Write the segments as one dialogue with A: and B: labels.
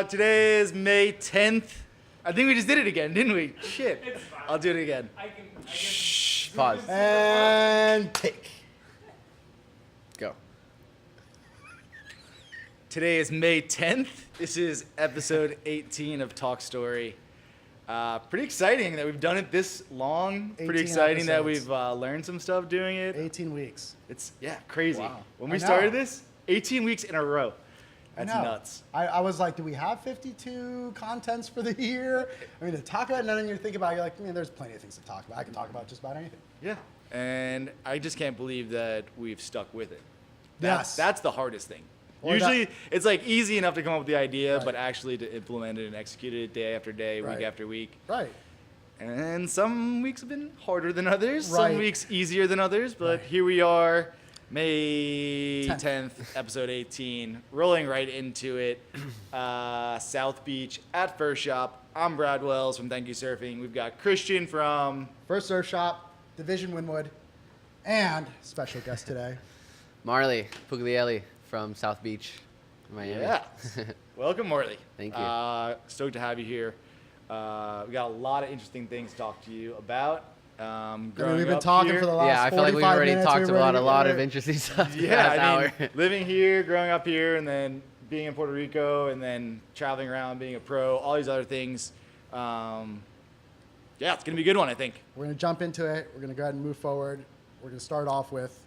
A: Today is May 10th. I think we just did it again, didn't we? Shit.
B: It's fine.
A: I'll do it again.
C: Shh. Pause.
D: And take.
C: Go.
A: Today is May 10th. This is episode 18 of Talk Story. Pretty exciting that we've done it this long. Pretty
D: 18
A: exciting that
D: episodes.
A: we've learned some stuff doing it.
D: 18 weeks.
A: It's, crazy.
D: Wow.
A: When
D: I
A: we
D: know.
A: started this, 18 weeks in a row. That's
D: I know.
A: nuts.
D: I was like, do we have 52 contents for the year? I mean, to talk about it, and then you think about it, you're like, man, there's plenty of things to talk about. I can talk about just about anything.
A: Yeah. And I just can't believe that we've stuck with it.
D: Yes.
A: That's the hardest thing.
D: Or
A: Usually, it's like easy enough to come up with the idea,
D: Right.
A: but actually to implement it and execute it day after day,
D: Right.
A: week after week.
D: Right.
A: And some weeks have been harder than others. Some
D: Right.
A: weeks easier than others. But
D: Right.
A: here we are, May
D: 10th.
A: 10th, episode 18, rolling right into it. South Beach at First Shop. I'm Brad Wells from ThankYouSurfing. We've got Christian from...
D: First Surf Shop, Division Wynwood, and special guest today.
C: Marley Puglielli from South Beach, Miami.
A: Yeah. Welcome, Marley.
C: Thank you.
A: Stoked to have you here. We got a lot of interesting things to talk to you about.
D: I mean,
A: Growing
D: we've been
A: up
D: talking
A: here.
D: for the last
C: Yeah, I feel like we've
D: 45
C: already
D: minutes.
C: talked
D: We're
C: about
D: ready
C: a
D: to
C: lot
D: get
C: of
D: it.
C: interesting stuff this
A: Yeah,
C: past
A: I mean,
C: hour.
A: living here, growing up here, and then being in Puerto Rico, and then traveling around, being a pro, all these other things. Yeah, it's gonna be a good one, I think.
D: We're going to jump into it. We're going to go ahead and move forward. We're going to start off with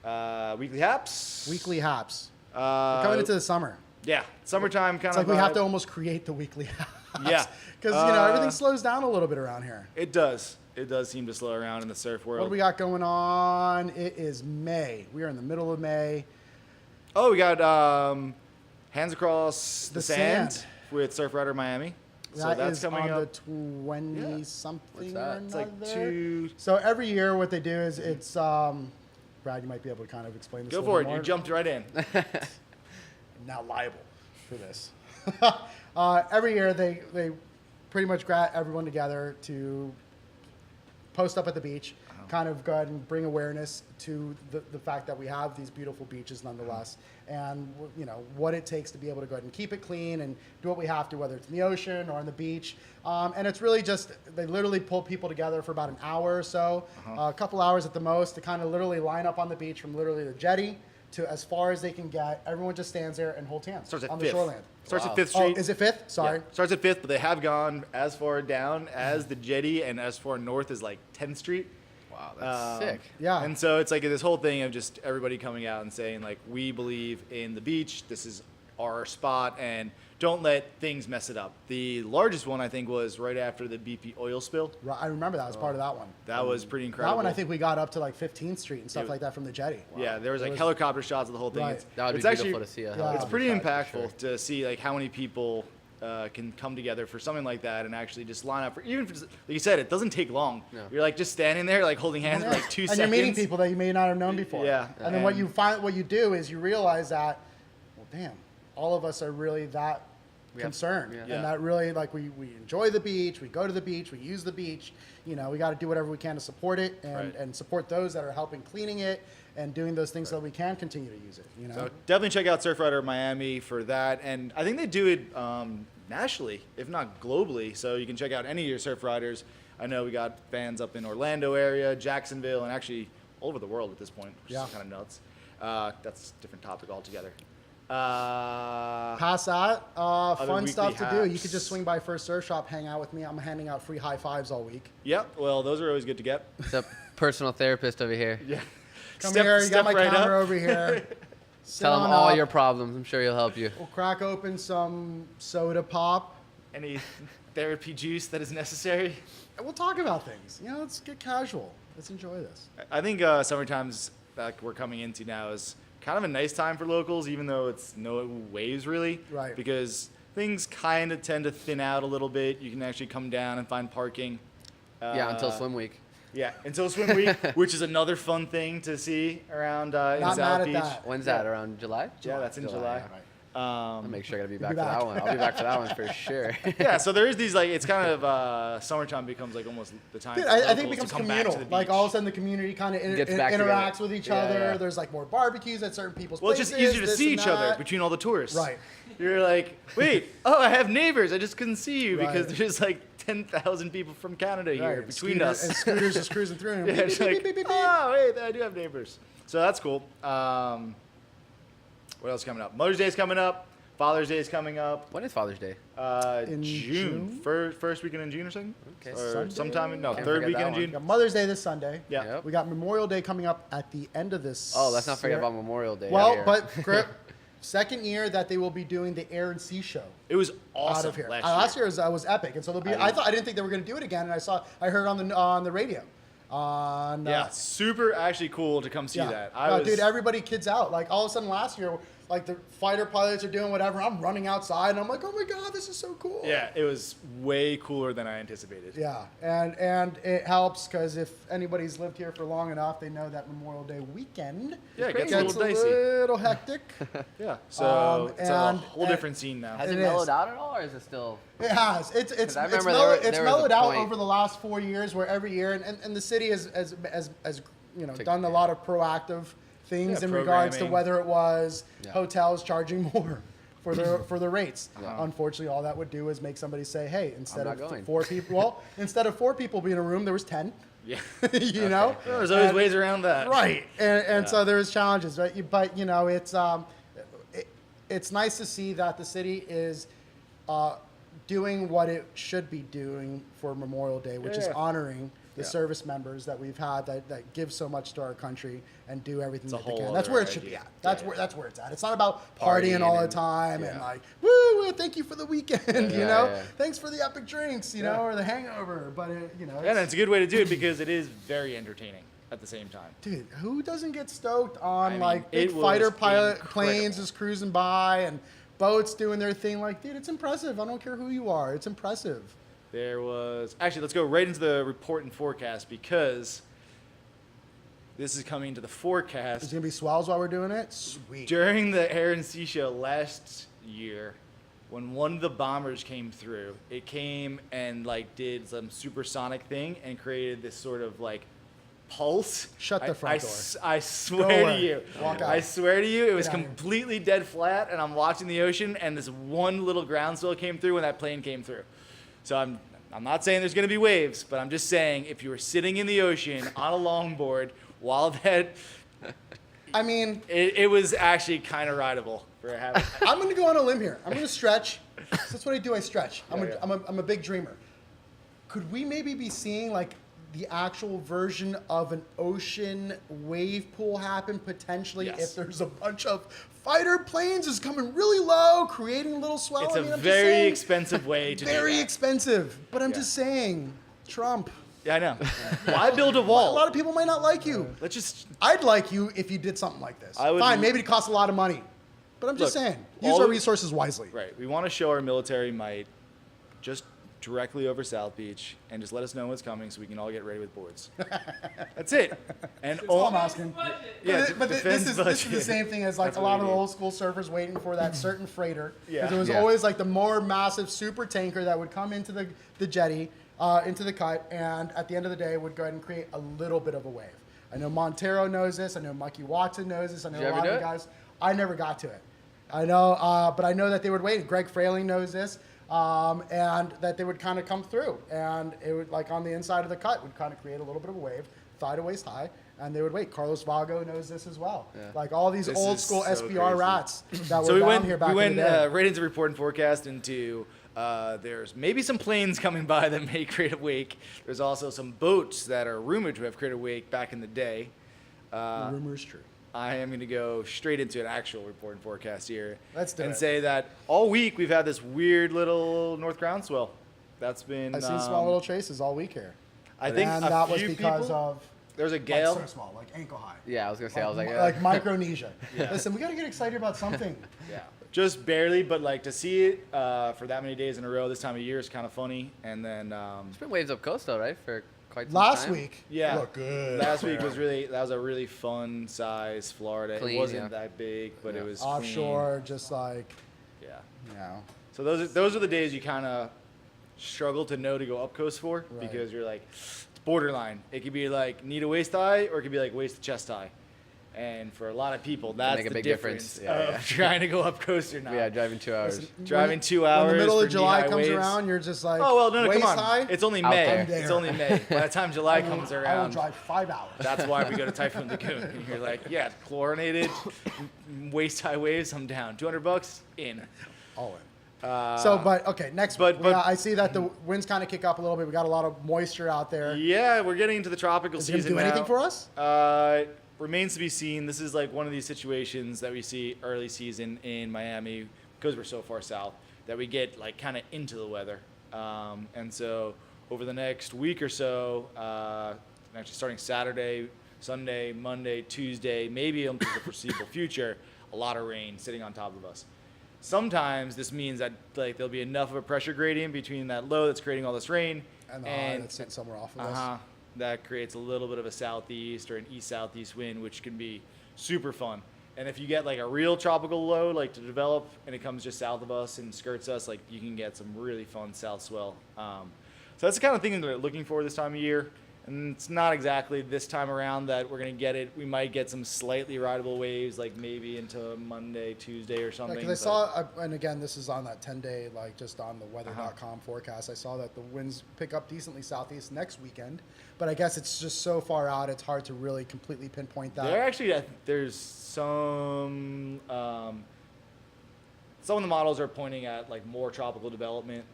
A: Weekly haps.
D: weekly haps. We're coming into the summer.
A: Yeah, summertime kind
D: It's
A: of.
D: like we have to almost create the weekly haps.
A: Yeah.
D: Because, everything slows down a little bit around here.
A: It does. It does seem to slow around in the surf world.
D: What do we got going on? It is May. We are in the middle of May.
A: Oh, we got Hands Across the
D: The
A: Sand
D: Sand.
A: with Surf Rider Miami. So
D: That
A: that's
D: is
A: coming
D: on
A: up.
D: the 20-something
C: What's that?
D: or
A: It's like
D: another.
A: two.
D: So every year what they do is it's, Brad, you might be able to kind of explain this
A: Go
D: a
A: for
D: little
A: it.
D: more.
A: You jumped right in.
D: I'm now liable for this. Every year they pretty much grab everyone together to post up at the beach, kind of go ahead and bring awareness to the fact that we have these beautiful beaches nonetheless, and what it takes to be able to go ahead and keep it clean and do what we have to, whether it's in the ocean or on the beach. And it's really just, they literally pull people together for about an hour or so, a couple hours at the most, to kind of literally line up on the beach from literally the jetty to as far as they can get. Everyone just stands there and holds hands
A: Starts at
D: on
A: 5th.
D: the shoreline.
A: Starts
C: Wow.
A: at 5th
D: Oh,
A: Street.
D: is it 5th? Sorry.
A: Yeah. Starts at 5th, but they have gone as far down as the jetty and as far north as like 10th Street.
C: Wow, that's sick.
D: Yeah.
A: And so it's like this whole thing of just everybody coming out and saying like, we believe in the beach. This is our spot, and don't let things mess it up. The largest one I think was right after the BP oil spill.
D: Right, I remember that was part of that one.
A: That was pretty incredible.
D: That one I think we got up to like 15th Street and stuff
A: It-
D: like that from the jetty.
A: Yeah, there was like
D: It was-
A: helicopter shots of the whole thing.
D: Right.
A: It's,
C: That would be
A: it's actually,
C: beautiful to see. A
D: Yeah.
A: It's
C: helicopter
A: pretty
C: shot, for
A: impactful
C: sure.
A: to see like how many people can come together for something like that and actually just line up for, even if it's, like you said, it doesn't take long.
C: No.
A: You're like just standing there like holding hands for like 2
D: and
A: seconds.
D: you're meeting people that you may not have known before.
A: Yeah.
D: And then what you do is you realize that, well, damn, all of us are really that
C: Yeah.
D: concerned.
C: Yeah.
A: Yeah.
D: And that really, like, we enjoy the beach, we go to the beach, we use the beach. We got to do whatever we can to support it and,
A: Right.
D: and support those that are helping cleaning it and doing those things so that we can continue to use it.
A: So definitely check out Surf Rider Miami for that. And I think they do it nationally, if not globally. So you can check out any of your surf riders. I know we got fans up in Orlando area, Jacksonville, and actually all over the world at this point, which
D: Yeah.
A: is kind of nuts. That's a different topic altogether.
D: Past that, fun
A: weekly
D: stuff to do. You
A: haps.
D: could just swing by First Surf Shop, hang out with me. I'm handing out free high fives all week.
A: Yep. Well, those are always good to get.
C: It's a personal therapist over here.
A: Yeah.
D: Come here, you got my camera over here. Sit
C: Tell him
D: on
C: all
D: up.
C: your problems. I'm sure he'll help you.
D: We'll crack open some soda pop,
A: Any therapy juice that is necessary.
D: and we'll talk about things. Let's get casual. Let's enjoy this.
A: I think summertime's that we're coming into now is kind of a nice time for locals, even though it's no waves really.
D: Right.
A: Because things kind of tend to thin out a little bit. You can actually come down and find parking.
C: Yeah, until swim week.
A: Yeah, until swim week, which is another fun thing to see around in
D: Not
A: South
D: mad at
A: Beach.
D: that.
C: When's that? Around July?
A: Yeah, that's in July.
C: yeah.
D: Right.
C: I'll make sure I gotta be
D: You'll
C: back
D: be
C: for
D: back.
C: that one. I'll be back for that one for sure.
A: Yeah, so there is these like it's kind of summertime becomes like almost the time.
D: Dude,
A: for
D: I think it
A: locals
D: becomes
A: to come back to
D: communal.
A: the
D: Like
A: beach.
D: all of a sudden the community kind of
C: Gets back
D: interacts
C: together.
D: with each
C: Yeah,
D: other.
C: yeah.
D: There's like more barbecues at certain people's
A: Well, it's
D: places.
A: just easier to
D: this
A: see
D: and
A: each other
D: that.
A: between all the tourists.
D: Right.
A: You're like, wait, I have neighbors. I just couldn't see you because
D: Right.
A: there's like 10,000 people from Canada here
D: Right,
A: between us.
D: And scooters just cruising through. And
A: Yeah,
D: beep,
A: it's
D: beep,
A: like,
D: beep, beep, beep.
A: oh, wait, I do have neighbors. So that's cool. What else coming up? Mother's Day is coming up. Father's Day is coming up.
C: When is Father's Day?
D: In
A: June.
D: June?
A: First weekend in June or something?
C: Okay.
A: Or
D: Sunday?
A: sometime, no,
C: Can't
A: third
C: forget
A: weekend
C: that
A: in
C: one.
D: We
A: June.
D: got Mother's Day this Sunday.
A: Yeah.
C: Yep.
D: We got Memorial Day coming up at the end of this.
C: Oh, let's not forget
D: year.
C: about Memorial Day.
D: Well,
C: here.
D: but second year that they will be doing the Air and Sea Show.
A: It was
D: Out
A: awesome
D: of here.
A: last year.
D: was epic, and so there'll be. I didn't think they were going to do it again, and I heard on the radio.
A: Yeah, super actually cool to come see that.
D: Dude, everybody kids out. Like all of a sudden last year, like the fighter pilots are doing whatever. I'm running outside, and I'm like, oh my god, this is so cool.
A: Yeah, it was way cooler than I anticipated.
D: Yeah, and it helps because if anybody's lived here for long enough, they know that Memorial Day weekend
A: Yeah, it gets a
D: gets
A: little
D: a
A: dicey.
D: little hectic.
A: Yeah, so it's a
D: and-
A: whole different scene now.
C: Has
D: it
C: it
D: is.
C: mellowed out at all, or is it still?
D: It has. It's
C: 'Cause I
D: it's
C: remember
D: mellowed,
C: there
D: it's
C: was a
D: mellowed out
C: point-
D: over the last 4 years, where every year, and the city has you know
C: Take-
D: done a lot of proactive things
A: Yeah,
D: in regards to
A: programming.
D: whether it was
C: Yeah.
D: hotels charging more for their rates.
C: Yeah.
D: Unfortunately, all that would do is make somebody say, hey, instead
C: I'm not
D: of
C: going.
D: 4 people, well, instead of 4 people being in a room, there was 10.
A: Yeah.
D: You know,
A: There's always
D: And-
A: ways around that.
D: right? And
A: Yeah.
D: so there's challenges, right? But you know, it's nice to see that the city is doing what it should be doing for Memorial Day, which is
A: Yeah.
D: honoring the
A: Yeah.
D: service members that we've had that give so much to our country and do everything
A: It's a
D: that they
A: whole
D: can. That's
A: other
D: where it should be
A: idea.
D: at.
A: Yeah.
D: That's where it's at. It's not about partying all the
A: and-
D: time and
A: yeah.
D: like, woo, thank you for the weekend, you
C: Yeah,
D: know,
C: yeah.
D: thanks for the epic drinks, you know, or the hangover. But you know,
A: And it's a good way to do it because it is very entertaining at the same time.
D: dude, who doesn't get stoked on
A: I mean,
D: like big
A: it was
D: fighter pilot
A: incredible.
D: planes just cruising by and boats doing their thing? Like, dude, it's impressive. I don't care who you are. It's impressive.
A: There was actually, let's go right into the report and forecast because this is coming to the
D: There's
A: forecast.
D: gonna be swells while we're doing it. Sweet.
A: During the Air and Sea Show last year, when one of the bombers came through, it came and like did some supersonic thing and created this sort of like pulse.
D: Shut the front door.
A: I swear
D: away.
A: to you.
D: Walk
A: I
D: out.
A: swear to you, it was
D: Get out of here.
A: completely dead flat, and I'm watching the ocean, and this one little groundswell came through when that plane came through. So I'm not saying there's going to be waves, but I'm just saying if you were sitting in the ocean on a longboard while that,
D: I mean,
A: it was actually kind of rideable for having.
D: I'm gonna go on a limb here. I'm gonna stretch. That's what I do. I stretch.
A: Yeah.
D: I'm a big dreamer. Could we maybe be seeing like the actual version of an ocean wave pool happen potentially
A: Yes.
D: if there's a bunch of fighter planes just coming really low, creating a little swell?
A: It's
D: I
A: a
D: mean, I'm just
A: very
D: saying,
A: expensive way to do
D: very
A: that.
D: expensive. But I'm
A: Yeah.
D: just saying, Trump.
A: Yeah, I know. Why build a
D: A
A: wall?
D: lot of people might not like you.
A: Let's just.
D: I'd like you if you did something like this.
A: I would-
D: Fine, maybe it costs a lot of money. But I'm just
A: Look,
D: saying, use
A: all
D: our
A: of-
D: resources wisely.
A: Right. We want to show our military might just directly over South Beach and just let us know what's coming so we can all get ready with boards. That's it. And
D: all I'm
A: all,
D: asking.
A: yeah,
D: But this
A: defense
D: is the
A: budget.
D: same thing as like
A: That's
D: a
A: what
D: lot
A: we
D: of the
A: need.
D: old school surfers waiting for that certain freighter.
A: Yeah.
D: 'Cause there was
C: Yeah.
D: always like the more massive super tanker that would come into the jetty, into the cut, and at the end of the day would go ahead and create a little bit of a wave. I know Montero knows this. I know Mikey Watson knows this. I know
C: Did you
D: a
C: ever
D: lot
C: do
D: of
C: it?
D: the guys. I never got to it. I know, but I know that they would wait. Greg Frailing knows this. And that they would kind of come through, and it would like on the inside of the cut would kind of create a little bit of a wave, thigh to waist high, and they would wait. Carlos Vago knows this as well.
C: Yeah.
D: Like all these
A: This
D: old
A: is
D: school
A: so
D: SPR
A: crazy.
D: rats that
A: So
D: were
A: we
D: down here back
A: went
D: in the day.
A: right into report and forecast into there's maybe some planes coming by that may create a wake. There's also some boats that are rumored to have created a wake back in the day.
D: The rumor is true.
A: I am going to go straight into an actual report and forecast here.
D: Let's do
A: and
D: it.
A: say that all week we've had this weird little north groundswell. That's been.
D: I've seen small little traces all week here.
A: I think
D: and
A: a
D: that was
A: few
D: because
A: people-
D: of
A: There's a
D: like
A: gale.
D: so small, like ankle high.
C: Yeah, I was gonna say. I was like,
D: Like Micronesia. Listen, we got to get excited about something.
A: Yeah, just barely, but like to see it for that many days in a row this time of year is kind of funny. And then
C: There's been waves up coast though, right? For quite some
D: Last
C: time.
D: week,
A: yeah,
D: looked good.
A: last week was that was a really fun size Florida.
C: Clean,
A: it wasn't
C: yeah.
A: that big, but
C: Yeah.
A: it was
D: Offshore, just like,
A: Clean. Yeah.
D: you know.
A: So those are the days you kind of struggle to know to go up coast for
D: Right.
A: because you're like it's borderline. It could be like knee to waist high or it could be like waist to chest high. And for a lot of people, that's
C: make a
A: the
C: big
A: difference
C: difference.
A: of trying to go up coast or not.
C: Yeah, driving 2 hours.
A: Driving 2 hours.
D: When the middle
A: for
D: of July
A: knee-high
D: comes
A: waves.
D: around, you're just like,
A: Oh, well, no,
D: waist
A: come on.
D: high.
A: It's only
C: Out
A: May.
C: there.
A: It's only May. By the time July comes
D: I will
A: around,
D: drive 5 hours.
A: that's why we go to Typhoon Lagoon. And you're like, yeah, chlorinated, waist-high waves, I'm down. $200 in.
D: All in. But okay, next week. I see that the winds kind of kick up a little bit. We got a lot of moisture out there.
A: Yeah, we're getting into the tropical
D: Is it
A: season
D: gonna do
A: now.
D: anything for us?
A: Remains to be seen. This is like one of these situations that we see early season in Miami because we're so far south that we get like kind of into the weather. And so over the next week or so, actually starting Saturday, Sunday, Monday, Tuesday, maybe into the foreseeable future, a lot of rain sitting on top of us. Sometimes this means that like there'll be enough of a pressure gradient between that low that's creating all this rain
D: And the high that's sitting somewhere off of us.
A: that creates a little bit of a southeast or an east-southeast wind, which can be super fun. And if you get like a real tropical low like to develop and it comes just south of us and skirts us, like you can get some really fun south swell. So that's the kind of thing that we're looking for this time of year. And it's not exactly this time around that we're going to get it. We might get some slightly rideable waves, like maybe into Monday, Tuesday or something.
D: Because I saw, and again, this is on that 10-day, like just on the weather.com forecast. I saw that the winds pick up decently southeast next weekend, but I guess it's just so far out, it's hard to really completely pinpoint that.
A: There's some of the models are pointing at like more tropical development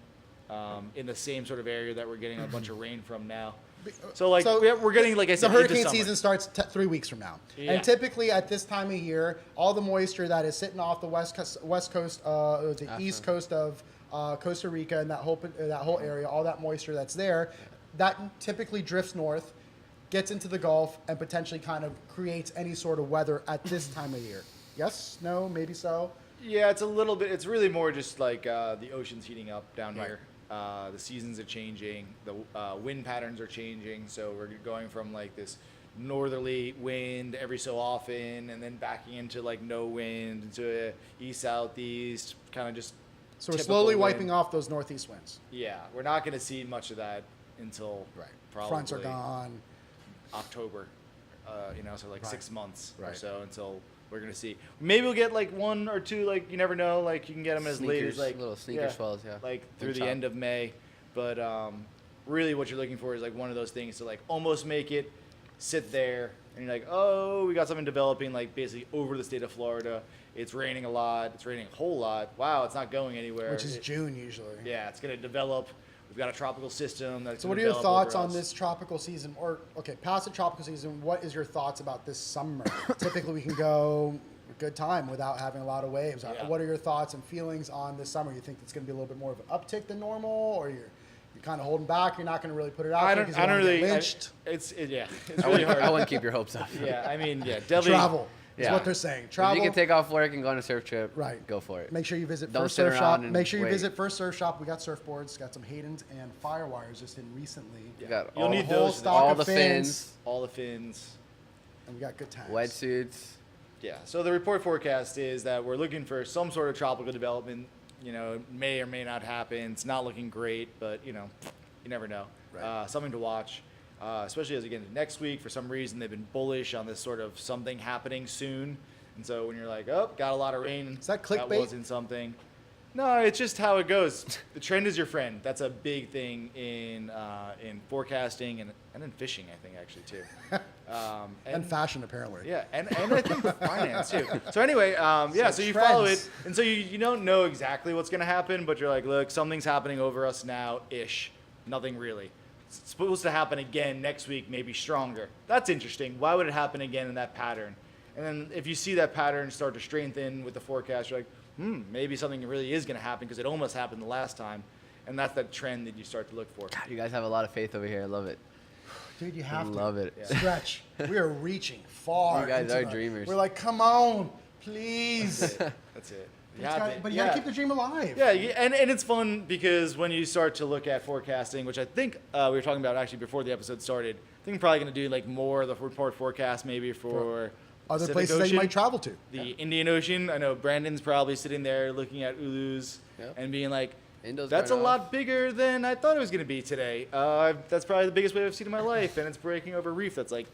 A: in the same sort of area that we're getting a bunch of rain from now. So we're getting, like I said,
D: the hurricane
A: into
D: season starts 3 weeks from now,
A: Yeah.
D: and typically at this time of year, all the moisture that is sitting off the west coast, the east coast of Costa Rica and that whole area, all that moisture that's there, that typically drifts north, gets into the Gulf, and potentially kind of creates any sort of weather at this time of year. Yes? No? Maybe so?
A: Yeah, it's a little bit. It's really more just like the ocean's heating up down here. The seasons are changing. The wind patterns are changing. So we're going from like this northerly wind every so often, and then backing into like no wind into a east southeast kind of just.
D: So we're
A: typical
D: slowly
A: wind.
D: wiping off those northeast winds.
A: Yeah, we're not going to see much of that until probably
D: Fronts are gone.
A: October. So like 6 months or
D: Right.
A: so until we're gonna see. Maybe we'll get like one or two. Like you never know. Like you can get them as late as
C: Sneakers,
A: like
C: little sneaker swells, yeah.
A: like through
C: Wind
A: the
C: chop.
A: end of May. But really, what you're looking for is like one of those things to like almost make it sit there, and you're like, oh, we got something developing like basically over the state of Florida. It's raining a lot. It's raining a whole lot. Wow, it's not going anywhere.
D: Which is June usually.
A: Yeah, it's gonna develop. We've got a tropical system that's.
D: So
A: gonna
D: what are your
A: develop
D: thoughts
A: over
D: on
A: us.
D: this tropical season, or okay, past the tropical season, what is your thoughts about this summer? Typically we can go a good time without having a lot of waves.
A: Yeah.
D: What are your thoughts and feelings on this summer? You think it's going to be a little bit more of an uptick than normal, or you're kind of holding back, you're not going to really put it out
A: I
D: there
A: don't.
D: because you
A: I don't
D: wanna
A: really.
D: get lynched?
A: It's really hard.
C: I wouldn't keep your hopes up.
A: Yeah, I mean, yeah, definitely.
D: Travel is
C: Yeah.
D: what they're saying.
C: If
D: Travel.
C: you can take off work and go on a surf trip,
D: Right.
C: go for it.
D: Make sure you visit
C: Don't
D: First
C: sit
D: Surf
C: around
D: Shop.
C: and
D: Make sure you
C: wait.
D: visit First Surf Shop. We got surfboards, got some Haydens and Firewires just in recently.
C: You got
A: You'll
C: all,
A: need
D: whole
A: those.
D: stock
C: all
D: of
C: the fins,
A: All the fins.
D: And we got good times.
C: wetsuits.
A: Yeah. So the report forecast is that we're looking for some sort of tropical development. It may or may not happen. It's not looking great, but you never know.
D: Right.
A: Something to watch, especially as we get into next week. For some reason, they've been bullish on this sort of something happening soon. And so when you're like, oh, got a lot of rain.
D: Is that clickbait?
A: That wasn't something. No, it's just how it goes. The trend is your friend. That's a big thing in forecasting and in fishing, I think, actually, too.
D: And fashion, apparently.
A: Yeah, and I think finance too. So ananyway,
D: So
A: so you follow it,
D: trends.
A: and so you don't know exactly what's going to happen, but you're like, look, something's happening over us now, ish. Nothing really. It's supposed to happen again next week, maybe stronger. That's interesting. Why would it happen again in that pattern? And then if you see that pattern start to strengthen with the forecast, you're like, maybe something really is going to happen because it almost happened the last time. And that's that trend that you start to look for.
C: God, you guys have a lot of faith over here. I love it.
D: Dude, you have to.
C: Love it.
A: Yeah.
D: Stretch. We are reaching far.
C: You guys
D: into
C: are
D: the-
C: dreamers.
D: We're like, come on, please.
A: That's it.
D: But you gotta keep the dream alive.
A: Yeah, and it's fun because when you start to look at forecasting, which I think we were talking about actually before the episode started, I think I'm probably going to do like more of the report forecast maybe for
D: Other
A: Pacific
D: places that
A: Ocean,
D: you might travel to.
A: the Indian Ocean. I know Brandon's probably sitting there looking at Ulus
C: Yep.
A: and being like,
C: Indo's
A: that's a
C: going
A: lot
C: off.
A: bigger than I thought it was going to be today. That's probably the biggest wave I've seen in my life, and it's breaking over a reef that's like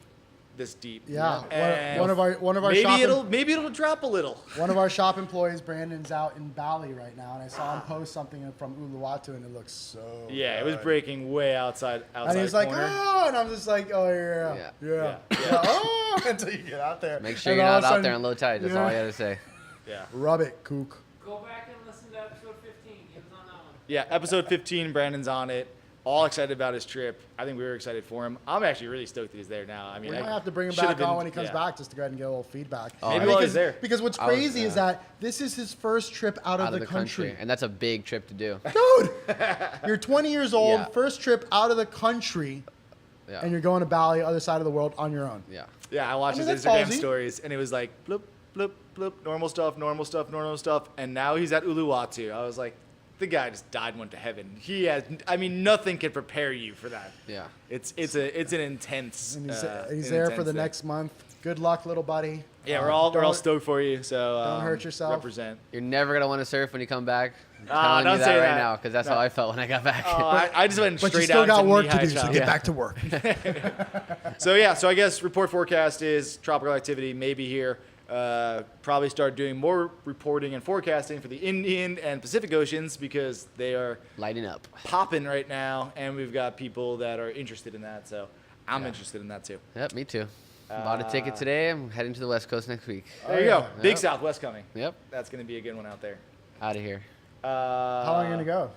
A: this deep.
D: Yeah.
A: And
D: One of our shop
A: maybe it'll drop a little.
D: one of our shop employees, Brandon's out in Bali right now, and I saw him post something from Uluwatu, and it looks so.
A: Yeah, it was
D: good.
A: breaking way outside.
D: And he's like,
A: corner.
D: oh, and I'm just like, oh yeah. Oh, until you get out there.
C: Make sure
D: And
C: you're
D: all
C: not
D: of a
C: out
D: sudden-
C: there on low tide. That's all I
D: Yeah.
C: gotta say.
A: Yeah.
D: Rub it, kook.
B: Go back and listen to episode 15. He was on that one.
A: Yeah, episode 15, Brandon's on it. All excited about his trip. I think we were excited for him. I'm actually really stoked that he's there now. I mean,
D: We
A: I
D: might have to bring him
A: should've
D: back
A: been-
D: on when he comes
A: yeah.
D: back, just to go ahead and get a little feedback.
C: Oh,
A: Maybe
C: yeah.
A: while
D: because,
A: he's there.
D: because what's
C: I was-
D: crazy is
C: yeah.
D: that this is his first trip out of the country.
C: And that's a big trip to do.
D: Dude, you're 20 years old,
C: Yeah.
D: first trip out of the country,
C: Yeah.
D: and you're going to Bali, other side of the world, on your own.
C: Yeah.
A: Yeah, I watched
D: I mean,
A: his
D: that's
A: Instagram
D: ballsy.
A: stories, and it was like, bloop, bloop, bloop, normal stuff, and now he's at Uluwatu. I was like, the guy just died and went to heaven. He has, I mean, nothing can prepare you for that.
C: Yeah.
A: It's an intense.
D: And he's,
A: an
D: he's there for
A: intense
D: the
A: thing.
D: next month. Good luck, little buddy.
A: Yeah, we're all
D: don't-
A: stoked for you. So
D: don't hurt yourself.
A: Represent.
C: You're never gonna want to surf when you come back. I'm
A: Ah,
C: telling
A: don't
C: you that
A: say
C: right
A: that.
C: now, because that's how I felt when I got back.
A: I just went
D: But
A: straight
D: you still
A: out
D: got
A: into
D: work to
A: knee-high
D: do, so
A: chop.
D: get back to work.
A: So yeah, so I guess report forecast is tropical activity maybe here. Probably start doing more reporting and forecasting for the Indian and Pacific Oceans because they are
C: Lighting up.
A: popping right now, and we've got people that are interested in that. So I'm
C: Yeah.
A: interested in that too.
C: Yep, me too. Bought a ticket today. I'm heading to the West Coast next week.
A: There you
D: yeah.
A: go, big
C: Yep.
A: Southwest coming.
C: Yep.
A: That's gonna be a good one out there.
C: Out of here.
D: How long are you gonna go?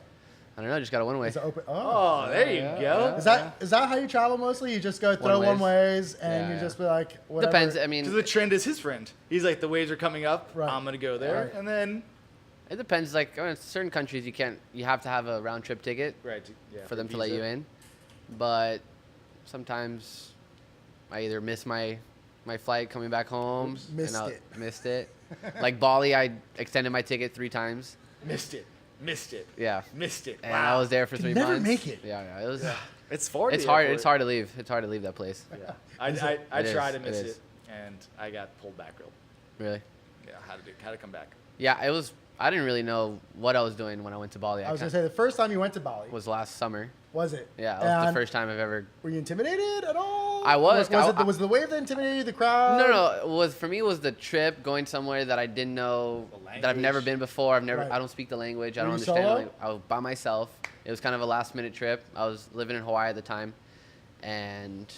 C: I don't know. Just got a one way.
D: Is it open?
A: Oh, there you
C: Yeah,
A: go.
C: yeah.
D: Is that how you travel mostly? You just go throw one ways and
C: Yeah,
D: you
C: yeah.
D: just be like, whatever.
C: Depends. I
A: Because
C: mean,
A: the trend is his friend. He's like, the waves are coming up.
D: Right.
A: I'm gonna go there,
D: Right.
A: and then
C: it depends. Like in certain countries, you have to have a round trip ticket
A: yeah,
C: for them to let you in. But sometimes I either miss my flight coming back home.
D: Missed
C: and
D: it.
C: Missed it. Like Bali, I extended my ticket 3 times.
A: Missed it.
C: Yeah.
A: Missed it.
C: And
A: Wow.
C: I was there for
D: Could
C: 3
D: never
C: months.
D: make it.
C: Yeah. It was.
A: It's far. to
C: It's
A: the
C: hard.
A: airport.
C: It's hard to leave. It's hard to leave that place.
A: Yeah. I
C: It
A: tried
C: is,
A: to miss
C: it
A: it,
C: is.
A: and I got pulled back real.
C: Really.
A: Yeah, how to come back.
C: Yeah. It was. I didn't really know what I was doing when I went to Bali.
D: I was gonna say the first time you went to Bali,
C: was last summer.
D: was it?
C: Yeah, that was the
D: And
C: first time I've ever.
D: Were you intimidated at all?
C: I was.
D: Was the wave that intimidated you? The crowd?
C: No. It was for me. It was the trip going somewhere that I didn't know,
A: The
C: that I've never
A: language.
C: been before.
D: Right.
C: I don't speak the language. I
D: Were
C: don't
D: you
C: understand. The
D: solo?
C: language. I was by myself. It was kind of a last minute trip. I was living in Hawaii at the time, and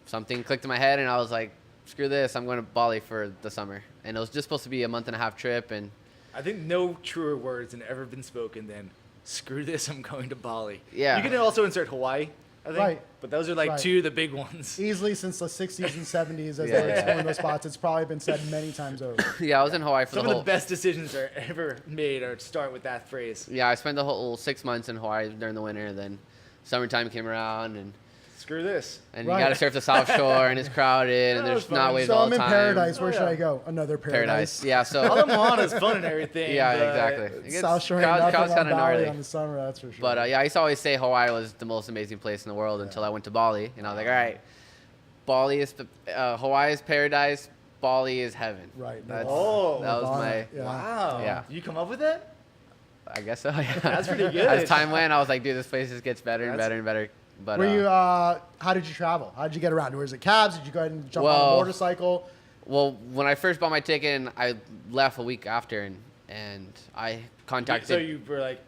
C: something clicked in my head, and I was like, "Screw this! I'm going to Bali for the summer." And it was just supposed to be a month and a half trip, and
A: I think no truer words had ever been spoken than "Screw this! I'm going to Bali."
C: Yeah.
A: You can also insert Hawaii, I think.
D: Right.
A: But those are like
D: Right.
A: two of the big ones.
D: Easily since the 60s and 70s, as
C: Yeah.
D: they were exploring those spots, it's probably been said many times over.
C: yeah, I was in Hawaii for
A: Some
C: the
A: of
C: whole.
A: the best decisions are ever made are start with that phrase.
C: Yeah, I spent the whole 6 months in Hawaii during the winter. Then summertime came around, and
A: Screw this.
C: you
D: Right.
C: got to surf the South Shore, and it's crowded, and
A: That
C: there's
A: was
C: not
A: fun.
C: waves
D: So
C: all
D: I'm
C: the
D: in
C: time.
D: paradise. Where
A: Oh,
D: should
A: yeah.
D: I go? Another paradise.
C: Paradise. Yeah, so
A: Ala is fun and everything.
C: yeah,
A: but
C: exactly. It gets-
D: South Shore,
C: crowds
D: nothing on
C: kinda
D: Bali
C: gnarly.
D: on the summer, that's for sure.
C: But yeah, I used to always say Hawaii was the most amazing place in the world until I went to Bali, and I was like, all right, Bali is Hawaii is paradise, Bali is heaven.
D: Right.
C: That's,
A: Oh.
C: that was my.
D: Yeah.
A: Wow.
C: Yeah.
A: You come up with that?
C: I guess so. Yeah.
A: That's pretty good.
C: As time went, I was like, dude, this place just gets better and
A: That's-
C: better and better. But
D: Were you? How did you travel? How did you get around? Was it cabs? Did you go ahead and jump on a
C: Well-
D: motorcycle?
C: well, when I first bought my ticket, and I left a week after, and I contacted.
A: So you were like,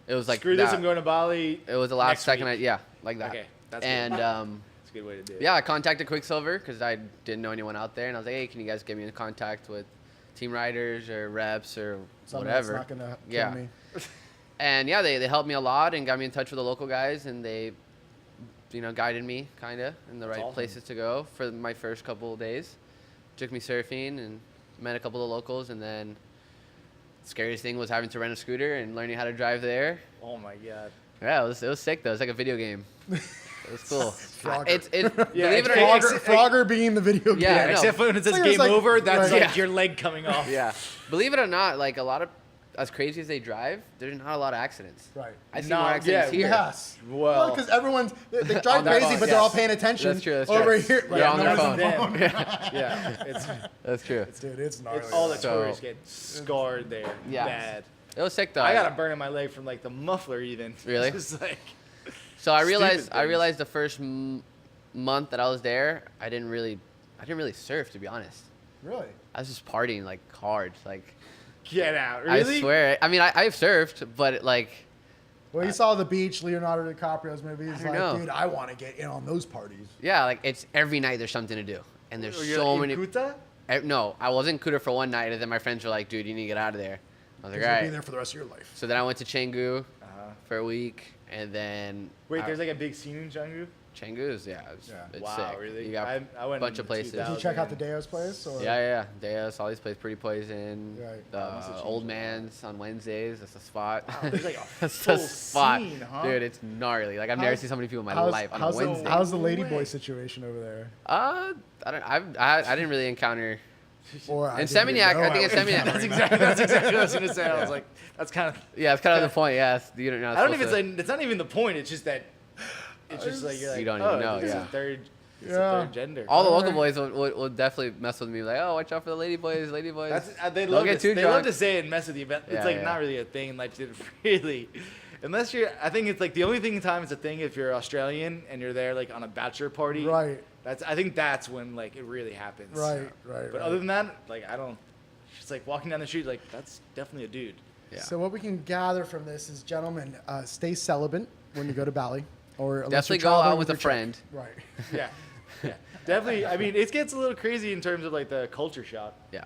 C: it was like
A: screw this,
C: that.
A: I'm going to Bali.
C: It was the last
A: next
C: second.
A: week.
C: Yeah, like that.
A: Okay, that's good.
C: and
A: That's a good way to do it.
C: yeah, I contacted Quicksilver because I didn't know anyone out there, and I was like, hey, can you guys get me in contact with team riders or reps or
D: Something
C: whatever?
D: that's not gonna kill
C: Yeah.
D: me.
C: And yeah, they helped me a lot and got me in touch with the local guys, and they, guided me kind of in the right
A: awesome.
C: places to go for my first couple of days. Took me surfing and met a couple of locals, and then scariest thing was having to rent a scooter and learning how to drive there.
A: Oh my god.
C: Yeah, it was sick though. It's like a video game. It was cool.
D: Frogger.
C: It's
A: Yeah,
C: believe it or
A: it's
C: not.
D: Frogger being the video game.
C: Yeah,
A: Yeah,
C: I know.
A: except for when it says
D: Like, it's
A: game
D: like-
A: over, that's
D: right.
A: like
C: Yeah.
A: your leg coming off.
C: Yeah, believe it or not, like a lot of, as crazy as they drive, there's not a lot of accidents.
D: Right.
C: I see
A: No,
C: more accidents
A: yeah,
C: here.
D: Yes.
A: Well-
D: because everyone's they drive
C: On their
D: crazy,
C: phone,
D: but they're all
C: yes.
D: paying attention.
C: That's true, that's
D: over
C: true.
D: here.
C: They're
D: Right,
C: on
D: no
C: their
D: one's
C: phone.
A: Yeah, it's
C: That's true.
D: Dude, it's gnarly.
A: all the
C: So-
A: tourists get scarred there.
C: Yeah.
A: Bad.
C: It was sick though.
A: I got a burn in my leg from like the muffler even.
C: Really?
A: Just like
C: So I
A: stupid
C: realized
A: things.
C: the first month that I was there, I didn't really surf, to be honest.
D: Really?
C: I was just partying like hard. Like,
A: Get out. Really?
C: I swear. I mean, I've surfed, but like,
D: Well, you saw the beach, Leonardo DiCaprio's movie. He's like,
C: know.
D: dude, I want to get in on those parties.
C: yeah, like it's every night there's something to do, and there's
A: You're
C: so
A: in
C: many.
A: Kuta?
C: No, I was in Kuta for one night, and then my friends were like, "Dude, you need to get out of there." I was like,
D: You'll
C: "All
D: be
C: right."
D: there for the rest of your life.
C: So then I went to Canggu
A: Uh-huh.
C: for a week, and then
A: Wait, there's like a big scene in Canggu?
C: Canggu's, it's
A: Wow,
C: sick.
A: really?
C: You got
A: I went
C: a bunch
A: in
C: of places.
D: Did you
A: 2000.
D: check out the Deo's place? Or?
C: Yeah. Deus, all these places, Pretty Poison,
D: Right.
C: the
A: must have changed
C: Old
A: a lot.
C: Man's on Wednesdays. That's the spot.
A: Wow, there's like a
C: That's
A: full
C: the spot,
A: scene, huh?
C: dude. It's gnarly. Like I've never seen so many people in my life on a Wednesday.
D: How's the
A: No
D: ladyboy
A: way.
D: situation over there?
C: I didn't really encounter.
D: Or
C: In Seminyak, I think in Seminyak.
A: That's exactly what I was gonna say. I was like, that's kind of.
C: Yeah, it's kind of the point. Yeah, you don't know.
A: I don't even say it's not even the point. It's just that. It's just like you're like,
C: You don't
A: oh,
C: even know,
A: It's
C: yeah.
A: a third. It's
D: Yeah.
A: a third gender.
C: all the local boys will definitely mess with me. Like, oh, watch out for the lady boys.
A: That's, they
C: Don't
A: love
C: get
A: to,
C: too
A: they love
C: drunk.
A: to say it and mess with you, but it's
C: Yeah,
A: like
C: yeah.
A: not really a thing. Like it really, unless you're. I think it's like the only time it's a thing if you're Australian and you're there like on a bachelor party.
D: Right.
A: I think that's when like it really happens.
D: Right.
A: But other than that, like I don't. Just like walking down the street, like that's definitely a dude.
C: Yeah.
D: So what we can gather from this is, gentlemen, stay celibate when you go to Bali, or unless
C: Definitely
D: you're
C: go out
D: traveling
C: with a
D: your chick.
C: friend.
D: Right.
A: Yeah. Yeah. Definitely. I mean, it gets a little crazy in terms of like the culture shock.
C: Yeah.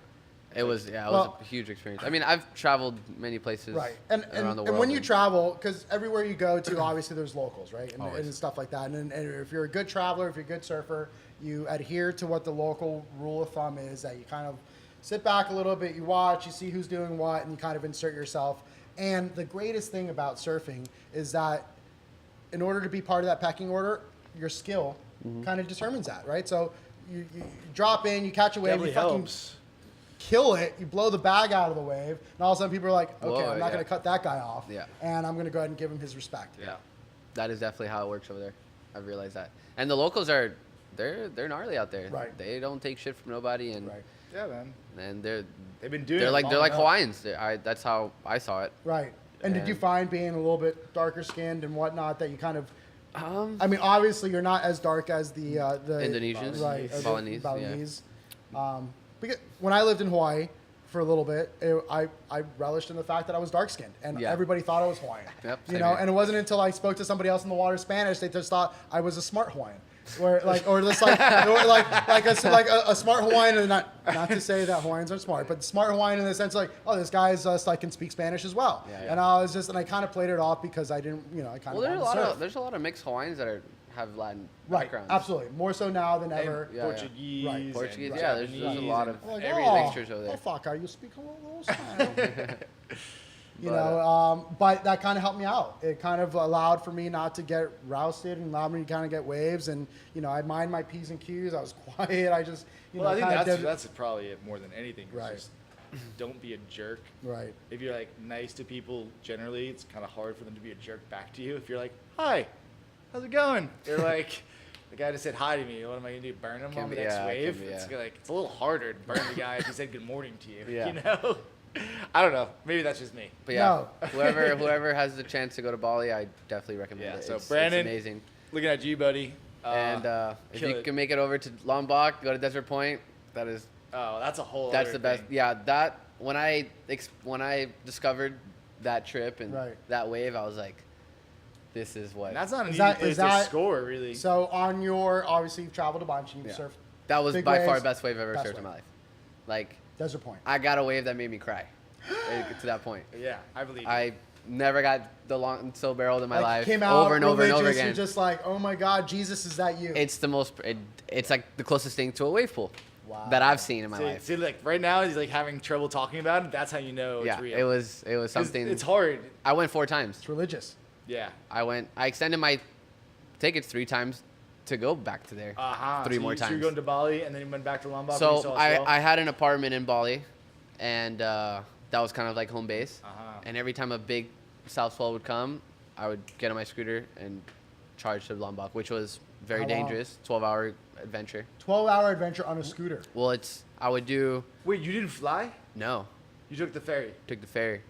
C: It was
D: Well-
C: a huge experience. I mean, I've traveled many places
D: Right. And
C: around the world.
D: and when you travel, because everywhere you go to, obviously there's locals, right? And,
C: Always.
D: and stuff like that. And if you're a good traveler, if you're a good surfer, you adhere to what the local rule of thumb is, that you kind of sit back a little bit, you watch, you see who's doing what, and you kind of insert yourself. And the greatest thing about surfing is that in order to be part of that pecking order, your skill
C: Mm-hmm.
D: kind of determines that, right? So you drop in, you catch a wave,
A: Definitely
D: you fucking
A: helps.
D: kill it, you blow the bag out of the wave, and all of a sudden people are like, okay,
C: Whoa,
D: I'm not
C: yeah.
D: going to cut that guy off,
C: Yeah.
D: and I'm going to go ahead and give him his respect.
C: Yeah. That is definitely how it works over there. I've realized that. And the locals they're gnarly out there.
D: Right.
C: They don't take shit from nobody, and
D: Right.
A: Yeah, man.
C: they've
A: been doing.
C: they're
A: it
C: like
A: long
C: they're like
A: enough.
C: Hawaiians. That's how I saw it.
D: Right. And did you
C: And-
D: find being a little bit darker skinned and whatnot that you kind of,
C: Um,
D: I mean, obviously you're not as dark as the
C: Indonesians?
D: right? or the
C: Balinese, yeah.
D: Balinese. Because when I lived in Hawaii for a little bit, I relished in the fact that I was dark skinned, and
C: Yeah.
D: everybody thought I was Hawaiian.
C: Yep,
D: You
C: same
D: know,
C: here.
D: and it wasn't until I spoke to somebody else in the water Spanish, they just thought I was a smart Hawaiian. Or like, or just like, or like a smart Hawaiian, and not to say that Hawaiians are smart, but smart Hawaiian in the sense like, oh, this guy's just like can speak Spanish as well.
C: Yeah, yeah.
D: And I kind of played it off because I didn't, I kind
C: well,
D: of
C: there's a lot of mixed Hawaiians that have Latin
D: right,
C: backgrounds.
D: absolutely, more so now than ever.
C: Yeah,
A: Portuguese.
D: Right.
A: and
C: Portuguese,
A: Japanese
C: yeah, there's a lot of
A: and
D: Like,
A: everything.
C: mixtures over there.
D: Oh, fuck, are you speaking a little style? You
C: But,
D: know, but that kind of helped me out. It kind of allowed for me not to get rousted and allowed me to kind of get waves. And, I mind my P's and Q's. I was quiet. I just,
A: Well, I think
D: kind of
A: that's probably it more than anything. is
D: Right.
A: Just don't be a jerk.
D: Right.
A: If you're like nice to people generally, it's kind of hard for them to be a jerk back to you. If you're like, "Hi, how's it going?" They're like, "The guy just said hi to me. What am I gonna do? Burn him
C: Can
A: on the
C: be-
A: next
C: yeah, can
A: wave?"
C: be,
A: It's
C: yeah.
A: like it's a little harder to burn the guy if he said good morning to you.
C: Yeah.
A: You know. I don't know. Maybe that's just me.
C: But yeah,
D: No.
C: whoever has the chance to go to Bali, I definitely recommend
A: Yeah.
C: it.
A: So
C: It's
A: Brandon,
C: amazing.
A: looking at you, buddy.
C: And if
A: kill
C: you
A: it.
C: can make it over to Lombok, go to Desert Point. That is
A: Oh, that's a whole.
C: that's
A: other
C: the best.
A: thing.
C: Yeah, that when I discovered that trip and
D: Right.
C: that wave, I was like, this is what.
A: And that's not an
D: Is
A: easy
D: that-
A: place
D: is
A: to
D: that-
A: score, really.
D: So obviously you've traveled a bunch and you've
C: Yeah.
D: surfed
C: That was
D: big
C: by far
D: waves,
C: the best wave I've ever
D: best
C: surfed in
D: wave.
C: my life. Like,
D: Desert Point.
C: I got a wave that made me cry. To that point.
A: Yeah, I believe. it.
C: I never got the long so barreled in my
D: Like,
C: life
D: came out
C: over and over and over
D: religious,
C: again.
D: You're just like, oh my God, Jesus, is that you?
C: It's the most. It's like the closest thing to a wave pool
D: Wow.
C: that I've seen in my
A: see,
C: life.
A: see, like right now, he's like having trouble talking about it. That's how you know
C: Yeah,
A: it's real.
C: it was
A: 'Cause
C: something.
A: It's hard.
C: I went 4 times.
D: It's religious.
A: Yeah.
C: I extended my tickets 3 times to go back to there. 3 more
A: So
C: times.
A: you're going to Bali and then you went back to Lombok. where you
C: So
A: saw us well?
C: I had an apartment in Bali, and that was kind of like home base.
A: Uh-huh.
C: And every time a big south swell would come, I would get on my scooter and charge to Lombok, which was very
D: How long?
C: dangerous. 12-hour adventure.
D: 12-hour adventure on a scooter.
C: Well,
A: Wait, you didn't fly?
C: no,
A: You took the ferry,
C: took the ferry.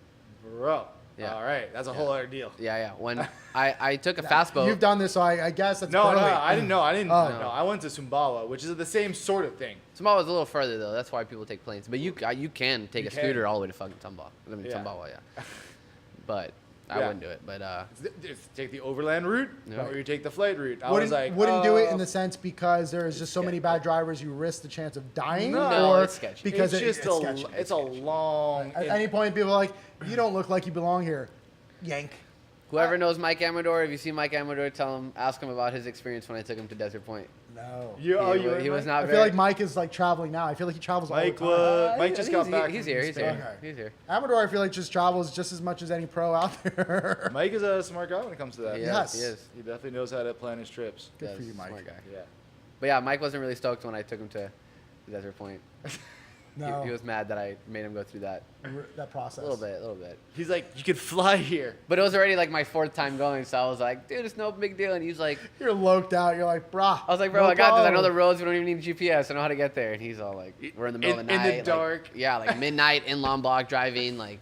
A: bro.
C: Yeah.
A: All right, that's a whole other deal.
C: Yeah. When I took a fast boat.
D: You've done this, so I guess that's
A: No,
D: Bali.
A: I didn't know. I didn't.
D: Oh.
A: No, I went to Sumbawa, which is the same sort of thing.
C: Sumbawa was a little further though. That's why people take planes. But you can take
A: You
C: a scooter
A: can.
C: all the way to fucking Sumbawa. I mean
A: Yeah.
C: Sumbawa, yeah. But I
A: Yeah.
C: wouldn't do it. But
A: Take the overland route,
C: Yeah.
A: or you take the flight route. I
D: Wouldn't,
A: was like,
D: wouldn't do it
A: oh.
D: in the sense because there's just so many bad drivers, you risk the chance of dying,
A: No,
D: or
C: it's sketchy.
D: because
A: it's just
D: sketchy.
A: it's a long.
D: At any point, people are like, you don't look like you belong here. Yank.
C: whoever knows Mike Amador, if you see Mike Amador, ask him about his experience when I took him to Desert Point.
D: No.
A: You
C: he was not
D: I
C: very.
D: feel like Mike is like traveling now. I feel like he travels
A: Mike
D: all the time.
A: Mike just got back.
C: He's
A: from
C: here. He's
A: Spain.
C: here.
D: Okay.
C: He's here.
D: Amador, I feel like just travels just as much as any pro out there.
A: Mike is a smart guy when it comes to that.
C: He
D: Yes.
C: is. He is.
A: He definitely knows how to plan his trips.
D: Good
C: Yes,
D: for you, Mike.
C: Smart guy.
A: Yeah.
C: But yeah, Mike wasn't really stoked when I took him to Desert Point.
D: No,
C: He was mad that I made him go through that.
D: that process.
C: A little bit.
A: He's like, you could fly here.
C: But it was already like my 4th time going, so I was like, dude, it's no big deal. And he's like,
D: You're loked out. You're like, brah.
C: I was like, bro,
D: no
C: I got this. I know the
D: problem.
C: roads. We don't even need GPS. I know how to get there. And he's all like, we're in the middle of the
A: In
C: night.
A: the
C: like-
A: dark.
C: yeah, like midnight in Lombok driving. Like,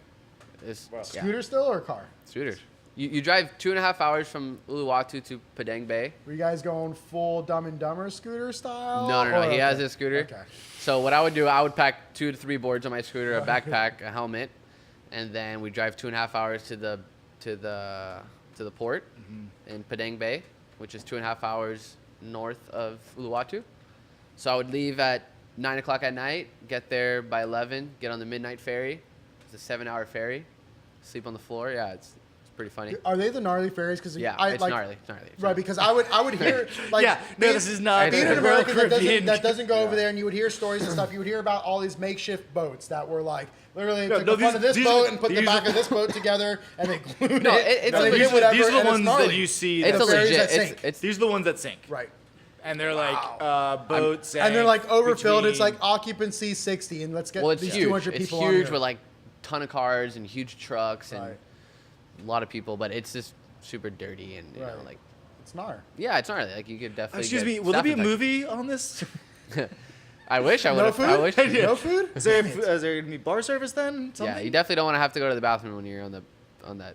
C: it's
A: Wow.
D: Scooter still or car?
C: Scooters. You drive 2.5 hours from Uluwatu to Padang Bay.
D: Were you guys going full Dumb and Dumber scooter style?
C: No.
D: Or-
C: He has
D: okay.
C: his scooter.
D: Okay.
C: So what I would do, I would pack 2 to 3 boards on my scooter, a backpack, a helmet, and then we drive 2.5 hours to the port in Padang Bay, which is 2.5 hours north of Uluwatu. So I would leave at 9 o'clock at night, get there by 11, get on the midnight ferry. It's a 7-hour ferry. Sleep on the floor. Yeah, it's pretty funny.
D: Are they the gnarly ferries? Because
C: Yeah,
D: I
C: it's
D: like,
C: gnarly. It's gnarly. It's
D: Right,
C: gnarly.
D: because I would hear like
A: Yeah, no, this is not
D: being
C: the
D: an
A: Royal
D: American
A: Caribbean.
D: that doesn't go over there, and you would hear stories and stuff. You would hear about all these makeshift boats that were like literally
A: No,
D: took
A: no,
D: the front of this
A: these
D: boat
A: are-
D: and put the
A: these
D: back
A: are-
D: of this boat together, and they glued
C: No,
D: it.
C: it's
D: and
C: a
D: they
C: legit-
D: did whatever,
A: these are
D: and
A: the
D: it's
A: ones that
D: gnarly.
A: you see.
C: It's
A: that-
C: a
D: ferries
C: legit.
D: that sink.
C: It's
A: These are the ones that sink.
D: Right.
A: And they're like boats.
D: And they're like overfilled. It's
A: between-
D: like occupancy 60, and let's get
C: well, it's
D: these
C: huge.
D: 200
C: It's
D: people on
C: huge
D: here.
C: with like ton of cars and huge trucks and
D: Right.
C: a lot of people, but it's just super dirty and you know
D: Right.
C: like
D: It's gnar.
C: yeah, it's gnarly. Like you could definitely.
A: Excuse
C: get
A: me, will there
C: staph
A: be a
C: infection.
A: movie on this?
C: I wish I would
D: No
C: have.
D: food?
C: I wish.
A: Yeah.
D: No food?
A: Is there gonna be bar service then?
C: Yeah,
A: Something?
C: you definitely don't want to have to go to the bathroom when you're on that.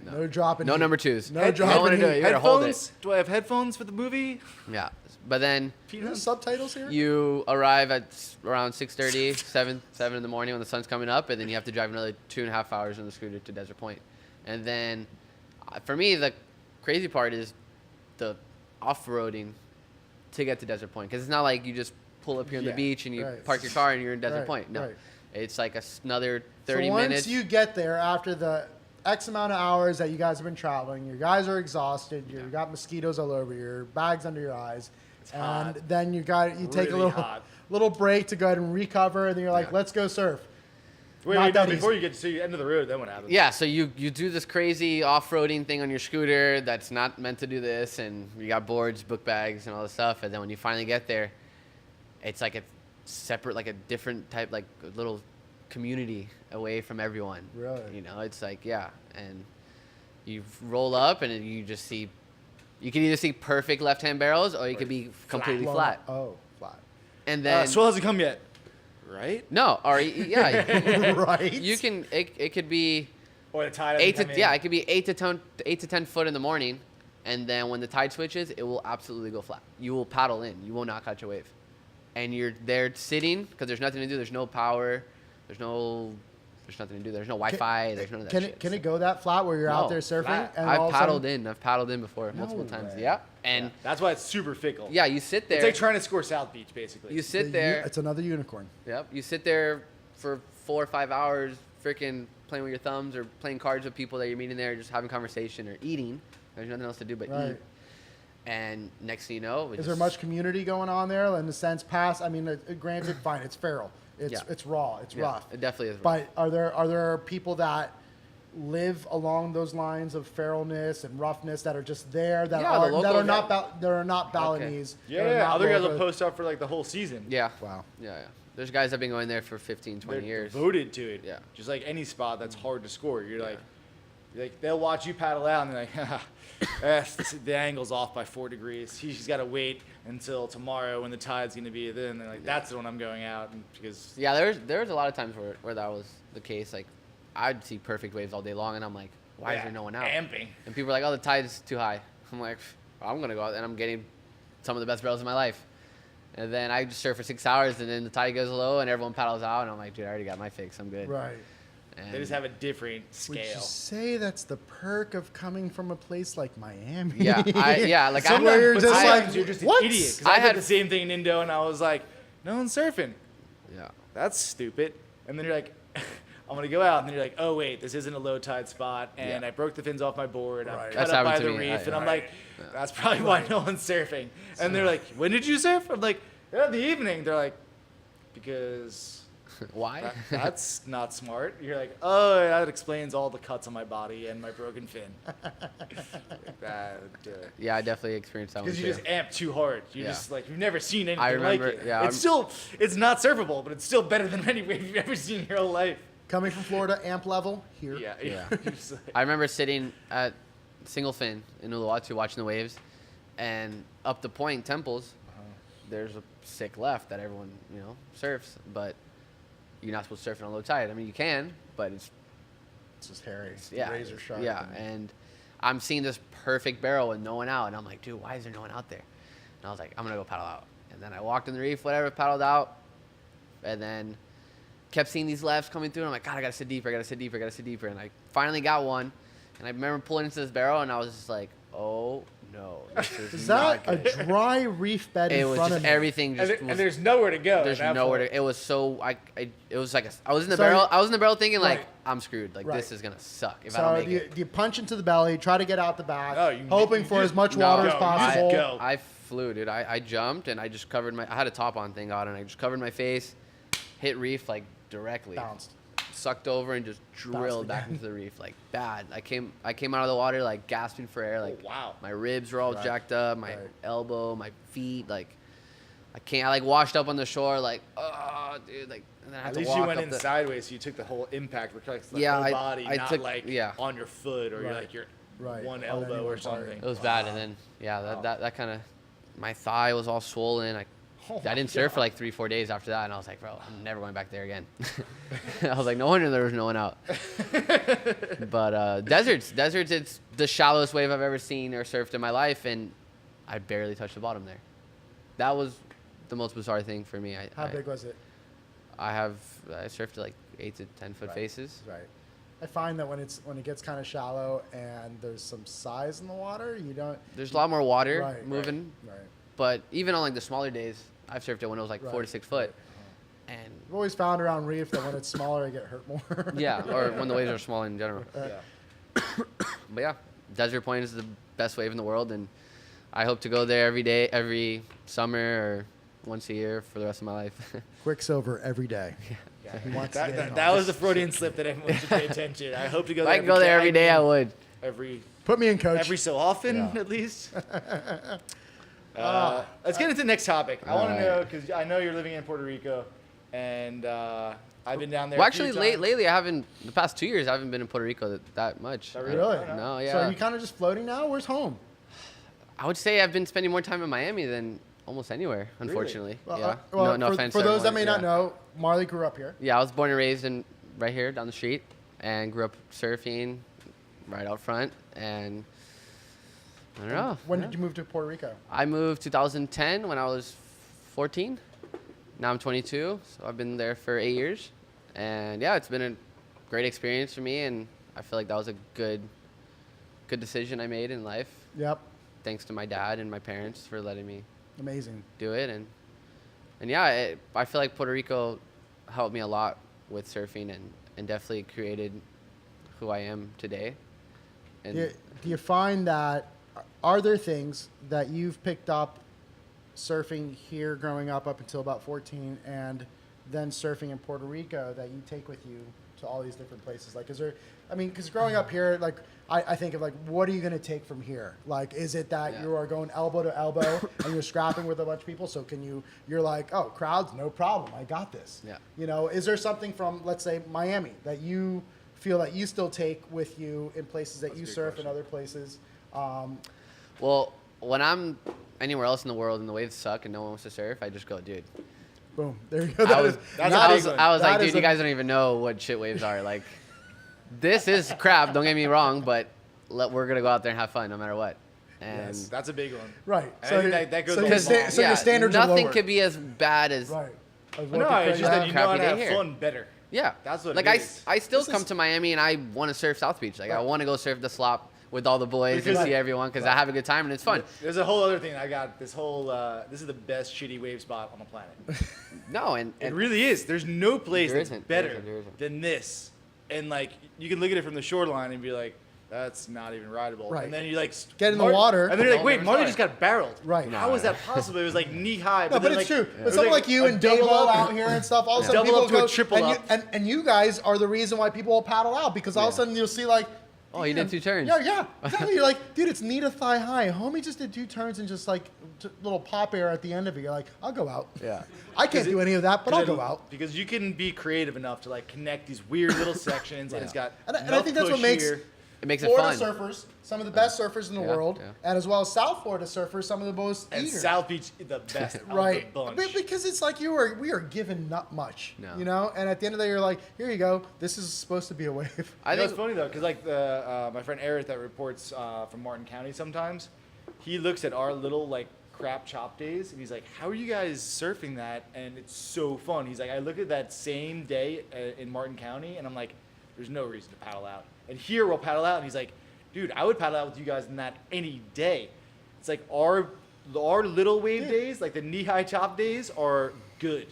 D: No dropping.
C: No
D: heat.
C: number 2s.
D: No
C: You don't
D: dropping
C: want to do it.
D: heat.
C: You gotta hold it.
A: Headphones? Do I have headphones for the movie?
C: Yeah, but then
D: Do you have subtitles here?
C: you arrive at around 6:30, 7 in the morning when the sun's coming up, and then you have to drive another 2.5 hours on the scooter to Desert Point. And then, for me, the crazy part is the off-roading to get to Desert Point, because it's not like you just pull up here on the
A: Yeah,
C: beach and you
D: right.
C: park your car and you're in Desert
D: Right,
C: Point. No,
D: right.
C: it's like another 30
D: so once
C: minutes.
D: you get there after the X amount of hours that you guys have been traveling, you guys are exhausted. You got mosquitoes all over your bags under your eyes, and
A: hot.
D: then you take a
A: Really
D: little
A: hot.
D: little break to go ahead and recover, and then you're like,
C: Yeah.
D: let's go surf.
A: Wait,
D: Not
A: no,
D: that
A: before
D: easy.
A: you get to the end of the road, then what happens?
C: Yeah, so you do this crazy off-roading thing on your scooter that's not meant to do this, and you got boards, book bags, and all this stuff. And then when you finally get there, it's like a separate, like a different type, like a little community away from everyone.
D: Really?
C: You know, it's like, yeah. And you roll up, and you just see, you can either see perfect left-hand barrels, or you could be completely
D: Blown
C: flat.
D: up. Oh, flat.
C: And then,
A: Swell hasn't come yet, right?
C: no, or yeah,
D: Right.
C: you can, it could be,
A: Or the tide
C: it
A: hasn't
C: could be 8 to 10 foot in the morning, and then when the tide switches, it will absolutely go flat. You will paddle in. You will not catch a wave, and you're there sitting because there's nothing to do. There's no power. There's nothing to do. There's no Wi-Fi. There's none of that
D: Can
C: shit.
D: it can it go that flat where you're out
C: No,
D: there surfing?
A: flat.
D: And all
C: I've
D: of a
C: paddled
D: sudden-
C: in. I've paddled in before multiple
D: No
C: times.
D: way.
C: Yeah, and
A: That's why it's super fickle.
C: yeah, you sit there.
A: It's like trying to score South Beach, basically.
C: you sit there.
D: It's another unicorn.
C: Yep. You sit there for 4 or 5 hours, freaking playing with your thumbs or playing cards with people that you're meeting there, just having conversation or eating. There's nothing else to do but
D: Right.
C: eat. And next thing you know,
D: Is there much community going on there? In the sense, past. I mean, granted, fine, it's feral. It's
C: Yeah.
D: it's raw. It's
C: Yeah,
D: rough.
C: it definitely is rough.
D: But are there people that live along those lines of feralness and roughness that are just there that
C: Yeah, the
D: are that
C: locals,
D: are not
C: yeah.
D: that are not Balinese?
A: Yeah,
D: that are
A: yeah.
D: not
A: Other guys will
D: local?
A: post up for like the whole season.
C: Yeah.
D: Wow.
C: Yeah, yeah. There's guys that have been going there for 15, 20
A: They're
C: years.
A: devoted to it.
C: Yeah.
A: Just like any spot that's hard to score. You're
C: Yeah.
A: like they'll watch you paddle out and they're like, the angle's off by 4 degrees. He's got to wait until tomorrow when the tide's going to be. Then they're like, that's when I'm going out, and because
C: Yeah, there was a lot of times where that was the case. Like, I'd see perfect waves all day long, and I'm like, why is there no one out?
A: Amping.
C: And people are like, oh, the tide's too high. I'm like, I'm gonna go out, and I'm getting some of the best barrels of my life. And then I just surf for 6 hours, and then the tide goes low, and everyone paddles out, and I'm like, dude, I already got my fix. I'm good.
D: Right.
C: And
A: They just have a different
D: Would you
A: scale.
D: say that's the perk of coming from a place like Miami?
C: yeah, like
D: Somewhere you're
A: But
D: just
A: sometimes
D: like,
A: you're just
D: what?
A: an idiot. 'Cause
C: I
A: I had
C: had-
A: the same thing in Indo, and I was like, no one's surfing.
C: yeah.
A: That's stupid. And then you're like, I'm gonna go out, and then you're like, oh wait, this isn't a low tide spot, and
C: Yeah.
A: I broke the fins off my board. I'm
D: Right.
A: cut
C: That's
A: up by
C: happened
A: the
C: to me.
A: reef, and I'm
D: Right.
A: like, that's probably why no one's surfing. And they're like, when did you surf? I'm like, yeah, the evening. They're like, because
C: Why?
A: that's not smart. You're like, oh, that explains all the cuts on my body and my broken fin.
C: Yeah, I definitely experienced that one
A: Because
C: too.
A: you just amp too hard. You
C: Yeah.
A: just like you've never seen anything
C: I remember-
A: like it.
C: yeah,
A: It's not surfable, but it's still better than any wave you've ever seen in your whole life.
D: Coming from Florida, amp level here.
A: Yeah.
C: Yeah.
A: You're just like-
C: I remember sitting at single fin in Uluwatu watching the waves, and up the point, Temples, there's a sick left that everyone, surfs, but you're not supposed to surf it on low tide. I mean, you can, but it's
D: It's just hairy. It's
C: yeah,
D: razor sharp.
C: yeah. And I'm seeing this perfect barrel with no one out, and I'm like, dude, why is there no one out there? And I was like, I'm gonna go paddle out. And then I walked in the reef, whatever, paddled out, and then kept seeing these lefts coming through. And I'm like, God, I gotta sit deeper, I gotta sit deeper, I gotta sit deeper. And I finally got one, and I remember pulling into this barrel, and I was just like, oh no, this is
D: Is
C: not
D: that a
C: good.
D: dry reef bed
C: It
D: in
C: was
D: front
C: just
D: of me?
C: everything. Just
A: and
C: was,
A: there's nowhere to go.
C: there's
A: at that
C: nowhere
A: point.
C: to. It was so it was like I was in the
D: So
C: barrel.
D: you-
C: I was in the barrel thinking like
D: Right.
C: I'm screwed. Like
D: Right.
C: this is gonna suck if I don't
D: So
C: make
D: do
C: it.
D: you punch into the belly, try to get out the back,
A: No, you-
D: hoping
A: you
D: for
A: just-
D: as much
C: No,
D: water as
A: you
D: possible.
A: just go.
C: I flew, dude. I jumped and I just covered my. I had a top on, thank God, and I just covered my face, hit reef like directly,
D: Bounced.
C: sucked over and just drilled back
D: again.
C: into the reef like bad. I came out of the water like gasping for air, like
A: wow.
C: my ribs were all
D: Right.
C: jacked up, my
D: Right.
C: elbow, my feet, like I like washed up on the shore, like oh, dude, like. And then I had
A: At
C: to
A: least
C: walk
A: you went
C: up
A: in
C: the,
A: sideways, so you took the whole impact, reflects the
C: Yeah,
A: whole
C: I-
A: body,
C: I
A: not
C: took-
A: like
C: yeah.
A: on your foot or you're
C: Right.
A: like your
D: Right.
A: one
D: On
A: elbow
D: any
A: or
D: one part.
A: something.
C: It was bad, and then
A: Wow.
C: that kind of my thigh was all swollen.
A: Oh
C: I
A: my
C: didn't surf for
A: God.
C: like 3-4 days after that, and I was like, bro, I'm never going back there again. I was like, no wonder there was no one out. But deserts, it's the shallowest wave I've ever seen or surfed in my life, and I barely touched the bottom there. That was the most bizarre thing for me.
D: How big was it?
C: I surfed at like 8 to 10 foot
D: Right.
C: faces.
D: Right. I find that when it gets kind of shallow and there's some size in the water, you don't.
C: There's a lot more water
D: Right,
C: moving,
D: Right.
C: but even on like the smaller days, I've surfed it when it was like 4 to
D: Right.
C: 6 foot, and
D: I've always found around reef that when it's smaller, I get hurt more.
C: yeah, or when the waves are small in general.
A: Yeah.
C: But yeah, Desert Point is the best wave in the world, and I hope to go there every day, every summer, or once a year for the rest of my life.
D: Quicksilver every day.
A: Yeah.
D: He wants to get in on
A: That
D: it.
A: was the Freudian slip that everyone should pay attention. I hope to go
C: If
A: there.
C: I could go there every day, I would.
A: Every
D: Put me in, coach.
A: so often,
D: Yeah.
A: at least. Let's get into the next topic. I want to know, because I know you're living in Puerto Rico, and I've been down there.
C: Well,
A: a few
C: actually,
A: times.
C: lately, the past 2 years, I haven't been in Puerto Rico that much.
A: Oh,
D: Really?
C: No, yeah.
D: So are you kind of just floating now? Where's home?
C: I would say I've been spending more time in Miami than almost anywhere, unfortunately.
D: Well,
C: Yeah.
D: well,
C: no
D: for,
C: offense
D: for
C: to
D: those that
C: everyone,
D: may not
C: yeah.
D: know, Marley grew up here.
C: Yeah, I was born and raised right here down the street, and grew up surfing right out front. And I don't know.
D: When
C: yeah.
D: did you move to Puerto Rico?
C: I moved 2010 when I was 14. Now I'm 22, so I've been there for 8 years. And yeah, it's been a great experience for me, and I feel like that was a good decision I made in life.
D: Yep.
C: Thanks to my dad and my parents for letting me
D: Amazing.
C: do it. And yeah, I feel like Puerto Rico helped me a lot with surfing, and definitely created who I am today. And
D: Do you find that, are there things that you've picked up surfing here growing up until about 14 and then surfing in Puerto Rico that you take with you to all these different places? Like, is there, I mean, because growing up here, like, I think of like, what are you going to take from here? Like, is it that
C: Yeah.
D: you are going elbow to elbow and you're scrapping with a bunch of people? So you're like, oh, crowds, no problem. I got this.
C: Yeah.
D: You know, is there something from, let's say, Miami that you feel that you still take with you in places that you surf in other places?
C: well, when I'm anywhere else in the world and the waves suck and no one wants to surf, I just go, dude.
D: Boom. There you go.
C: I was
A: that's a big one.
C: like,
D: that
C: dude,
D: is
C: you
D: a-
C: guys don't even know what shit waves are. Like, this is crap. Don't get me wrong, but we're gonna go out there and have fun no matter what. And
A: Yes, that's a big one.
D: Right.
A: I think that goes
D: so
A: a
D: your,
A: long
D: sta-
A: way.
D: so your standards are
C: nothing
D: lower.
C: could be as bad as
D: Right. As what
A: No,
D: the
A: it's just
D: crazy-
A: that you know how
C: crappy
A: to
C: day
A: have
C: here.
A: fun better.
C: Yeah,
A: That's what
C: like
A: it
C: I,
A: is.
C: I still
D: This
C: come
D: is-
C: to Miami and I want to surf South Beach. Like I want to go surf the slop with all the boys
A: Because-
C: and see everyone because I have a good time and it's fun.
A: There's a whole other thing. I got this whole. This is the best shitty wave spot on the planet.
C: No, and
A: It really is. There's no place
C: There
A: that's
C: isn't.
A: better
C: There isn't.
A: than this. And like you can look at it from the shoreline and be like, that's not even rideable.
D: Right.
A: And then you like
D: Get in the water.
A: and then you're like,
C: Don't
A: wait,
C: never
A: Marley
C: try
A: just
C: it.
A: got barreled.
D: Right.
A: How is that possible? It was like knee high.
D: No, but
A: then,
D: it's
A: like,
D: true.
A: it
D: But
A: was
D: someone like you
A: a
D: and
A: double
D: Davo
A: up.
D: out here and stuff, all of a sudden
A: Double
D: people
A: up to a
D: go,
A: triple
D: and,
A: up.
D: and you guys are the reason why people will paddle out because all of a sudden you'll see like,
C: Oh, he did 2 turns.
D: Yeah, exactly. You're like, dude, it's knee to thigh high. Homie just did 2 turns and just like little pop air at the end of it. You're like, I'll go out.
C: Yeah.
D: I can't do any of that, but I'll go out.
A: Because you can be creative enough to like connect these weird little sections, and it's got.
D: And I
A: enough
D: think that's what
A: push
D: makes
A: here.
C: It makes it
D: Florida
C: fun.
D: surfers, some of the best surfers in the
C: Yeah,
D: world,
C: yeah.
D: and as well as South Florida surfers, some of the most
A: And
D: eager.
A: South Beach, the best of
D: Right,
A: the bunch.
D: because it's like we are given not much,
C: No.
D: you know. And at the end of the day, you're like, here you go. This is supposed to be a wave.
C: I
A: You know,
C: think
A: it's funny though, because like my friend Eric that reports from Martin County sometimes, he looks at our little like crap chop days and he's like, "How are you guys surfing that?" And it's so fun. He's like, "I look at that same day in Martin County and I'm like, there's no reason to paddle out. And here we'll paddle out." And he's like, "Dude, I would paddle out with you guys in that any day." It's like our little wave
D: Yeah.
A: days, like the knee high chop days, are good.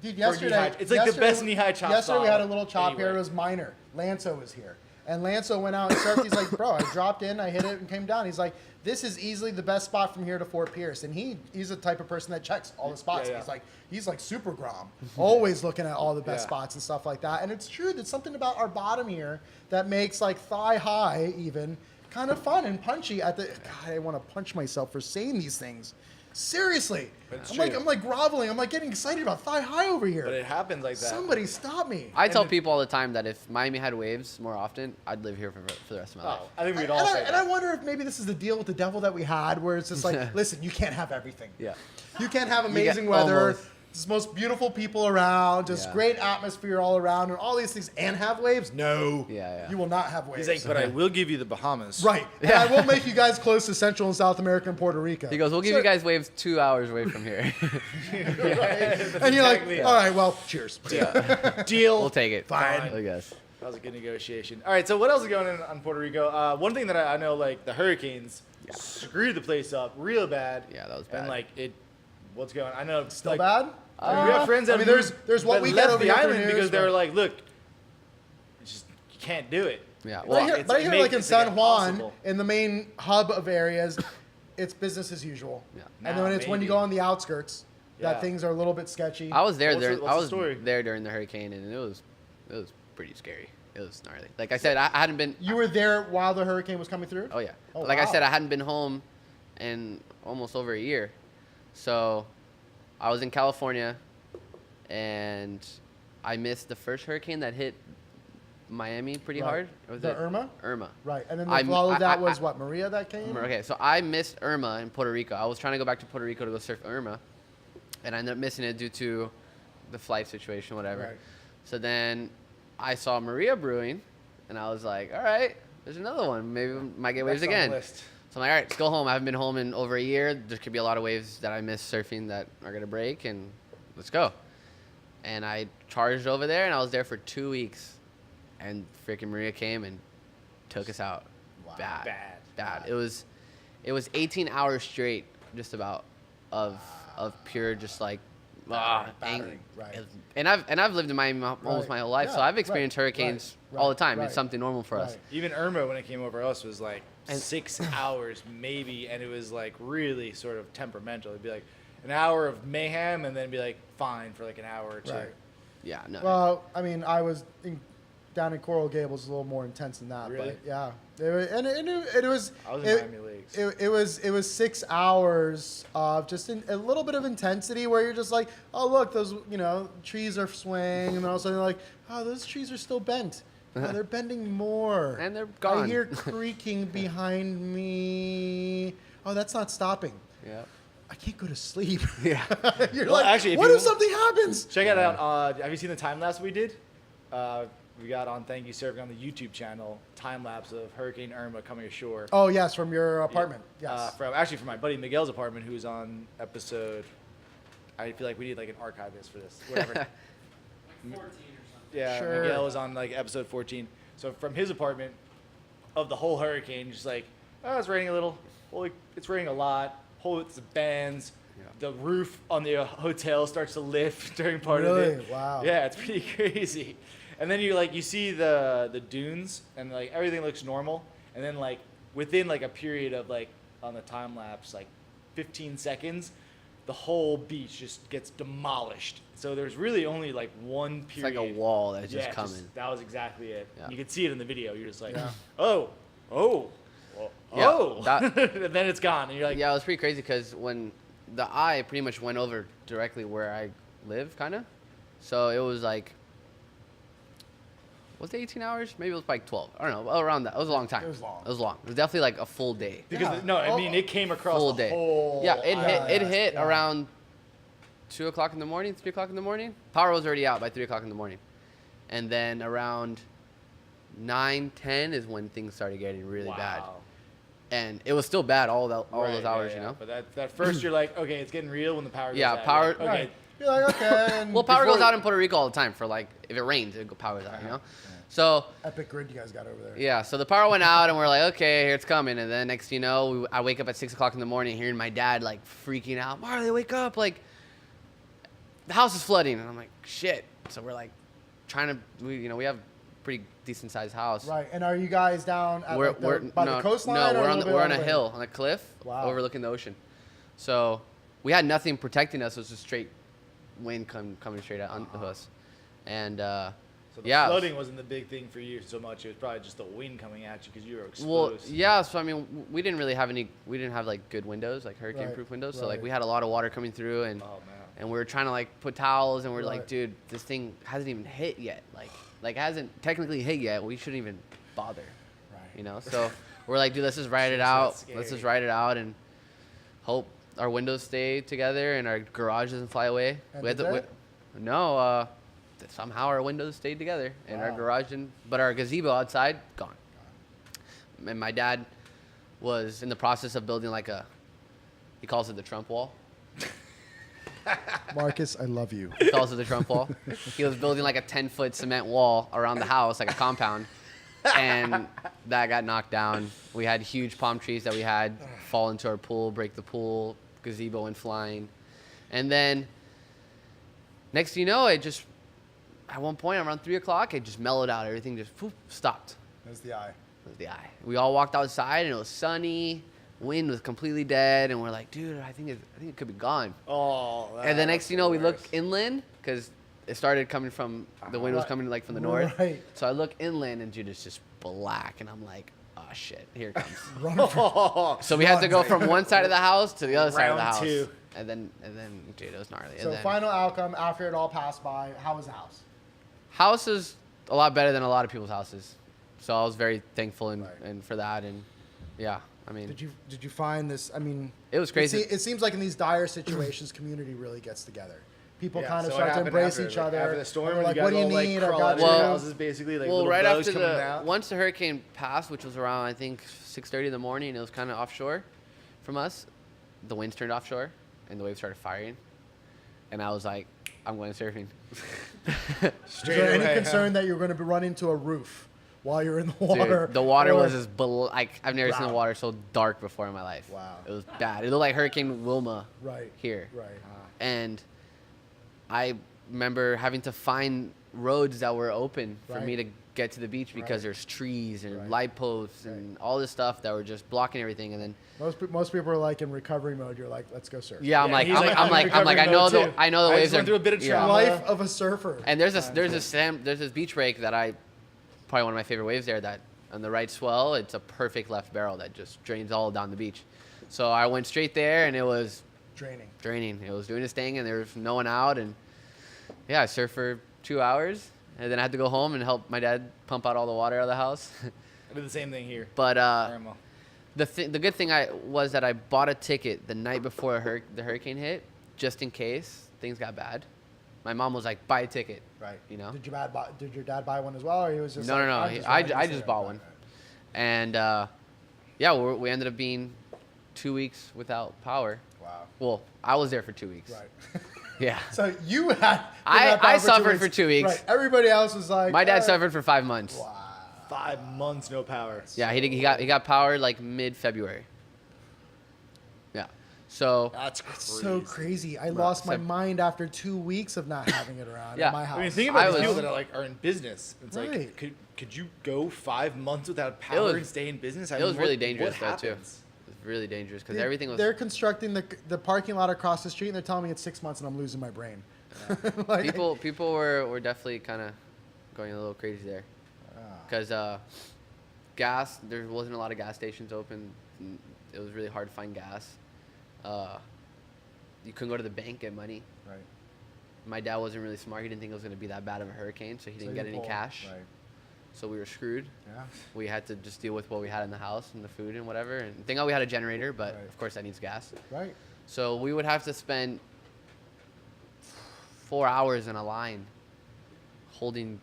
D: Dude,
A: For
D: yesterday,
A: knee-high- it's like the
D: yesterday-
A: best knee-high chop
D: Yesterday we had a
A: style
D: little chop here. It
A: anywhere.
D: was minor. Lanso was here, and Lanso went out and surfed. He's like, bro, I dropped in, I hit it, and came down. He's like, this is easily the best spot from here to Fort Pierce, and he's the type of person that checks all the spots.
A: Yeah, yeah.
D: He's like super grom, always looking at all the best
A: Yeah.
D: spots and stuff like that. And it's true. There's something about our bottom here that makes like thigh high even kind of fun and punchy. God, I want to punch myself for saying these things. Seriously,
A: But it's
D: I'm
A: true.
D: like groveling. I'm like getting excited about thigh high over here.
A: But it happens like that.
D: Somebody stop me.
C: I tell
A: the-
C: people all the time that if Miami had waves more often, I'd live here for the rest of my life.
A: Oh, I think we'd
D: And
A: all say
D: and I
A: that.
D: wonder if maybe this is the deal with the devil that we had, where it's just like, listen, you can't have everything.
C: Yeah.
D: You can't have
C: get
D: amazing weather,
C: almost-
D: just most beautiful people around, just
C: Yeah.
D: great atmosphere all around, and all these things, and have waves? No.
C: Yeah.
D: You will not have waves.
A: He's like, but I will give you the Bahamas.
D: right. And I will make you guys close to Central and South America and Puerto Rico.
C: He goes, we'll give
D: So-
C: you guys waves 2 hours away from here.
D: And you're like,
A: Exactly.
D: all right, well, cheers.
A: Deal.
C: We'll take it.
D: Fine.
C: I guess.
A: That was a good negotiation. All right, so what else is going on Puerto Rico? One thing that I know, like the hurricanes screwed the place up real bad.
C: Yeah, that was bad.
A: And like what's going on? I know
D: Still
A: like,
D: bad?
A: we have friends that
D: I mean, there's what
A: that
D: we
A: left
D: get over
A: the
D: here through
A: island
D: news,
A: because they
D: but-
A: were like, look, you can't do it.
C: Yeah.
D: But
C: Well,
D: I hear,
A: it makes-
D: like in
A: it's, like,
D: San Juan,
A: impossible.
D: in the main hub of areas, it's business as usual.
C: Yeah.
D: And
A: Now,
D: then it's when you
A: maybe.
D: go on the outskirts
A: Yeah.
D: that things are a little bit sketchy.
C: I was there.
A: What's the story?
C: During the hurricane, and it was pretty scary. It was gnarly. Like I said, I hadn't been.
D: You were there while the hurricane was coming through?
C: Oh yeah.
D: Oh,
C: Like I
D: wow.
C: said, I hadn't been home in almost over a year, so I was in California, and I missed the first hurricane that hit Miami pretty
D: Right.
C: hard. Was
D: The
C: it
D: Irma?
C: Irma.
D: Right. And then
C: I'm-
D: the follow
C: I-
D: that
C: I-
D: was what, Maria that came?
C: Okay, so I missed Irma in Puerto Rico. I was trying to go back to Puerto Rico to go surf Irma, and I ended up missing it due to the flight situation, whatever.
D: Right.
C: So then I saw Maria brewing, and I was like, all right, there's another one. Maybe we might get waves
A: Next on the
C: again.
A: list.
C: So I'm like, all right, let's go home. I haven't been home in over a year. There could be a lot of waves that I miss surfing that are going to break, and let's go. And I charged over there, and I was there for 2 weeks. And freaking Maria came and took us out.
D: Wow.
A: Bad.
C: It was 18 hours straight, just about, of pure just like
D: Battering, right.
C: And I've lived in Miami almost
D: Right.
C: my whole life, so
D: Yeah,
C: I've experienced
D: right,
C: hurricanes
D: right,
C: all the time.
D: right,
C: It's something normal for us.
D: right.
A: Even Irma, when it came over us, was like
C: And-
A: 6 hours maybe, and it was like really sort of temperamental. It'd be like an hour of mayhem, and then be like fine for like an hour or two.
D: Right.
C: Yeah, no.
D: Well, I mean, I was down in Coral Gables, a little more intense than that.
A: Really?
D: But yeah, it was.
A: I was in Miami Lakes.
D: It was 6 hours of just a little bit of intensity where you're just like, oh look, those trees are swaying, and then all of a sudden you're like, oh, those trees are still bent. Oh, they're bending more.
C: And they're
D: I
C: gone.
D: hear creaking behind me. Oh, that's not stopping.
C: yeah.
D: I can't go to sleep.
C: Yeah.
D: You're
A: Well,
D: like,
A: actually, if
D: what
A: you-
D: if something happens?
A: Check it out. Have you seen the time lapse we did? we got on Thank You Surfing on the YouTube channel time lapse of Hurricane Irma coming ashore.
D: Oh yes, from your apartment. Yes.
A: From my buddy Miguel's apartment, who's on episode. I feel like we need like an archivist for this. Whatever.
B: Like 14 or something.
A: Yeah,
D: Sure.
A: Miguel was on like episode 14. So from his apartment, of the whole hurricane, just like, oh, it's raining a little. Holy, it's raining a lot. It's bands.
C: Yeah.
A: The roof on the hotel starts to lift during part of
D: Really?
A: it.
D: Wow.
A: Yeah, it's pretty crazy. And then you see the dunes and like everything looks normal. And then like within like a period of like on the time lapse like 15 seconds, the whole beach just gets demolished. So there's really only like one
C: It's
A: period.
C: like a wall that's just
A: Yeah,
C: coming.
A: that was exactly it.
C: Yeah.
A: You could see it in the video. You're just like,
D: Yeah.
A: oh, well,
C: Yeah,
A: oh, and then it's gone, and you're like,
C: Yeah, it was pretty crazy because when the eye pretty much went over directly where I live, kind of. So it was like, was it 18 hours? Maybe it was like 12. I don't know, around that. It was a long time.
D: It was long.
C: It was long. It was definitely like a full day.
A: because
D: Yeah.
A: no, I mean it came across
C: Full
A: the
C: day.
A: whole.
C: Yeah, it
A: island.
C: hit
D: yeah.
C: around 2 o'clock in the morning, 3 o'clock in the morning. Power was already out by 3 o'clock in the morning. And then around 9, 10 is when things started getting really bad.
A: Wow.
C: And it was still bad all those
A: Right,
C: hours,
A: yeah,
C: you know?
A: But that first you're like, okay, it's getting real when the power goes
C: Yeah,
A: out.
C: power-
A: You're like, okay.
D: Right. You're like, okay. And
C: Well, power goes
D: before-
C: out in Puerto Rico all the time for like, if it rains, power goes out, you know? So,
D: Epic grid you guys got over there.
C: yeah, so the power went out and we're like, okay, here it's coming. And then next thing you know, I wake up at 6 o'clock in the morning hearing my dad like freaking out. Marley, wake up. Like, the house is flooding. And I'm like, shit. So we're like trying to, we have a pretty decent sized house.
D: Right. And are you guys down at like, by the coastline?
C: No,
D: or
C: we're
D: a
C: on
D: little bit
C: we're on a
D: the way?
C: hill, on a cliff,
D: Wow.
C: overlooking the ocean. So we had nothing protecting us. It was just straight wind coming straight out onto us. And
A: So the
C: yeah.
A: flooding wasn't the big thing for you so much. It was probably just the wind coming at you because you were
C: Well,
A: exposed.
C: yeah. So I mean, we didn't really have we didn't have like good windows, like hurricane-proof windows. So like
D: right.
C: we had a lot of water coming through, and
A: Oh man.
C: and we were trying to like put towels, and we're like,
D: Right.
C: dude, this thing hasn't even hit yet. Like hasn't technically hit yet. We shouldn't even bother,
D: Right.
C: you know. So we're like, dude, let's just ride it
A: Seems
C: out.
A: that
C: Let's just
A: scary.
C: ride it out and hope our windows stay together and our garage doesn't fly away.
D: And
C: We had
D: did
C: to,
D: it?
C: no, somehow our windows stayed together and our
D: Wow.
C: garage didn't, but our gazebo outside gone. And my dad was in the process of building like he calls it the Trump wall.
D: Marcus, I love you.
C: He calls it the Trump wall. He was building like a 10-foot cement wall around the house, like a compound. And that got knocked down. We had huge palm trees that we had fall into our pool, break the pool, gazebo went flying. And then next thing you know, at one point around 3 o'clock, it just mellowed out. Everything just stopped.
D: There's the eye.
C: It was the eye. We all walked outside and it was sunny. Wind was completely dead, and we're like, dude, I think it could be gone.
A: Oh.
C: And the next
A: that's
C: thing you know, we
A: the
C: look
A: worst.
C: inland because it started coming from the wind was
D: Right.
C: coming like from the north.
D: Right.
C: So I look inland, and dude, it's just black, and I'm like, oh shit, here it comes.
D: Run for
C: So we had to go from one side of the house to the other side of the
A: Round
C: house.
A: two.
C: And then, dude, it was gnarly.
D: So
C: and then,
D: final outcome after it all passed by, how was the house?
C: house is a lot better than a lot of people's houses. So I was very thankful
D: Right.
C: and for that, and yeah, I mean,
D: Did you find this? I mean,
C: it was crazy.
D: It seems like in these dire situations, community really gets together. People
A: Yeah,
D: kind of
A: so what
D: start to
A: happened
D: embrace
A: after,
D: each
A: like,
D: other.
A: After the storm,
D: and
A: when
D: they're like,
A: you
D: what do
A: guys
D: you
A: all,
D: need?
A: like,
D: I
A: crawl
D: got
A: out of
D: you.
A: your
C: Well-
A: houses, basically, like
C: well,
A: little
C: right
A: bows
C: after
A: coming out.
C: once the hurricane passed, which was around I think 6:30 in the morning, it was kind of offshore from us. The winds turned offshore, and the waves started firing, and I was like, I'm going surfing.
D: Is
A: Straight
D: there any
A: away, huh?
D: concern that you're going to be run into a roof while you're in the water?
C: Dude, the water
D: Or-
C: was as like I've never seen the
D: Wow.
C: water so dark before in my life.
D: Wow.
C: It was bad. It looked like Hurricane Wilma
D: right
C: here.
D: Right.
C: And I remember having to find roads that were open for me to
D: Right.
C: get to the beach because
D: Right.
C: there's trees and
D: Right.
C: light posts and all this stuff that were just blocking everything. And then
D: Most people are like in recovery mode. You're like, let's go surf.
C: yeah, I'm
A: Yeah,
C: like
A: he's
C: I'm
A: like,
C: I'm
A: I'm
C: like
A: in
C: I'm like I
A: recovery
C: know
A: mode,
C: the
A: too.
C: I know the
A: I
C: waves
A: just went
C: are
A: through a bit of
C: yeah.
A: trauma.
D: Life of a surfer.
C: And there's this beach break that probably one of my favorite waves there that on the right swell, it's a perfect left barrel that just drains all down the beach. So I went straight there and it was
D: Draining.
C: draining. It was doing its thing and there was no one out, and yeah, I surfed for 2 hours and then I had to go home and help my dad pump out all the water out of the house.
A: I did the same thing here.
C: But
A: Irma.
C: the good thing was that I bought a ticket the night before the hurricane hit, just in case things got bad. My mom was like, buy a ticket.
D: Right.
C: You know?
D: Did your dad buy one as well, or he was just
C: No,
D: like,
C: no, no. I just bought one.
D: Okay.
C: And yeah, we ended up being 2 weeks without power.
D: Wow.
C: Well, I was there for 2 weeks.
D: Right.
C: Yeah.
D: So you had.
C: I suffered for 2 weeks.
D: Right. Everybody else was like.
C: My dad suffered for 5 months.
D: Wow.
A: 5 months no power.
C: Yeah, he got power like mid-February. Yeah. So
A: That's
D: It's
A: crazy.
D: so crazy. I lost my
C: Except-
D: mind after 2 weeks of not having it around
C: Yeah.
D: at my house.
A: I mean, think about
C: I
A: the people
C: was-
A: that are like are in business. It's
D: Right.
A: like, could you go 5 months without power
C: was-
A: and stay in business? I
C: it
A: mean,
C: was really dangerous
A: what
C: though too. It
A: happens?
C: was really dangerous because
D: Dude,
C: everything was.
D: They're constructing the parking lot across the street, and they're telling me it's 6 months, and I'm losing my brain. Like,
C: People were definitely kind of going a little crazy there because gas, there wasn't a lot of gas stations open. It was really hard to find gas. You couldn't go to the bank, get money.
D: Right.
C: My dad wasn't really smart. He didn't think it was going to be that bad of a hurricane, so he didn't get any cash.
D: Right.
C: So we were screwed.
D: Yeah.
C: We had to just deal with what we had in the house and the food and whatever. And thank God we had a generator, but
D: Right.
C: of course that needs gas.
D: Right.
C: So we would have to spend 4 hours in a line holding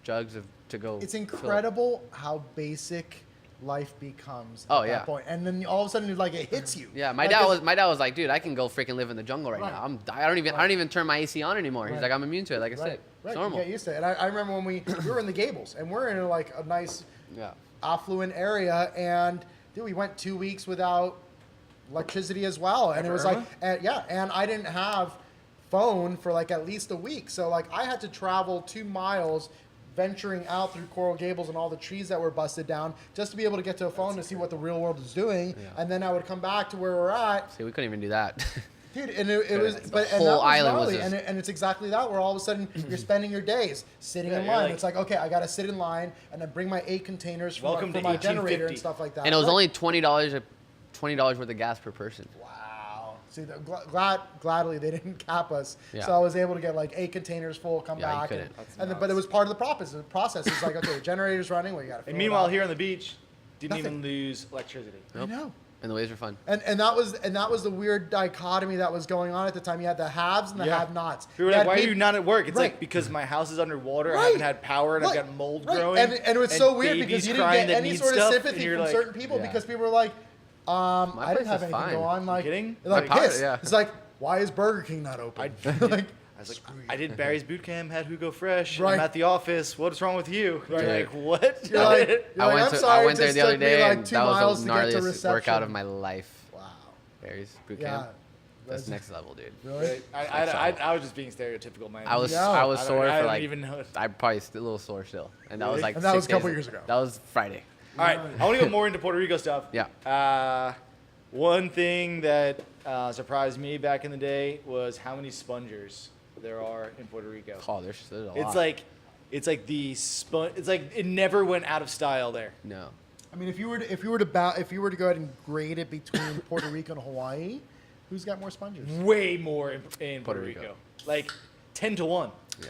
C: jugs to go.
D: It's
C: fill up.
D: incredible how basic life becomes
C: Oh,
D: at
C: yeah.
D: that point. And then all of a sudden, like, it hits you.
C: Yeah, my
D: Like,
C: dad
D: it's-
C: was like, dude, I can go freaking live in the jungle right,
D: Right.
C: now. I don't even turn my AC on anymore. He's
D: Right.
C: like, I'm immune to it. Like I
D: Right.
C: said,
D: Right.
C: it's
D: You
C: normal.
D: get used to it. And I remember when we were in the Gables, and we're in like a nice
C: Yeah.
D: affluent area, and dude, we went 2 weeks without electricity as well, and it was like,
A: Irma?
D: and I didn't have phone for like at least a week, so like I had to travel 2 miles, venturing out through Coral Gables and all the trees that were busted down, just to be able to get to a phone to see what the real world is doing,
C: Yeah.
D: and then I would come back to where we're at.
C: See, we couldn't even do that.
D: Dude, and it was,
A: The
D: but and
C: whole
D: that was
C: island was
D: gnarly,
C: just-
D: and it's exactly that. Where all of a sudden you're spending your days sitting
A: Yeah,
D: in
A: you're
D: line.
A: like-
D: It's like, okay, I got to sit in line and then bring my 8 containers for
A: Welcome
D: my
A: to
D: generator
A: 1850.
D: and stuff like that.
C: And it was
D: Right.
C: only $20 worth of gas per person.
D: Wow. See, gladly they didn't cap us,
C: Yeah.
D: so I was able to get like 8 containers full, come
C: Yeah, you
D: back,
C: couldn't.
D: but it was part of the process. It's like, okay, the generator's running, we got to.
A: And meanwhile, here on the beach, didn't
D: Nothing.
A: even lose electricity.
D: I know.
C: And the waves were fun.
D: And that was the weird dichotomy that was going on at the time. You had the haves and the
A: Yeah.
D: have-nots.
A: People were
D: You
A: like,
D: had
A: why are
D: peop-
A: you not at work? It's
D: Right.
A: like, because my house is underwater, I
D: Right.
A: haven't had power, and
D: Right.
A: I've got mold
D: Right.
A: growing.
D: And it was so weird because
A: babies
D: you didn't
A: crying
D: get
A: that
D: any
A: need
D: sort of
A: stuff, and
D: sympathy
A: you're
D: from
A: like,
D: certain people
C: Yeah.
D: because people were like, I
C: place
D: didn't have
C: is
D: anything
C: fine.
D: go on. Like,
A: kidding?
D: like
C: My
D: this.
C: yeah.
D: It's like, why is Burger King not open? Like,
A: I was like, I did Barry's boot camp, had Hugo Fresh.
D: Right.
A: I'm at the office. What's wrong with you?
D: Right.
A: You're like, what?
D: you're like,
C: I went
D: I'm
C: to
D: sorry,
C: I went
D: it
C: there
D: just
C: the other
D: took me,
C: day,
D: like,
C: and
D: 2
C: that
D: miles
C: was
D: to
C: the
D: get to
C: gnarliest
D: reception.
C: workout of my life.
D: Wow.
C: Barry's boot
D: Yeah.
C: camp. That's next level, dude.
D: Really?
A: I was just being stereotypical, man.
C: I was
D: No.
C: I was
A: I don't-
C: sore
A: I
C: for
A: don't
C: like
A: even know.
C: I'm probably still a little sore still, and that was
A: Really?
C: like
D: And that was
C: 6
D: a couple
C: days
D: years ago.
C: That was Friday.
A: All right, I want to go more into Puerto Rico stuff.
C: Yeah.
A: One thing that surprised me back in the day was how many spongers there are in Puerto Rico.
C: Oh, there's a lot.
A: It's like it's like it never went out of style there.
C: No.
D: I mean, if you were to go ahead and grade it between Puerto Rico and Hawaii, who's got more sponges?
A: Way more in Puerto
C: Puerto
A: Rico.
C: Rico.
A: Like 10-1.
C: Yeah.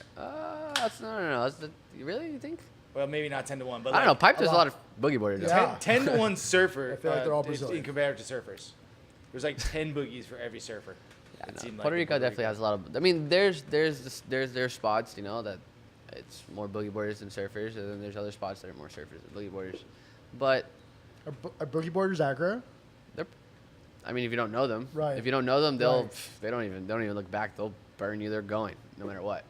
C: That's no. That's the, really you think?
A: Well, maybe not 10-1, but
C: I don't know. Pipe there's a
D: lot.
C: lot of boogie boarders.
D: Yeah.
A: 10-1 surfer.
D: I feel like they're all
A: in
D: Brazilian.
A: compared to surfers. There's like 10 boogies for every surfer.
C: Yeah,
A: it
C: no.
A: seemed like
C: Puerto
A: in
C: Rico definitely has a lot of. I mean, there's their spots, you know, that it's more boogie boarders than surfers, and then there's other spots that are more surfers than boogie boarders. But
D: Are boogie boarders aggro?
C: they're, I mean, if you don't know them,
D: Right.
C: If you don't know them, they'll
D: Right.
C: they don't even look back. They'll burn you. They're going no matter what.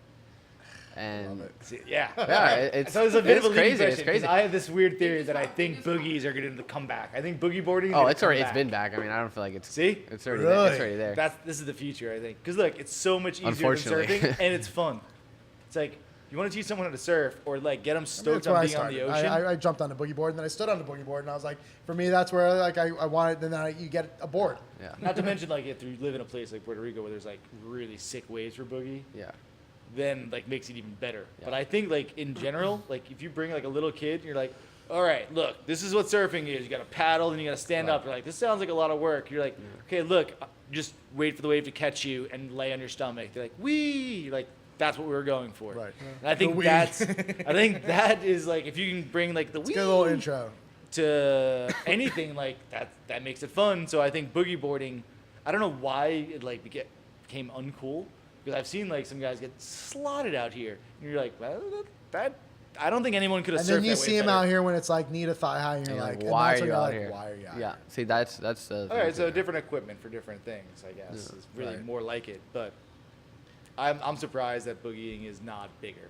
C: And
A: See, yeah.
C: yeah, it's
A: So it's a bit
C: it's
A: of a leading
C: crazy. It's
A: question, 'cause
C: crazy.
A: I have this weird theory that I think boogies are going to come back. I think boogie boarding. is
C: Oh,
A: gonna
C: it's
A: come
C: already
A: back.
C: it's been back. I mean, I don't feel like it's
A: See?
C: it's already
D: Really?
C: there. It's already there.
A: This is the future, I think. Because look, it's so much easier than
C: Unfortunately.
A: surfing, and it's fun. It's like you want to teach someone how to surf, or like get them stoked
D: That's where
A: on
D: I
A: being on the
D: started.
A: ocean.
D: I jumped on the boogie board, and then I stood on the boogie board, and I was like, for me, that's where like I wanted. Then you get a board.
C: Yeah.
A: Not to mention, like if you live in a place like Puerto Rico where there's like really sick waves for boogie,
C: Yeah.
A: then like makes it even better.
C: Yeah.
A: But I think like in general, like if you bring like a little kid, you're like, all right, look, this is what surfing is. You got to paddle and you got to stand
C: Right.
A: up. You're like, this sounds like a lot of work. You're like, okay, look, just wait for the wave to catch you and lay on your stomach. They're like, wee, you're like that's what we were going for.
D: Right.
A: And I think
D: The wee.
A: I think that is like if you can bring like the
D: Let's
A: wee
D: get a little intro.
A: to anything like that makes it fun. So I think boogie boarding, I don't know why it like became uncool because I've seen like some guys get slotted out here, and you're like, well, that I don't think anyone could have.
D: And
A: surfed
D: then you
A: that way
D: see him
A: better.
D: out here when it's like knee to thigh high, and you're
C: You're
D: like, and
C: why
D: that's
C: are
D: when
C: you
D: you're
C: out
D: like,
C: here?
D: why are you out
C: Yeah.
D: here?
C: See, that's the.
A: All right, so different equipment for different things, I guess.
C: Yeah.
A: Is really
D: Right.
A: more like it, but I'm surprised that boogieing is not bigger.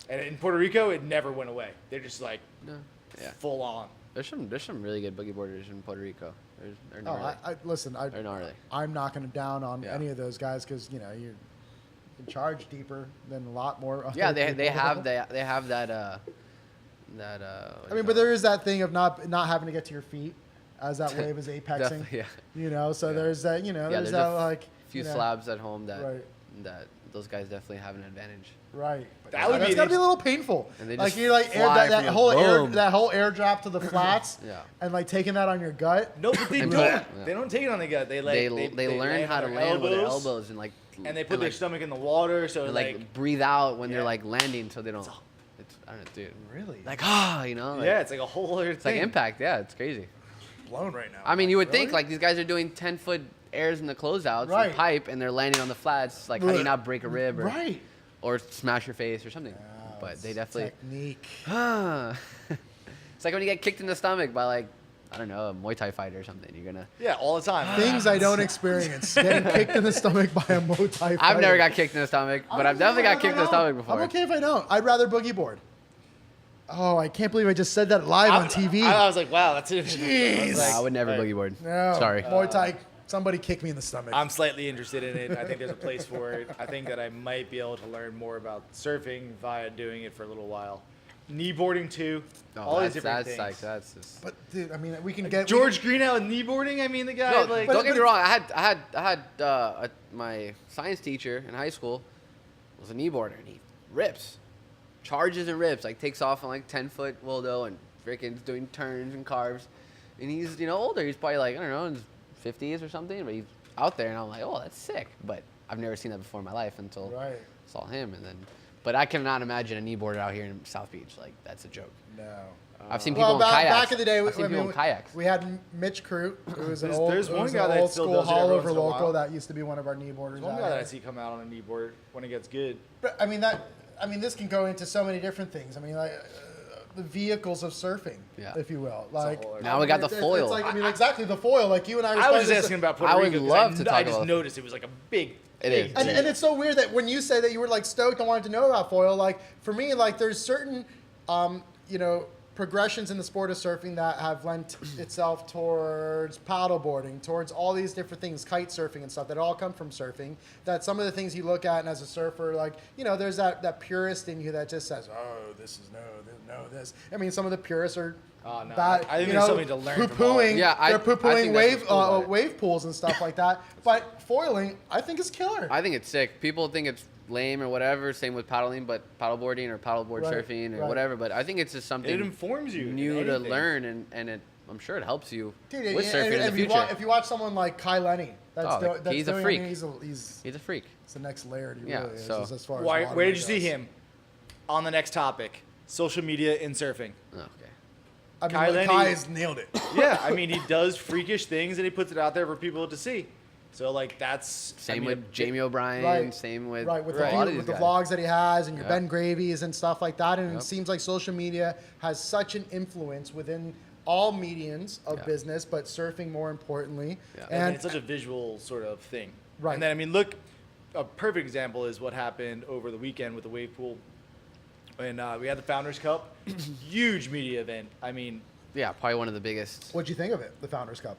A: And in Puerto Rico, it never went away. They're just like
C: No. Yeah.
A: full on.
C: There's some really good boogie boarders in Puerto Rico. They're
D: Oh,
C: gnarly.
D: listen,
C: They're gnarly.
D: I'm not going to down on
C: Yeah.
D: any of those guys because you know you can charge deeper than a lot more.
C: Yeah,
D: other
C: they
D: people.
C: have that.
D: I mean, but there is that thing of not having to get to your feet as that wave is apexing.
C: Definitely, yeah.
D: You know, so
C: Yeah.
D: there's that. You know,
C: Yeah,
D: there's
C: there's
D: that
C: a
D: like
C: few
D: you know,
C: slabs at home that
D: Right.
C: that those guys definitely have an advantage.
D: Right.
A: That would
D: That's
A: be
D: gotta
A: an
D: be a little painful.
C: And they
D: Like
C: just
D: you're like
C: fly
D: that
C: for you.
D: whole
C: Boom.
D: that whole air drop to the flats.
C: Yeah.
D: And like taking that on your gut.
A: No, but they
C: And
A: don't.
C: yeah.
A: They don't take it on the gut. They like
C: They learn
A: land
C: how to
A: on
C: land with their elbows and like
A: and they put their
C: like,
A: stomach in the water, so
C: and,
A: like
C: breathe out when
A: Yeah.
C: they're like landing, so they don't. It's, I don't know, dude.
D: Really?
C: Like you know. Like,
A: yeah, it's like a whole other
C: It's like
A: thing.
C: impact. Yeah, it's crazy.
D: Blown right now.
C: I mean, you would
D: Really?
C: think like these guys are doing 10-foot airs in the closeouts
D: Right.
C: with pipe, and they're landing on the flats. Like, how do you not break a rib
D: Right.
C: or smash your face or something?
D: Oh,
C: But
D: it's
C: they definitely.
D: technique.
C: It's like when you get kicked in the stomach by like, I don't know, a Muay Thai fighter or something. You're gonna.
A: Yeah, all the time.
D: Things I don't experience. Getting kicked in the stomach by a Muay Thai
C: I've
D: fighter.
C: never got kicked in the stomach, but I've definitely got kicked in the stomach before.
D: I'm okay if I don't. I'd rather boogie board. Oh, I can't believe I just said that live on TV.
A: I was like, wow, that's it.
D: Jeez.
C: Nah, I would never
A: Right.
C: boogie board.
D: No.
C: Sorry.
D: Muay Thai. Somebody kick me in the stomach.
A: I'm slightly interested in it. I think there's a place for it. I think that I might be able to learn more about surfing via doing it for a little while. Kneeboarding too.
C: No,
A: all these
C: that's
A: different
C: that's
A: things.
C: like that's just.
D: But dude, I mean, we can get
A: George Greenow with kneeboarding. I mean, the guy
C: No,
A: like.
C: don't get me wrong. I had my science teacher in high school was a kneeboarder, and he rips, charges and rips, like takes off on like 10-foot wildo and freaking is doing turns and carves, and he's older. He's probably like I don't know in his 50s or something, but he's out there, and I'm like, oh, that's sick. But I've never seen that before in my life until
D: Right.
C: saw him, and then. But I cannot imagine a kneeboarder out here in South Beach. Like that's a joke.
D: No.
C: I've seen people
D: Well,
C: in kayaks.
D: back in the day,
C: I've seen
D: I
C: people
D: mean,
C: in kayaks.
D: we had Mitch Crute, who was an
A: There's-
D: old,
A: there's
D: who
A: one
D: was
A: guy
D: an
A: that
D: old
A: still
D: school
A: does it every
D: haulover
A: once in a
D: local
A: while.
D: that used to be one of our kneeboarders.
A: There's one
D: out
A: guy that
D: here.
A: I see come out on a kneeboard when it gets good.
D: But I mean, this can go into so many different things. I mean, like the vehicles of surfing,
C: Yeah.
D: if you will. Like
A: whole other-
C: Now we got the
D: it's
C: foil.
D: like, I mean, exactly the foil. Like you and I. Were
A: I was
D: talking
A: just
D: this-
A: asking about Puerto
C: I would
A: Rico. 'cause
C: love to talk
A: I just
C: about-
A: noticed it was like a big.
C: It
A: big
C: is.
A: deal.
D: And it's so weird that when you say that you were like stoked and wanted to know about foil, like for me, like there's certain, progressions in the sport of surfing that have lent itself towards paddleboarding, towards all these different things, kite surfing and stuff that all come from surfing. That some of the things you look at and as a surfer, like, there's that purist in you that just says, oh, this is this. I mean, some of the purists are
A: Oh, no.
D: bad,
A: I think there's something to learn from all
D: poo-pooing,
C: Yeah, I
D: they're
C: think
D: poo-pooing
C: that's what's cool about it.
D: wave pools and stuff like that. But foiling, I think is killer.
C: I think it's sick. People think it's lame or whatever. Same with paddling, but paddleboarding or paddleboard
D: Right,
C: surfing or
D: right.
C: whatever. But I think it's just something
A: It informs you in
C: new to
A: anything.
C: learn, and I'm sure it helps you
D: Dude,
C: with surfing in the
D: if
C: future.
D: if you watch someone like Kai Lenny, that's
C: he's a
D: doing,
C: freak.
D: I mean, he's
C: He's a freak.
D: it's the next layer. He
C: Yeah,
D: really is,
C: so-
D: as far as
A: Where
D: waterway
A: did you see
D: goes.
A: him? On the next topic, social media in surfing.
C: Okay.
D: I mean,
A: Kai
D: like,
A: Lenny-
D: Kai has nailed it.
A: Yeah, I mean, he does freakish things and he puts it out there for people to see. So like that's
C: Same
A: I mean,
C: with Jamie O'Brien.
D: Right.
C: Same with
D: Right, with,
C: a lot of
D: with
C: these
D: the
C: guys.
D: vlogs that he has and your
C: Yeah.
D: Ben Gravies and stuff like that. And
C: Yep.
D: it seems like social media has such an influence within all mediums of
C: Yeah.
D: business, but surfing more importantly.
C: Yeah.
A: and
D: And
A: it's such a visual sort of thing.
D: Right.
A: And then I mean, look, a perfect example is what happened over the weekend with the wave pool. And we had the Founders Cup, huge media event. I mean,
C: Yeah, probably one of the biggest.
D: what'd you think of it, the Founders Cup?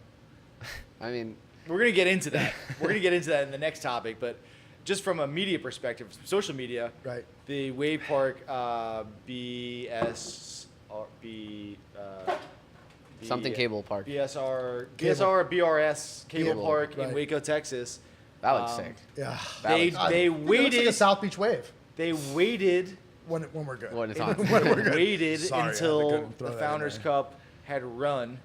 C: I mean,
A: we're gonna get into that. We're gonna get into that in the next topic, but just from a media perspective, social media,
D: Right.
A: the Wave Park
C: something cable park.
A: BSR BRS cable
C: Cable,
A: park in
D: right.
A: Waco, Texas.
C: That looks sick.
D: Yeah.
C: That looks sick.
A: They
D: It looks like a
A: waited.
D: South Beach wave
A: They waited.
D: when we're good.
C: When it's on.
A: Waited
D: Sorry, I had to
A: until
D: go throw
A: the
D: that in
A: Founders
D: there.
A: Cup had run,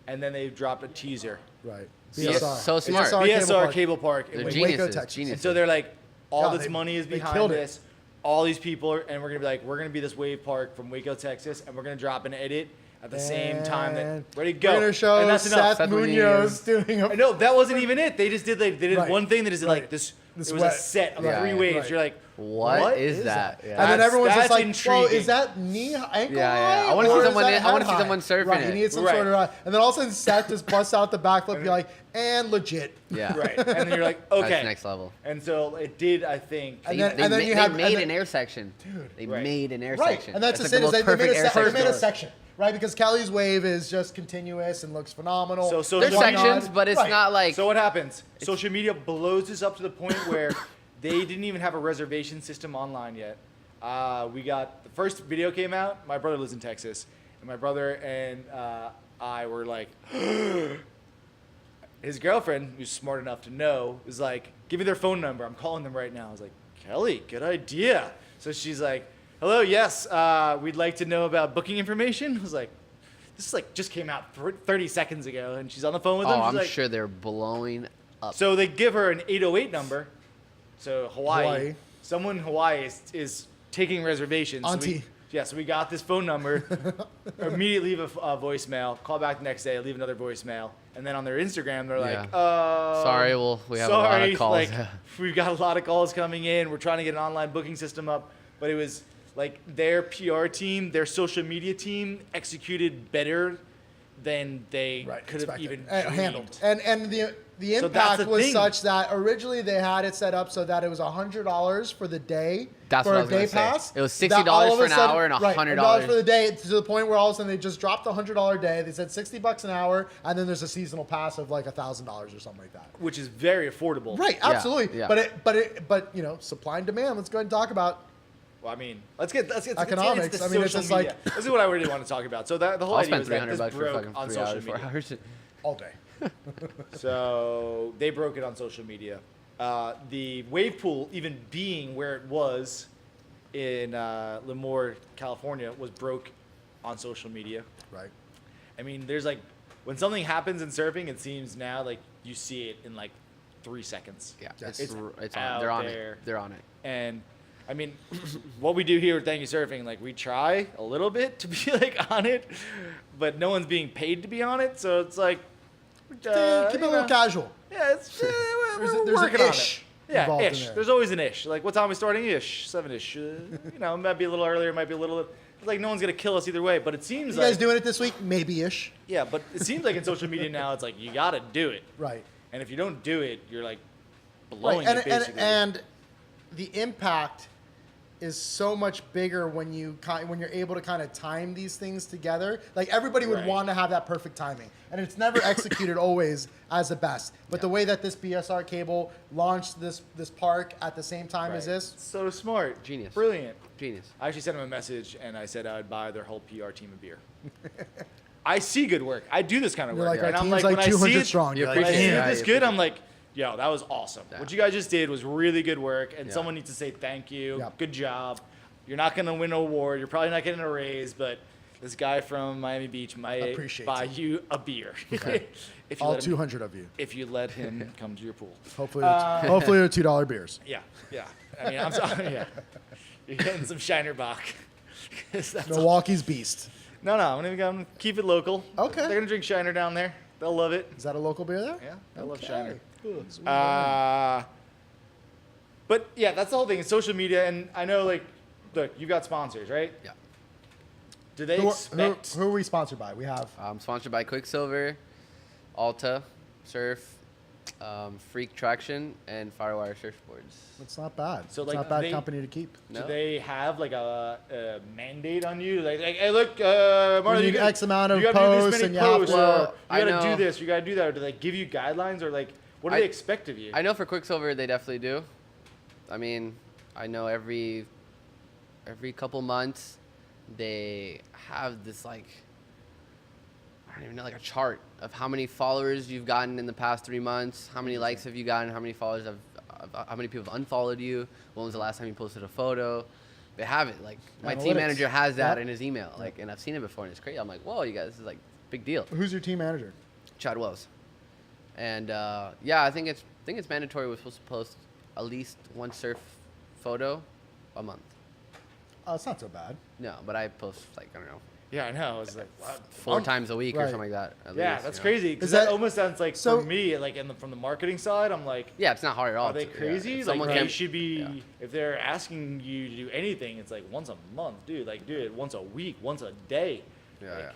A: and then they dropped a teaser.
D: Right.
C: Yeah, so smart.
A: BSR cable park in
C: They're
A: Waco.
C: geniuses.
D: Texas.
A: And
C: Geniuses.
A: so they're like, all
D: Yeah,
A: this
D: they-
A: money is
D: they
A: behind
D: killed it.
A: this. All these people are, and we're gonna be like, we're gonna be this wave park from Waco, Texas, and we're gonna drop an edit at the same time that
D: And
A: ready to go.
D: We're gonna show
A: and that's enough.
D: Seth Munoz doing a.
A: No, that wasn't even it. They just did like they did
D: Right.
A: one thing. They just did
D: Right.
A: like this
D: This
A: it was a
D: wet-
A: set of
C: Yeah,
A: 3
C: yeah.
A: waves.
D: Right.
A: You're like,
C: What is that? Yeah.
D: And then
A: That's-
D: everyone's just
A: that's
D: like, well,
A: intriguing.
D: is that knee ankle
C: Yeah, yeah.
D: high?
C: I wanna see
D: or is
C: someone
D: that
C: in- I wanna
D: head
C: see
D: high?
C: someone surfing
D: Right,
C: it.
D: you need some
A: Right.
D: sort of, and then all of a sudden Seth just busts out the backflip. You're like, and legit.
C: Yeah.
A: right. And then you're like, okay.
C: That's next level.
A: And so it did, I think.
D: And
C: They,
D: then-
C: they,
D: and then
C: ma-
D: you
C: they
D: have-
C: made
D: and then-
C: an air section.
D: Dude.
C: They
A: Right.
C: made an air
D: Right,
C: section.
D: and that's the
C: like
D: thing is
C: most
D: they made,
C: perfect air
D: they made a
C: section.
D: section, right? Because Kelly's wave is just continuous and looks phenomenal.
A: So
C: There's
A: whatnot.
C: sections, but it's
D: Right.
C: not like.
A: So what happens? Social media blows this up to the point where they didn't even have a reservation system online yet. We got the first video came out. My brother lives in Texas, and my brother and I were like, his girlfriend, who's smart enough to know, was like, "Give me their phone number. I'm calling them right now." I was like, "Kelly, good idea." So she's like, "Hello, yes, we'd like to know about booking information." I was like, "This is like just came out 30 seconds ago," and she's on the phone with them.
C: Oh,
A: She's
C: I'm
A: like,
C: sure they're blowing up.
A: So they give her an 808 number. So Hawaii.
D: Hawaii.
A: Someone in Hawaii is taking reservations.
D: Auntie.
A: So we got this phone number. Immediately leave a voicemail. Call back the next day. Leave another voicemail. And then on their Instagram, they're like,
C: Sorry, we have a lot of calls.
A: Like, we've got a lot of calls coming in. We're trying to get an online booking system up. But it was like their PR team, their social media team executed better than they could have
D: expected.
A: even
D: handled.
A: dreamed.
D: And the
A: So that's
D: impact
A: the
D: was
A: thing.
D: such that originally they had it set up so that it was $100 for the day.
C: That's
D: for
C: what I
D: a
C: was gonna
D: day
C: say.
D: pass.
C: It was
D: That
C: $60
D: all of
C: for
D: a
C: an
D: sudden-
C: hour and
D: right,
C: $100
D: for the day, to the point where all of a sudden they just dropped the $100 day. They said $60 an hour, and then there's a seasonal pass of like $1,000 or something like that.
A: Which is very affordable.
D: Right,
C: Yeah,
D: absolutely.
C: yeah.
D: But you know, supply and demand. Let's go ahead and talk about.
A: Well, I mean, let's get
D: Economics.
A: It's the
D: I mean, it's
A: social
D: just like-
A: media. This is what I really want to talk about. So the whole
C: I'll
A: idea
C: spend
A: was that
C: $300
A: this
C: bucks for
A: broke
C: fucking
A: on
C: 3
A: social
C: hours, 4
A: media.
C: hours.
D: All day.
A: So they broke it on social media. The wave pool, even being where it was in Lemoore, California, was broke on social media.
D: Right.
A: I mean, there's like when something happens in surfing, it seems now like you see it in like 3 seconds.
C: Yeah,
D: Yes.
C: it's on.
A: out
C: They're on
A: there.
C: it. They're on it.
A: And I mean, what we do here with ThankYouSurfing, like we try a little bit to be like on it, but no one's being paid to be on it. So it's like,
D: Keep it a
A: you
D: little
A: know,
D: casual.
A: Yeah, it's we're
D: There's
A: working
D: an
A: on
D: ish
A: it. Yeah,
D: involved in
A: ish.
D: there.
A: There's always an ish. Like what time are we starting? Ish, 7ish. You know, it might be a little earlier, it might be a little. It's like no one's gonna kill us either way. But it seems
D: You
A: like
D: guys doing it this week? Maybe-ish.
A: yeah, but it seems like in social media now it's like you gotta do it,
D: Right.
A: and if you don't do it, you're like blowing
D: Right.
A: it basically.
D: And the impact is so much bigger when you're able to kind of time these things together. Like everybody would
A: Right.
D: want to have that perfect timing, and it's never executed always as the best. But the way that this BSR cable launched this park at the same time as
A: Right.
D: this,
A: So smart,
C: Genius.
A: brilliant.
C: Genius.
A: I actually sent him a message and I said I would buy their whole PR team a beer. I see good work. I do this kind of
D: you're
A: work.
D: like, our
A: and I'm
D: team's
A: like,
D: like
A: when I see
D: 200
A: it,
D: strong.
C: You're
D: You're
A: when
D: like,
A: I see
C: appreciate
A: it
C: it.
A: this
C: Yeah,
A: good, I'm like, yo, that was awesome.
C: Yeah.
A: What you guys just did was really good work, and
C: Yeah.
A: someone needs to say thank you.
D: Yeah.
A: Good job. You're not going to win an award. You're probably not getting a raise, but this guy from Miami Beach might
D: Appreciates
A: buy
D: it.
A: you a beer. if you
D: all
A: let him,
D: 200 of you.
A: if you let him come to your pool.
D: Hopefully, hopefully they're $2 beers.
A: Yeah, yeah. I mean, I'm sorry. Yeah. You're getting some Shiner Bach. 'Cause that's all-
D: Milwaukee's Beast.
A: No, I'm gonna keep it local.
D: Okay.
A: They're gonna drink Shiner down there. They'll love it.
D: Is that a local beer there?
A: Yeah, I love
D: Okay.
A: Shiner.
D: Cool. Sweet.
A: But yeah, that's the whole thing. It's social media, and I know like, look, you've got sponsors, right?
C: Yeah.
A: Do they expect?
D: Who are we sponsored by? We have
C: Sponsored by Quicksilver, Alta, Surf, Freak Traction, and Firewire Surfboards.
D: It's not bad.
A: So,
D: It's
A: like,
D: not bad
A: they-
D: company to keep.
A: Do
C: No.
A: they have like a mandate on you? Like hey, look, Marley,
D: We
A: you
D: need
A: gotta-
D: X amount of
A: you gotta do this
D: posts
A: many
D: and you have
A: posts,
D: to-
A: or
C: Well,
A: you gotta
C: I
A: do
C: know-
A: this, you gotta do that, or do they give you guidelines, or like, what do
C: I-
A: they expect of you?
C: I know for Quicksilver they definitely do. I mean, I know every couple months they have this like I don't even know, like a chart of how many followers you've gotten in the past 3 months, how many likes have you gotten, how many followers how many people have unfollowed you, when was the last time you posted a photo. They have it. Like my team
D: Analytics.
C: manager has that
D: Yep.
C: in his email. Like, and I've seen it before, and it's crazy. I'm like, whoa, you guys, this is like big deal.
D: Who's your team manager?
C: Chad Wells. And yeah, I think it's mandatory. We're supposed to post at least one surf photo a month.
D: Oh, it's not so bad.
C: No, but I post like I don't know
A: Yeah, I know. It's like, what?
C: 4 times a week or
D: Right.
C: something like that. At
A: Yeah,
C: least,
A: that's
C: you know?
A: crazy.
D: Is
A: Because
D: that-
A: that almost sounds like,
D: so-
A: for me, like from the marketing side, I'm like,
C: Yeah, it's not hard at all.
A: are they
C: to- yeah,
A: crazy?
C: if
A: Like,
C: someone
A: they
C: can-
A: should be,
C: yeah.
A: if they're asking you to do anything, it's like once a month, dude. Like, do it once a week, once a day.
C: Yeah,
A: Like,
C: yeah.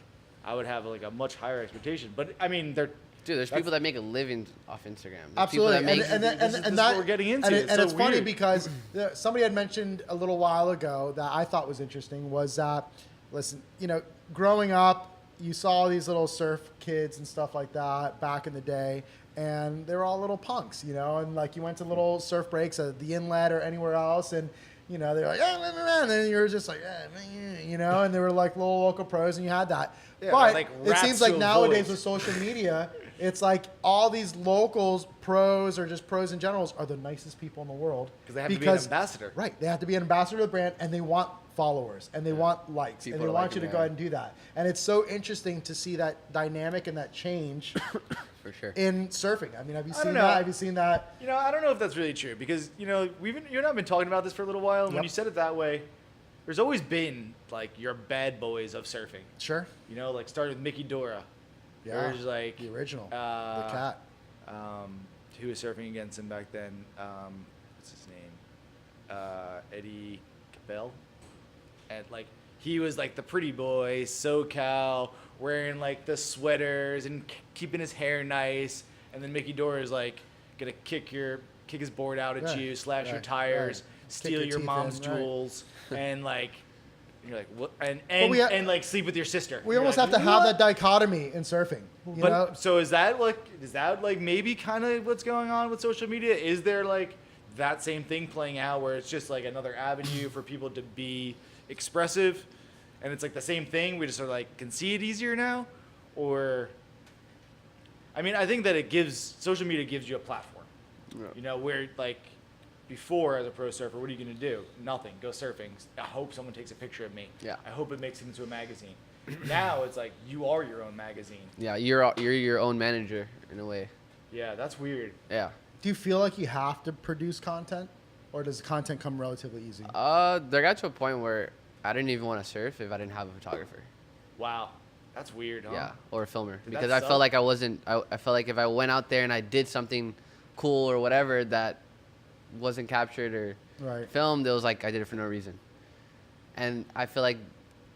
A: I would have like a much higher expectation. But I mean, they're
C: Dude, there's
A: That's-
C: people that make a living off Instagram. There's
D: Absolutely,
C: People that make,
A: this is what we're getting into.
D: And,
A: It's
D: and
A: so
D: it's funny
A: weird.
D: because somebody had mentioned a little while ago that I thought was interesting was that, listen, you know, growing up, you saw these little surf kids and stuff like that back in the day, and they were all little punks, you know, and like you went to little surf breaks at the inlet or anywhere else, and you know they're like, and then you were just like, you know, and they were like little local pros, and you had that.
A: Yeah,
D: but
A: like
D: it
A: rats
D: seems like
A: to
D: nowadays
A: avoid.
D: with social media, it's like all these locals, pros, or just pros in general, are the nicest people in the world.
A: 'Cause they have to be an ambassador.
D: Right. They have to be an ambassador of the brand, and they want followers, and they want likes,
C: People
D: and they
C: to
D: want
C: like
D: you to
C: them,
D: go
C: yeah.
D: ahead and do that. And it's so interesting to see that dynamic and that change
C: for sure.
D: in surfing. I mean, have you
A: I
D: seen
A: don't know.
D: that? Have you seen that?
A: You know, I don't know if that's really true because you know you and I've been talking about this for a little while. And when
D: Yep.
A: you said it that way, there's always been like your bad boys of surfing.
D: Sure.
A: You know, like started with Mickey Dora.
D: Yeah.
A: There's like
D: The original. The
A: uh,
D: cat.
A: who was surfing against him back then? What's his name? Eddie Capel. And like he was like the pretty boy, SoCal, wearing like the sweaters and keeping his hair nice. And then Mickey Dora is like gonna kick his board out at
D: Right,
A: you, slash your
D: right,
A: tires,
D: right.
A: steal
D: Kick your
A: your
D: teeth
A: mom's
D: in, right.
A: jewels, and like you're like what? And
D: we
A: like sleep with your sister.
D: We
A: You're
D: almost
A: like,
D: have to have
A: "What?"
D: that dichotomy in surfing. You
A: But
D: know?
A: so is that like maybe kind of what's going on with social media? Is there like that same thing playing out where it's just like another avenue for people to be expressive, and it's like the same thing? We just sort of like can see it easier now, or I mean, I think that social media gives you a platform.
C: Yeah.
A: You know, where like before as a pro surfer, what are you gonna do? Nothing. Go surfing. I hope someone takes a picture of me.
C: Yeah.
A: I hope it makes it into a magazine. Now it's like you are your own magazine.
C: Yeah, you're your own manager in a way.
A: Yeah, that's weird.
C: Yeah.
D: Do you feel like you have to produce content, or does content come relatively easy?
C: There got to a point where I didn't even want to surf if I didn't have a photographer.
A: Wow, that's weird, huh?
C: Yeah, or a filmer.
A: Did
C: Because
A: that
C: I
A: suck?
C: felt like I wasn't. I felt like if I went out there and I did something cool or whatever that wasn't captured or
D: Right.
C: filmed, it was like I did it for no reason. And I feel like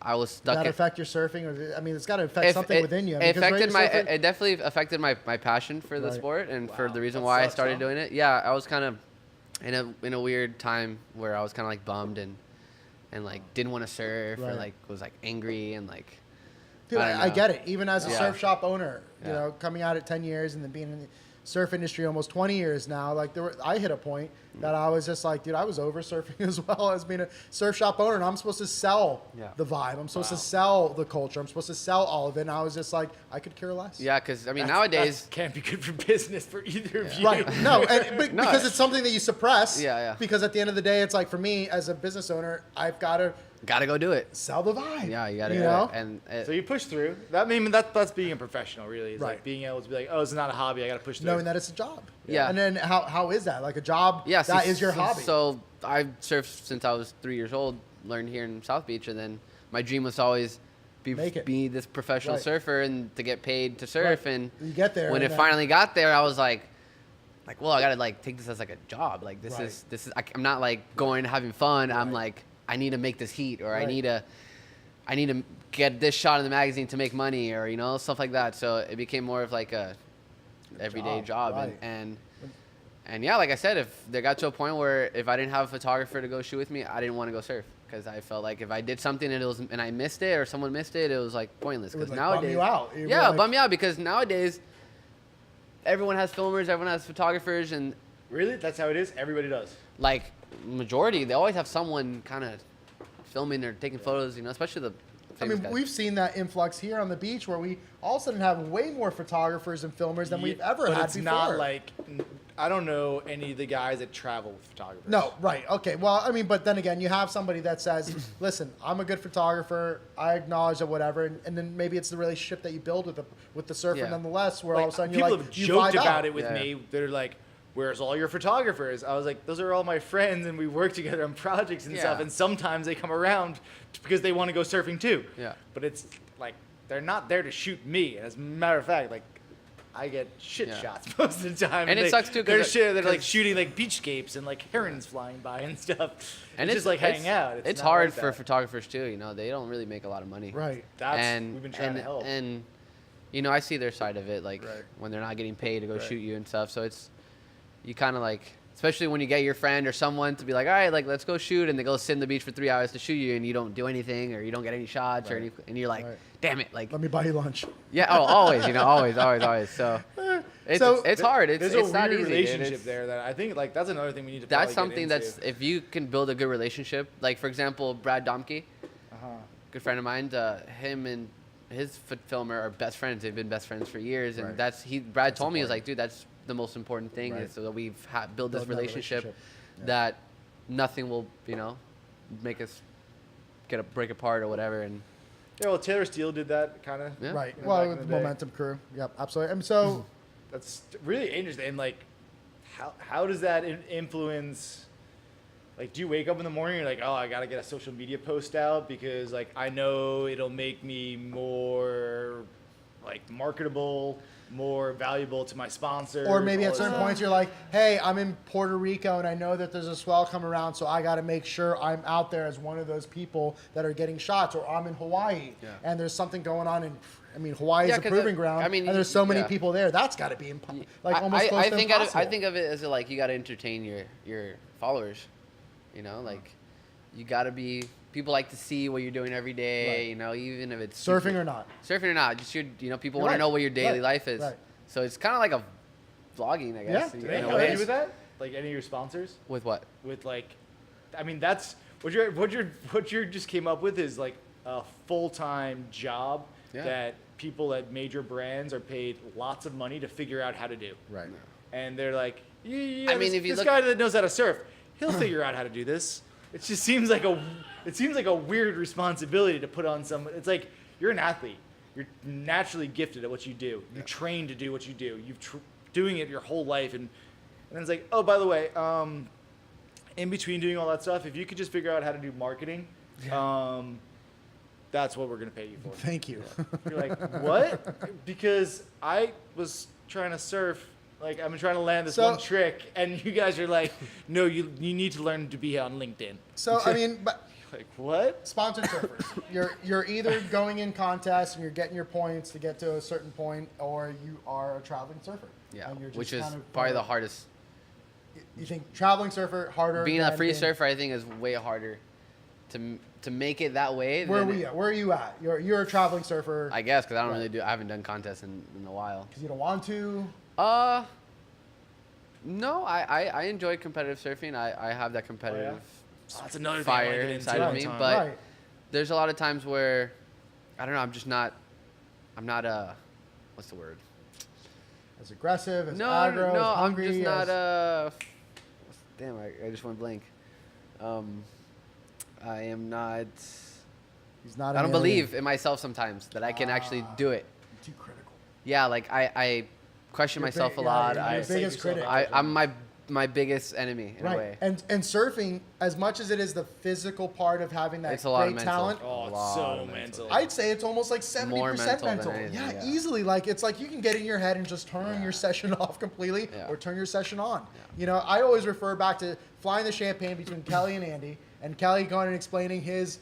C: I was
D: Does
C: stuck.
D: that
C: in-
D: affect your surfing? Or I mean, it's got to affect
C: If
D: something
C: it,
D: within you. I
C: It
D: mean, 'cause
C: affected
D: right, surfing-
C: it definitely affected my passion for the
D: Right.
C: sport and for
A: Wow,
C: the reason
A: that
C: why I
A: sucks,
C: started
A: huh?
C: doing it. Yeah, I was kind of in a weird time where I was kind of like bummed and like didn't want to surf or
D: Right.
C: like was like angry and like
D: Dude,
C: I don't
D: I
C: know.
D: get it. Even as a
C: Yeah.
D: surf shop owner, you
C: Yeah.
D: know, coming out at 10 years and then being in the surf industry almost 20 years now, like I hit a point that I was just like, dude, I was over surfing as well as being a surf shop owner, and I'm supposed to sell
C: Yeah.
D: the vibe. I'm supposed
A: Wow.
D: to sell the culture. I'm supposed to sell all of it. And I was just like, I could care less.
C: yeah, because I mean
A: That's-
C: nowadays
A: that can't be good for business for either of you.
D: Right. No, but
C: No.
D: because it's something that you suppress.
C: Yeah, yeah.
D: Because at the end of the day, it's like for me as a business owner, I've got to
C: gotta go do it.
D: sell the vibe.
C: Yeah, you gotta
D: you
C: do
D: know?
C: it. And
A: So you push through. That's being a professional, really. It's
D: Right.
A: like being able to be like, oh, it's not a hobby. I got to push through.
D: knowing that it's a job.
C: Yeah.
D: And then how is that? Like a job
C: yeah,
D: that
C: see,
D: is your
C: so,
D: hobby.
C: So I surfed since I was 3 years old. Learned here in South Beach, and then my dream was to always
D: Make it.
C: be this professional
D: Right.
C: surfer and to get paid to surf.
D: Right.
C: And
D: You get there
C: when
D: and
C: it
D: then-
C: finally got there, I was like, well, I gotta like take this as like a job. Like this
D: Right.
C: is I'm not like going having fun. I'm
D: Right.
C: like I need to make this heat, or
D: Right.
C: I need to get this shot in the magazine to make money, or stuff like that. So it became more of like a everyday job,
D: right.
C: and yeah, like I said, if there got to a point where if I didn't have a photographer to go shoot with me, I didn't want to go surf because I felt like if I did something and I missed it or someone missed it, it was like pointless.
D: It would,
C: Because
D: like, bum
C: nowadays,
D: you out. It would,
C: yeah,
D: like-
C: bum me out because nowadays everyone has filmers, everyone has photographers, and
A: Really? That's how it is? Everybody does.
C: like majority, they always have someone kind of filming or taking photos. Especially the.
D: I
C: famous
D: mean,
C: guys.
D: we've seen that influx here on the beach where we all of a sudden have way more photographers and filmers than we've ever
A: but
D: had
A: it's
D: before.
A: not like, I don't know any of the guys that travel with photographers.
D: No, right. Okay. Well, I mean, but then again, you have somebody that says, listen, I'm a good photographer. I acknowledge that whatever. And then maybe it's the relationship that you build with the surfer
C: Yeah.
D: nonetheless, where
A: Like,
D: all of a sudden you're
A: people
D: like,
A: have
D: you
A: joked
D: vibe
A: about
D: out.
A: it with
C: Yeah.
A: me. They're like, where's all your photographers? I was like, those are all my friends, and we work together on projects and stuff.
C: Yeah.
A: And sometimes they come around because they want to go surfing too.
C: Yeah.
A: But it's like they're not there to shoot me. As a matter of fact, like I get shit
C: Yeah.
A: shots most of the time.
C: And it
A: they,
C: sucks, too, 'cause
A: They're like
C: 'cause-
A: shooting like beachscapes and like herons flying by and stuff.
C: And
A: it's just like hanging out.
C: It's
A: not
C: hard
A: like
C: for
A: that.
C: photographers too. You know, they don't really make a lot of money.
D: Right.
A: That's
C: and
A: we've been trying to help.
C: And you know, I see their side of it, like
A: Right.
C: when they're not getting paid to go
A: Right.
C: shoot you and stuff. So it's you kind of like, especially when you get your friend or someone to be like, all right, like let's go shoot, and they go sit in the beach for 3 hours to shoot you, and you don't do anything or you don't get any shots or
D: Right.
C: any, and you're like,
D: Right.
C: damn it, like
D: Let me buy you lunch.
C: yeah, oh, always, you know, always. So it's hard. It's
A: There's
C: it's
A: a
C: not
A: weird
C: easy. dude.
A: relationship
C: It's-
A: there that I think like that's another thing we need to.
C: That's
A: probably
C: something
A: get
C: that's
A: into.
C: if you can build a good relationship. Like for example, Brad Domke,
A: Uh-huh.
C: good friend of mine. Him and his filmer are best friends. They've been best friends for years, and
D: Right.
C: Brad told me, he was like, dude, that's the most important thing
D: Right.
C: is so that we've built this
D: Building that
C: relationship,
D: relationship. Yeah.
C: that nothing will make us break apart or whatever. And
A: Yeah, well, Taylor Steele did that kind of.
C: Yeah.
D: Right.
A: You know,
D: Well,
A: back in
D: with
A: the
D: the
A: day.
D: Momentum crew. Yep, absolutely. And so,
A: That's really interesting. And like, how does that influence? Like, do you wake up in the morning and you're like, oh, I gotta get a social media post out because like I know it'll make me more like marketable, more valuable to my sponsors.
D: or maybe
A: all
D: at
A: this
D: certain
A: stuff.
D: points you're like, hey, I'm in Puerto Rico and I know that there's a swell coming around, so I got to make sure I'm out there as one of those people that are getting shots. Or I'm in Hawaii
C: Yeah.
D: and there's something going on in. I mean, Hawaii
C: Yeah,
D: is a
C: 'cause
D: proving ground,
C: I mean,
D: and there's so many
C: yeah.
D: people there. That's got to be almost close to impossible.
C: I think of it as like you got to entertain your followers, you know, like you got to be. People like to see what you're doing every day,
D: Right.
C: you know, even if it's
D: Surfing or not.
C: Surfing or not, just people
D: You're
C: want
D: right.
C: to know what your daily
D: Right.
C: life is.
D: Right.
C: So it's kind of like a vlogging, I guess.
D: Yeah.
A: Do they
C: in a
A: help
C: way.
A: you with that? Like any of your sponsors?
C: With what?
A: With like, I mean, that's what you just came up with is like a full-time job
C: Yeah.
A: that people at major brands are paid lots of money to figure out how to do.
D: Right.
A: And they're like, yeah,
C: I mean,
A: this,
C: if you
A: this
C: look-
A: guy that knows how to surf, he'll figure out how to do this. It just seems like a weird responsibility to put on someone. It's like you're an athlete. You're naturally gifted at what you do. You're trained to do what you do. You've doing it your whole life, and then it's like, oh, by the way, in between doing all that stuff, if you could just figure out how to do marketing, that's what we're gonna pay you for.
D: Thank you.
A: You're like, what? Because I was trying to surf. Like, I've been trying to land this
D: So-
A: one trick, and you guys are like, no, you need to learn to be on LinkedIn.
D: So I mean, but
A: Like, what?
D: sponsored surfers, you're either going in contests and you're getting your points to get to a certain point, or you are a traveling surfer.
C: Yeah,
D: And you're just
C: which is
D: kind of
C: probably the hardest.
D: You think traveling surfer harder?
C: Being a
D: than
C: free
D: being-
C: surfer, I think, is way harder to make it that way.
D: Where are
C: than
D: we
C: it-
D: at? Where are you at? You're a traveling surfer
C: I guess because I don't
D: Right.
C: really do. I haven't done contests in a while.
D: because you don't want to.
C: No, I enjoy competitive surfing. I have that competitive
A: Oh, that's another
C: fire
A: thing I wanna get
C: inside
A: into
C: of
A: all
C: me.
A: the time.
C: But
D: Right.
C: there's a lot of times where I don't know. I'm just not. I'm not what's the word?
D: As aggressive, as
C: No,
D: aggro,
C: no.
D: as
C: I'm
D: hungry.
C: just not
D: as,
C: Damn, I just went blank. I am not.
D: he's not.
C: I
D: an
C: don't
D: alien.
C: believe in myself sometimes that I can actually do it.
D: Too critical.
C: Yeah, like I question
D: You're
C: myself
D: big-
C: a lot.
D: yeah,
C: I,
D: you're the biggest
A: Save yourself
D: critic.
A: out.
C: I'm my biggest enemy in a way.
D: And surfing, as much as it is the physical part of having that
C: It's a lot of
D: great
C: mental.
D: talent,
A: Oh, it's
C: lot
A: so
C: of
A: mental.
D: I'd say it's almost like 70%
C: mental than
D: mental.
C: anything,
D: Yeah,
C: yeah.
D: easily. Like it's like you can get in your head and just turn your session off completely,
C: Yeah.
D: or turn your session on.
C: Yeah.
D: You know, I always refer back to flying the champagne between Kelly and Andy, and Kelly going and explaining his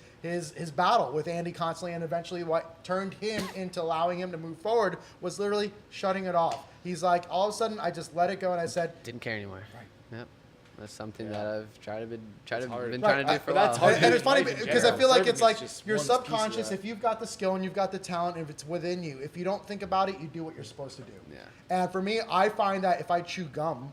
D: battle with Andy constantly, and eventually what turned him into allowing him to move forward was literally shutting it off. He's like, all of a sudden, I just let it go, and I said,
C: Didn't care anymore.
D: Right.
C: Yep. That's something that I've
A: hard.
C: been
D: Right,
C: trying to do for a
A: but that's
C: while.
A: hard.
D: and it's funny
A: Life in
D: because I
A: general.
D: feel like
A: Surfing
D: it's
A: is
D: like
A: just
D: your
A: one piece of
D: subconscious.
A: that.
D: If you've got the skill and you've got the talent, if it's within you, if you don't think about it, you do what you're supposed to do.
C: Yeah.
D: And for me, I find that if I chew gum,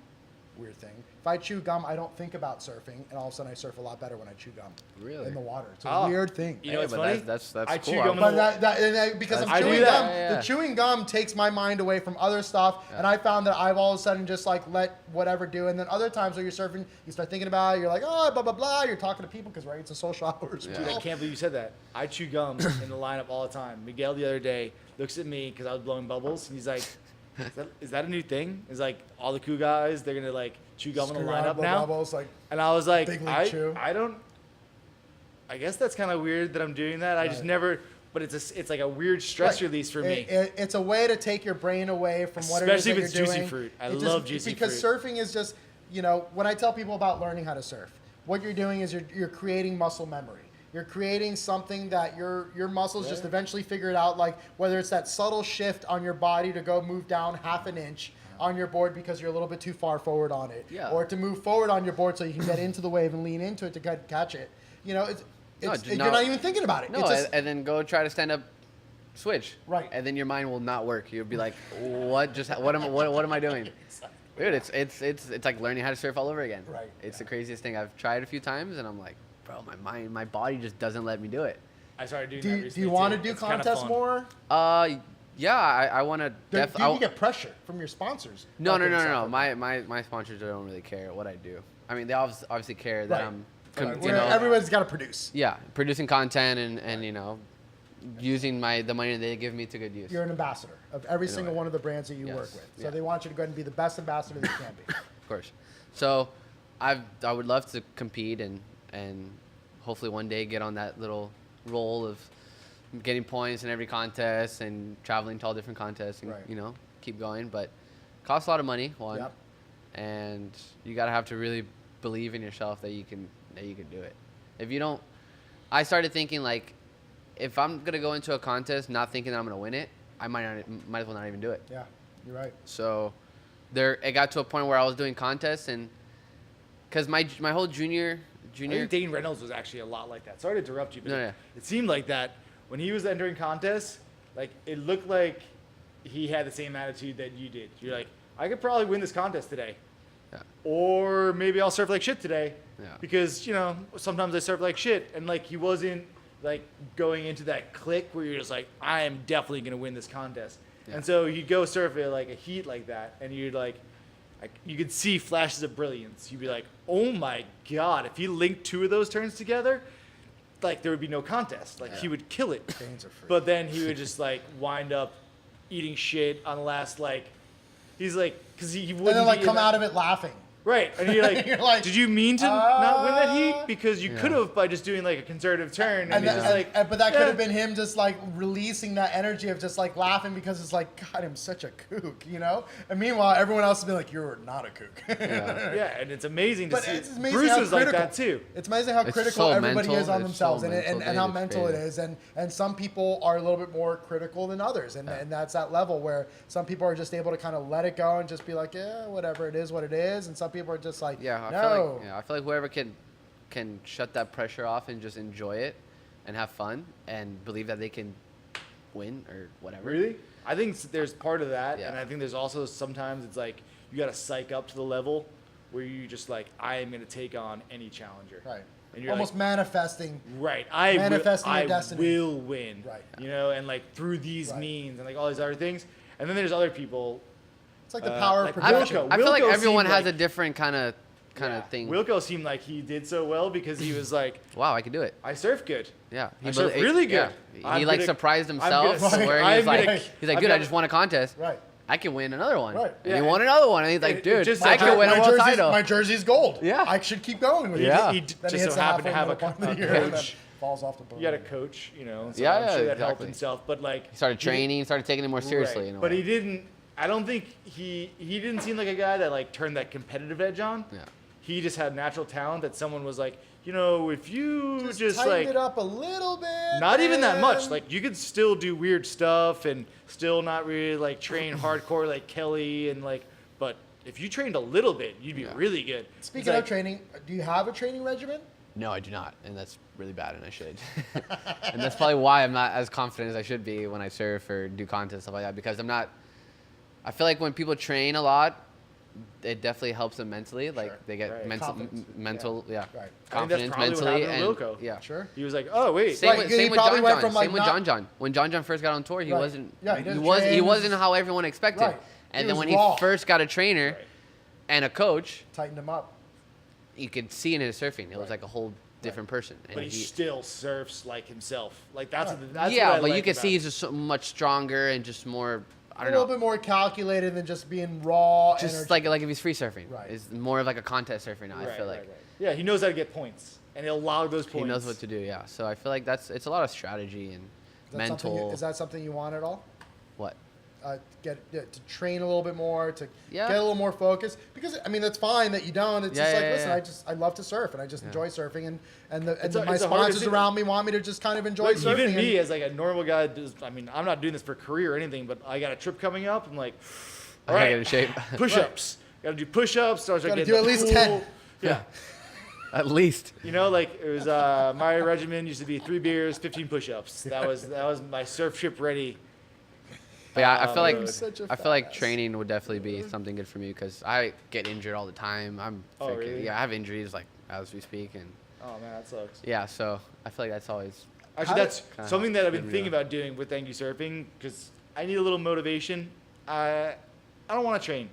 D: weird thing. If I chew gum, I don't think about surfing, and all of a sudden I surf a lot better when I chew gum.
C: Really?
D: In the water. It's a
A: Oh.
D: weird thing.
A: You know what's
C: but
A: funny?
C: that's
A: I
C: cool.
A: chew gum in
D: But
A: the
D: because I'm
A: I do
D: chewing
A: that.
D: gum,
C: Yeah.
D: the chewing gum takes my mind away from other stuff, and I found that I've all of a sudden just like let whatever do, and then other times when you're surfing, you start thinking about it, you're like, oh, blah, blah, blah, you're talking to people, because, right, it's a social hours.
C: Yeah.
A: Dude, I can't believe you said that. I chew gum in the lineup all the time. Miguel the other day looks at me because I was blowing bubbles, and he's like, Is that a new thing? Is like all the cool guys, they're gonna like chew gum in the
D: Screw
A: lineup
D: out
A: now?
D: bubbles, like,
A: And I was like,
D: Big League Chew.
A: I guess that's kind of weird that I'm doing that. I just
D: Right.
A: never, but it's like a weird stress
D: right.
A: release for me.
D: It's a way to take your brain away from what
A: Especially
D: it
A: if
D: is
A: it's
D: that you're
A: juicy
D: doing.
A: fruit. I
D: It just-
A: love juicy
D: because
A: fruit.
D: surfing is just, when I tell people about learning how to surf, what you're doing is you're creating muscle memory. You're creating something that your muscles just eventually figure it out, like whether it's that subtle shift on your body to go move down half an inch on your board because you're a little bit too far forward on it,
C: Yeah.
D: or to move forward on your board so you can get into the wave and lean into it to catch it. You're not even thinking about it.
C: No,
D: It's just,
C: and then go try to stand up, switch.
D: Right.
C: And then your mind will not work. You'll be like, what am I doing? Dude, it's like learning how to surf all over again.
D: Right,
C: It's the craziest thing. I've tried a few times, and I'm like, bro, my body just doesn't let me do it.
A: I started doing that
D: do
A: recently
D: you want to
A: too.
D: do
A: It's kinda
D: contests
A: fun.
D: more?
C: Yeah, I want to.
D: Do you get pressure from your sponsors?
C: No.
D: Helping suffer?
C: My sponsors don't really care what I do. I mean, they obviously care that
D: Right.
C: I'm,
D: Right.
C: you know,
D: Everybody's got to produce.
C: yeah, producing content and using the money that they give me to good use.
D: You're an ambassador of every
C: In a
D: single
C: way.
D: one of the brands that you
C: Yes.
D: work with. So
C: Yeah.
D: they want you to go ahead and be the best ambassador that you can be.
C: Of course. So, I would love to compete and hopefully one day get on that little roll of getting points in every contest and traveling to all different contests and
D: Right.
C: keep going. But it costs a lot of money, one,
D: Yep.
C: and you gotta have to really believe in yourself that you can do it. If you don't, I started thinking like, if I'm gonna go into a contest not thinking that I'm gonna win it, I might as well not even do it.
D: Yeah, you're right.
C: So it got to a point where I was doing contests and because my whole junior
A: I think Dane Reynolds was actually a lot like that. Sorry to interrupt you, but
C: No.
A: it seemed like that when he was entering contests, like it looked like he had the same attitude that you did. You're like, I could probably win this contest today.
C: Yeah.
A: Or maybe I'll surf like shit today.
C: Yeah.
A: Because, sometimes I surf like shit. And like he wasn't like going into that click where you're just like, I am definitely gonna win this contest.
C: Yeah.
A: And so you'd go surf at like a heat like that and you'd like you could see flashes of brilliance. You'd be like, oh my God, if he linked two of those turns together, like there would be no contest. Like he would kill it.
D: Danes are free.
A: But then he would just like wind up eating shit on the last he's like, because he wouldn't
D: And then like
A: be in
D: come
A: that-
D: out of it laughing.
A: Right, and you're like,
D: You're like,
A: did you mean to not win that heat? Because you
C: Yeah.
A: could have by just doing like a conservative turn, and, it's just like,
D: but that could
A: yeah.
D: have been him just like releasing that energy of just like laughing because it's like, God, I'm such a kook, And meanwhile, everyone else would be like, you're not a kook.
A: Yeah, and it's amazing to
D: But
A: see.
D: it's amazing
A: Bruce
D: how
A: was like
D: critical.
A: that too.
D: It's amazing how
C: It's
D: critical
C: so
D: everybody
C: mental.
D: is on
C: It's
D: themselves
C: so
D: and
C: mental,
D: how
C: dude.
D: mental it
C: It's
D: is. And some people are a little bit more critical than others. And that's that level where some people are just able to kind of let it go and just be like, yeah, whatever, it is what it is. And some people are just like,
C: Yeah,
D: no.
C: I feel like whoever can shut that pressure off and just enjoy it and have fun and believe that they can win or whatever.
A: Really? I think there's part of that,
C: Yeah.
A: and I think there's also sometimes it's like you got to psych up to the level where you just like, I am going to take on any challenger.
D: Right.
A: And you're
D: Almost
A: like,
D: manifesting.
A: right,
D: manifesting your
A: I
D: destiny.
A: will win.
D: Right.
A: And like through these
D: Right.
A: means and like all these other things. And then there's other people.
D: It's like the power
A: like
D: of
C: I,
D: production.
A: Wilco.
C: I feel like
A: Wilco
C: everyone
A: seemed
C: has
A: like-
C: a different kind of
A: Yeah.
C: thing.
A: Wilco seemed like he did so well because he was like,
C: Wow, I can do it.
A: I surf good.
C: Yeah,
A: I surf really good.
C: Yeah.
A: I'm
C: He like
A: gonna-
C: surprised
A: I'm
C: himself
A: gonna-
C: where
A: I'm
C: he's like,
A: gonna-
C: he's like,
A: I'm
C: dude, I
A: gonna-
C: just won a contest.
D: Right.
C: I can win another one.
D: Right.
C: And
A: Yeah.
C: he won another one, and he's like,
A: It
C: dude,
A: just
C: I
A: so
C: can win a world title.
D: My jersey's gold.
C: Yeah.
D: I should keep going with it.
C: Yeah.
A: He
D: Then
A: just
D: hits
A: so
D: the
A: happened to have
D: halfway
A: a
D: point of the year and then
A: coach.
D: falls off the boat.
A: You got a coach, so
C: Yeah,
A: I'm
C: yeah,
A: sure that helped
C: exactly.
A: himself. But like
C: He started training, started taking it more seriously.
A: Right.
C: In a
A: But
C: way.
A: he didn't. I don't think he didn't seem like a guy that like turned that competitive edge on.
C: Yeah.
A: He just had natural talent that someone was like, if you just
D: tighten
A: like
D: it up a little bit.
A: not even that much,
D: man.
A: like you could still do weird stuff and still not really like train hardcore like Kelly and like, but if you trained a little bit, you'd be
C: Yeah.
A: really good.
D: Speaking of training, do you have a training regimen?
C: No, I do not, and that's really bad, and I should. And that's probably why I'm not as confident as I should be when I surf or do contests stuff like that, because I'm not. I feel like when people train a lot, it definitely helps them mentally. Like
D: Sure.
C: they get
A: Right.
D: Confidence.
C: mental, yeah,
D: Right.
A: I think that's
C: confidence
A: probably what
C: mentally,
A: happened
C: and
A: to Wilco.
C: yeah,
D: Sure.
A: He was like, oh wait,
C: Same
D: Right,
C: with,
D: he
C: same with
D: probably
C: John
D: went
C: John.
D: from, like,
C: Same with
D: not-
C: John John. When John John first got on tour, he
D: Right.
C: wasn't.
D: Yeah, he
C: he
D: didn't
C: was. He
D: train.
C: wasn't how everyone expected.
D: Right.
C: And
D: He
C: then
D: was
C: when
D: raw.
C: he first got a trainer
A: Right.
C: and a coach,
D: Tighten them up.
C: you could see in his surfing, it was
D: Right.
C: like a whole different person. And
A: but he still surfs like himself. Like that's
D: Right.
A: what, that's
C: yeah,
A: what I
C: but you
A: like
C: can
A: about
C: see
A: it.
C: he's just so much stronger and just more I
D: A
C: don't
D: little
C: know.
D: bit more calculated than just being raw.
C: Just
D: energy.
C: like if he's free surfing.
D: Right.
C: It's more of like a contest surfer now. I feel like
A: Yeah, he knows how to get points, and he'll log those points.
C: he knows what to do. Yeah. So I feel like it's a lot of strategy and mental.
D: Is that something you want at all?
C: What?
D: To train a little bit more, to
C: Yeah.
D: get a little more focused. Because I mean, that's fine that you don't. It's
C: Yeah,
D: just like,
C: yeah,
D: listen,
C: yeah.
D: I love to surf and I just enjoy surfing, and my
A: it's a hard
D: sponsors
A: decision.
D: around me want me to just kind of enjoy
A: Like,
D: surfing.
A: even me
D: and-
A: as like a normal guy, I mean, I'm not doing this for career or anything, but I got a trip coming up. I'm like,
C: I
A: all
C: gotta
A: right,
C: get in shape.
A: push-ups. Got to do push-ups. Start
D: Gotta
A: getting
D: do
A: in
D: at
A: the
D: least
A: pool.
D: 10.
A: Yeah.
C: At least.
A: You know, like it was my regimen used to be 3 beers, 15 push-ups. That was my surf trip ready.
C: But yeah, I feel like
D: I'm such a
C: I feel like
D: fat ass.
C: training would definitely be something good for me because I get injured all the time.
A: Oh, really?
C: Yeah, I have injuries like as we speak, and
A: Oh man, that sucks.
C: yeah, so I feel like that's always
A: Actually, that's
C: Kinda
A: something that I've been
C: good
A: thinking
C: real.
A: about doing with Thank You Surfing because I need a little motivation. I don't want to train.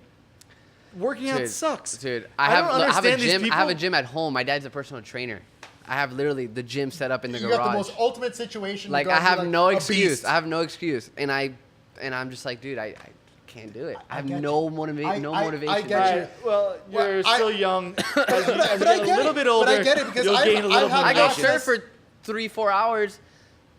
A: Working out sucks.
C: Dude,
A: I don't
C: I have a
A: understand these
C: gym. I have a
A: people.
C: gym at home. My dad's a personal trainer. I have literally the gym set up in the
D: you
C: garage.
D: got the most ultimate situation.
C: Like
D: to
C: I
D: drive you
C: have
D: like
C: no
D: a
C: excuse.
D: beast.
C: I have no excuse, and I'm just like, dude, I can't do it. I have
D: get
C: no
D: you.
C: motivation. No
D: I
C: motivation.
D: get
A: Right,
D: you.
A: well, you're
D: Well, I-
A: still young. As you
D: But
A: get
D: I
A: a
D: get
A: little
D: it.
A: bit
D: But
A: older,
D: I get it because
A: you'll gain a little
D: I've had
C: I go
A: motivation.
D: access-
C: surf for 3-4 hours,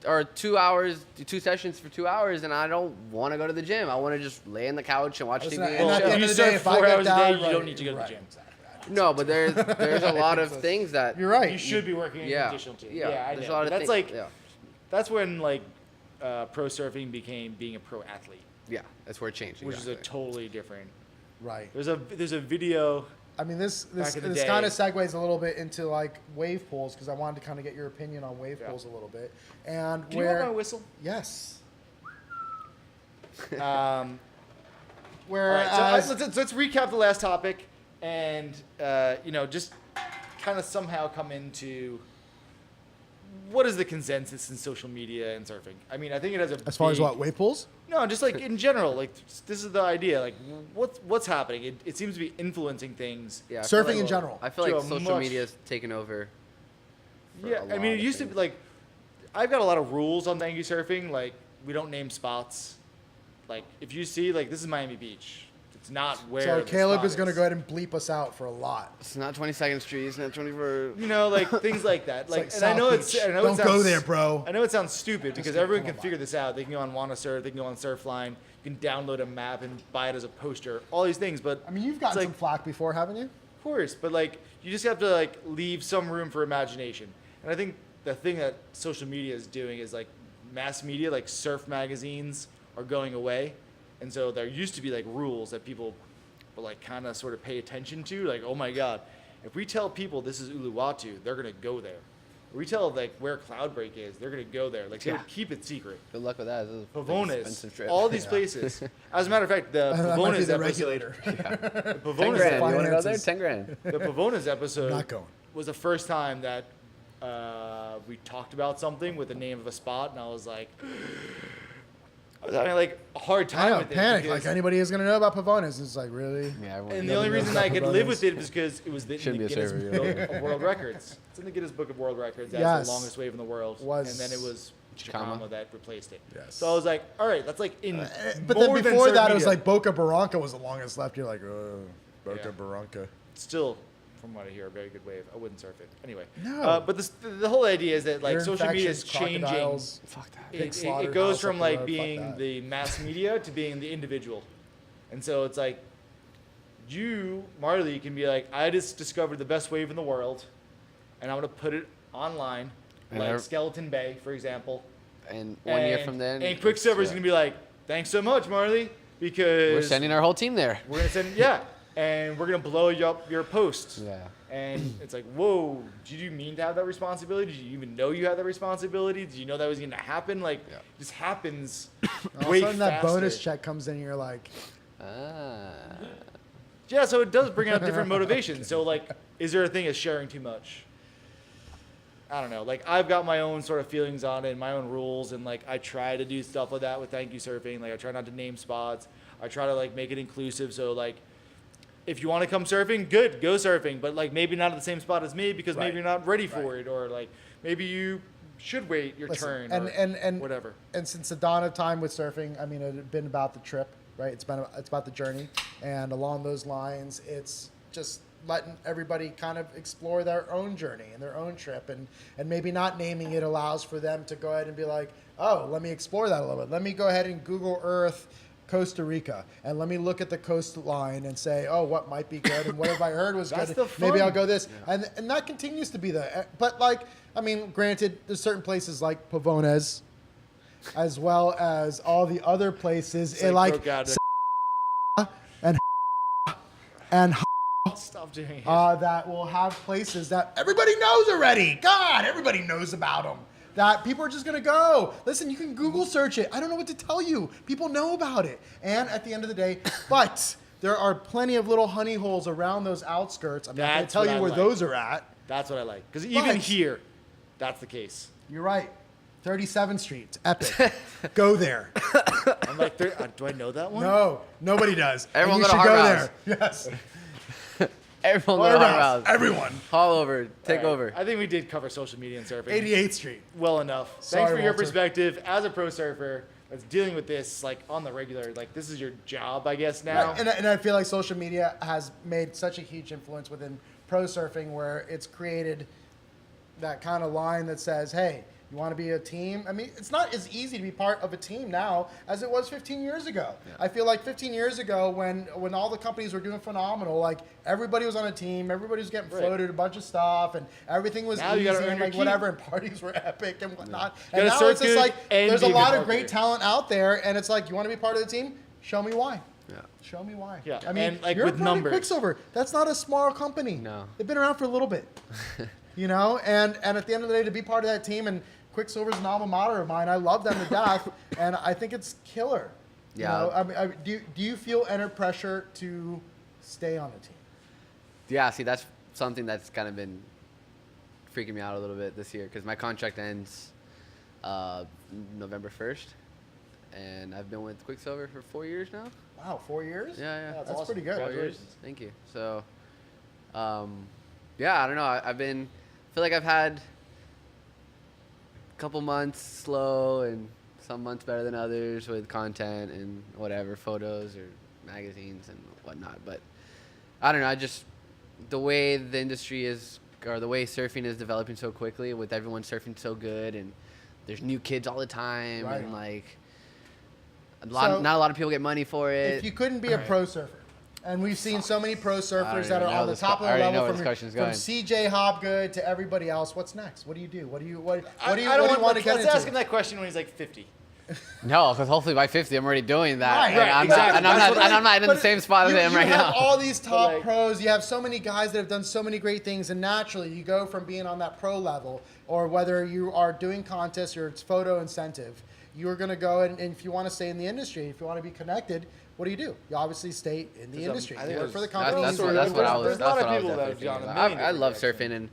C: or 2 hours, 2 sessions for 2 hours, and I don't want to go to the gym. I want to just lay on the couch and watch
D: Listen,
C: TV.
D: and
A: Well,
D: at the
A: if
D: end
A: you
D: of the day,
A: surf
D: if I
A: 4
D: get
A: hours a
D: down,
A: day, you
D: right,
A: don't need to go to the
D: right,
A: gym.
D: exactly.
C: No, but there's a lot of things that
D: You're right.
A: You should be working in
C: Yeah,
A: addition to.
C: yeah.
A: I
C: There's
A: know.
C: a lot of
A: That's
C: things.
A: like
C: yeah,
A: that's when like pro surfing became being a pro athlete,
C: yeah, that's where it changed.
A: which is a
C: exactly.
A: totally different.
D: Right.
A: There's a video.
D: I mean, this
A: Back in the
D: this
A: day.
D: kind of segues a little bit into like wave pools because I wanted to kind of get your opinion on wave
A: Yeah.
D: pools a little bit. And
A: Do you want
D: where
A: my whistle?
D: yes,
A: All
D: where
A: right, so let's recap the last topic, and just kind of somehow come into what is the consensus in social media and surfing. I mean, I think it has a
D: as far as
A: big-
D: what wave pools?
A: No, just like in general, like this is the idea. Like what's happening? It seems to be influencing things.
C: Yeah, I feel
D: Surfing
C: like-
D: in general.
C: I feel
A: to
C: like
A: a
C: social
A: much-
C: media's taken over. for
A: Yeah,
C: a
A: I mean,
C: lot
A: it
C: of
A: used to be
C: things.
A: like I've got a lot of rules on Thank You Surfing. Like we don't name spots. Like if you see like this is Miami Beach, it's not where.
D: So
A: the
D: Caleb
A: spot
D: is going to go ahead and bleep us out for a lot.
C: It's not 22nd Street. It's not 24th.
A: You know, like things like that. Like,
D: like
A: and I
D: South
A: know
D: Beach.
A: I know
D: Don't
A: it sounds,
D: go there, bro.
A: I know it sounds stupid because
D: kidding,
A: everyone
D: come
A: can
D: on,
A: figure this out. They can go on Wanna Surf, they can go on Surfline, you can download a map and buy it as a poster. All these things, but
D: I mean, you've
A: it's
D: gotten
A: like,
D: some flack before, haven't you?
A: of course, but like you just have to like leave some room for imagination. And I think the thing that social media is doing is like mass media, like surf magazines are going away. And so there used to be like rules that people will like kind of sort of pay attention to. Like, oh my God, if we tell people this is Uluwatu, they're going to go there. If we tell like where Cloudbreak is, they're going to go there. Like they
C: Yeah.
A: would keep it secret.
C: Good luck with that. This is an
A: Pavones,
C: expensive trip.
A: all these places. As a matter of fact, the
D: That might be
A: Pavones
D: the
A: episode,
D: regulator.
A: the
C: 10
A: Pavones
C: grand. You
D: Finances.
C: want to go there? 10 grand.
A: the Pavones episode
D: Not going.
A: was the first time that we talked about something with the name of a spot, and I was like, I was having like a hard
D: I
A: time
D: know,
A: with it.
D: panic.
A: because-
D: Like anybody is going to know about Pavones. It's like, really?
C: Yeah, everyone
A: and
C: knows.
A: the only
D: knows
A: reason
D: about
A: I could
D: Pavones.
A: live with it was because it was in
C: Shouldn't
A: the
C: be a
A: Guinness
C: server,
A: Book
C: yeah.
A: of World Records. It's in the Guinness Book of World Records as
D: Yes.
A: the longest wave in the world.
D: Was-
A: And then it was
C: Chicama.
A: Chicama that replaced it.
D: Yes.
A: So I was like, all right, that's like in
D: But
A: more
D: then
A: than
D: before
A: surf
D: that, it was
A: media.
D: like Boca Barranca was the longest left. You're like, Boca
A: Yeah.
D: Barranca.
A: Still, from what I hear, a very good wave. I wouldn't surf it. Anyway.
D: No.
A: But the whole idea is that like
D: Ear
A: social media is
D: infections,
A: changing.
D: crocodiles.
C: Fuck that.
D: Big
A: It goes
D: slaughterhouse
A: from
D: up the
A: like
D: road, fuck
A: being
D: that.
A: the mass media to being the individual. And so it's like, you, Marley, can be like, I just discovered the best wave in the world, and I'm going to put it online,
C: And
A: like
C: I-
A: Skeleton Bay, for example.
C: And 1 year from then.
A: And Quicksilver's
C: yeah.
A: going to be like, thanks so much, Marley, because
C: We're sending our whole team there.
A: we're going to send, yeah, and we're going to blow you up your post.
C: Yeah.
A: And it's like, whoa, did you mean to have that responsibility? Did you even know you had that responsibility? Did you know that was going to happen? Like,
C: Yeah.
A: it just happens
D: All
A: way
D: of a sudden, that bonus
A: faster.
D: check comes in, and you're like,
C: Ah.
A: Yeah, so it does bring out different motivations. So, like, is there a thing as sharing too much? I don't know. Like, I've got my own sort of feelings on it and my own rules. And, like, I try to do stuff like that with Thank You Surfing. Like, I try not to name spots. I try to, like, make it inclusive. So, like, if you want to come surfing, good, go surfing. But, like, maybe not at the same spot as me because
D: Right.
A: maybe you're not ready for
D: Right.
A: it. Or, like, maybe you should wait your
D: Listen,
A: turn
D: and
A: whatever.
D: And since the dawn of time with surfing, I mean, it had been about the trip, right? It's about the journey, and along those lines, it's just letting everybody kind of explore their own journey and their own trip, and maybe not naming it allows for them to go ahead and be like, oh, let me explore that a little bit. Let me go ahead and Google Earth Costa Rica, and let me look at the coastline and say, oh, what might be good, and what have I heard was
A: That's
D: good?
A: the
D: Maybe
A: fun.
D: I'll go this, and that continues to be but like, I mean, granted, there's certain places like Pavones, as well as all the other places,
A: Broke out
D: and
A: stop doing it.
D: that will have places that everybody knows already. God, everybody knows about them. That people are just going to go. Listen, you can Google search it. I don't know what to tell you. People know about it. And at the end of the day, but there are plenty of little honey holes around those outskirts. I'm not going to
A: That's
D: tell
A: what
D: you
A: I
D: where
A: like.
D: those are at.
A: That's what I like. Because even
D: But-
A: here, that's the case.
D: You're right. 37th Street. It's epic. Go there.
A: I'm like, do I know that one?
D: No, nobody does. And
C: Everyone
D: you
C: go to
D: should go
C: Hard
D: there. Yes.
C: Everyone go to
D: Hard
C: Hard
D: Rouse.
C: Rouse.
D: Everyone.
C: Haul over. Take
A: All right.
C: over.
A: I think we did cover social media and surfing
D: 88th Street.
A: well enough.
D: Sorry,
A: Thanks for your
D: Walter.
A: perspective as a pro surfer that's dealing with this like on the regular. Like this is your job, I guess now.
D: Right. And I feel like social media has made such a huge influence within pro surfing where it's created that kind of line that says, hey, you want to be a team? I mean, it's not as easy to be part of a team now as it was 15 years ago.
C: Yeah.
D: I feel like 15 years ago when all the companies were doing phenomenal, like everybody was on a team, everybody was getting
A: Right.
D: floated a bunch of stuff, and everything was
A: Now you
D: easy
A: gotta earn
D: and
A: your
D: like
A: keep.
D: whatever, and parties were epic and whatnot.
A: You
D: And
A: gotta
D: now
A: surf
D: it's just
A: good
D: like
A: and
D: there's
A: be
D: a
A: a good
D: lot of
A: marketer.
D: great talent out there, and it's like, you want to be part of the team? Show me why.
C: Yeah.
D: Show me why.
A: Yeah,
D: I mean,
A: and, like,
D: you're
A: with
D: a part of
A: numbers.
D: Quicksilver. That's not a small company.
C: No.
D: They've been around for a little bit. You know, and at the end of the day, to be part of that team, and Quicksilver's an alma mater of mine. I love them to death, and I think it's killer.
C: Yeah.
D: You know, I mean, do you feel under pressure to stay on the team?
C: Yeah, see, that's something that's kind of been freaking me out a little bit this year because my contract ends November 1st, and I've been with Quicksilver for 4 years now.
D: Wow, 4 years?
C: Yeah.
D: That's
A: awesome.
D: pretty good.
C: 4 years.
A: Congratulations.
C: Thank you. So, yeah, I don't know. I feel like I've had a couple months slow and some months better than others with content and whatever, photos or magazines and whatnot. But I don't know. The way the industry is, or the way surfing is developing so quickly with everyone surfing so good, and there's new kids all the time,
D: Right.
C: and like
D: So,
C: not a lot of people get money for it.
D: If you couldn't be a pro surfer, and we've seen so many pro surfers
C: already
D: that are
C: know
D: on the
C: this
D: top
C: que-
D: of
C: I
D: the
C: already know
D: level
C: where this question's
D: from
C: going.
D: CJ Hobgood to everybody else. What's next? What do you do? What do you want
A: I
D: to
A: don't
D: want to get
A: let's
D: into?
A: ask him that question when he's like 50.
C: No, because hopefully by 50, I'm already doing that.
D: Right,
C: and
A: right,
C: I'm
A: exactly.
C: not, and I'm
A: That's
C: not,
A: what
C: and I'm not in
D: But
C: the same spot as
D: you,
C: him
D: you
C: right
D: have
C: now.
D: all these top
A: like-
D: pros. You have so many guys that have done so many great things, and naturally, you go from being on that pro level, or whether you are doing contests or it's photo incentive, you're going to go and if you want to stay in the industry, if you want to be connected, what do? You obviously stay in the industry.
A: I think
D: You work for the
A: there's-
D: company.
C: That's
A: There's
C: what I was.
A: there's a
C: That's
A: lot of
C: what I was
A: people that have
C: definitely
A: gone a
C: thinking
A: million
C: about. I love
A: different
C: surfing, and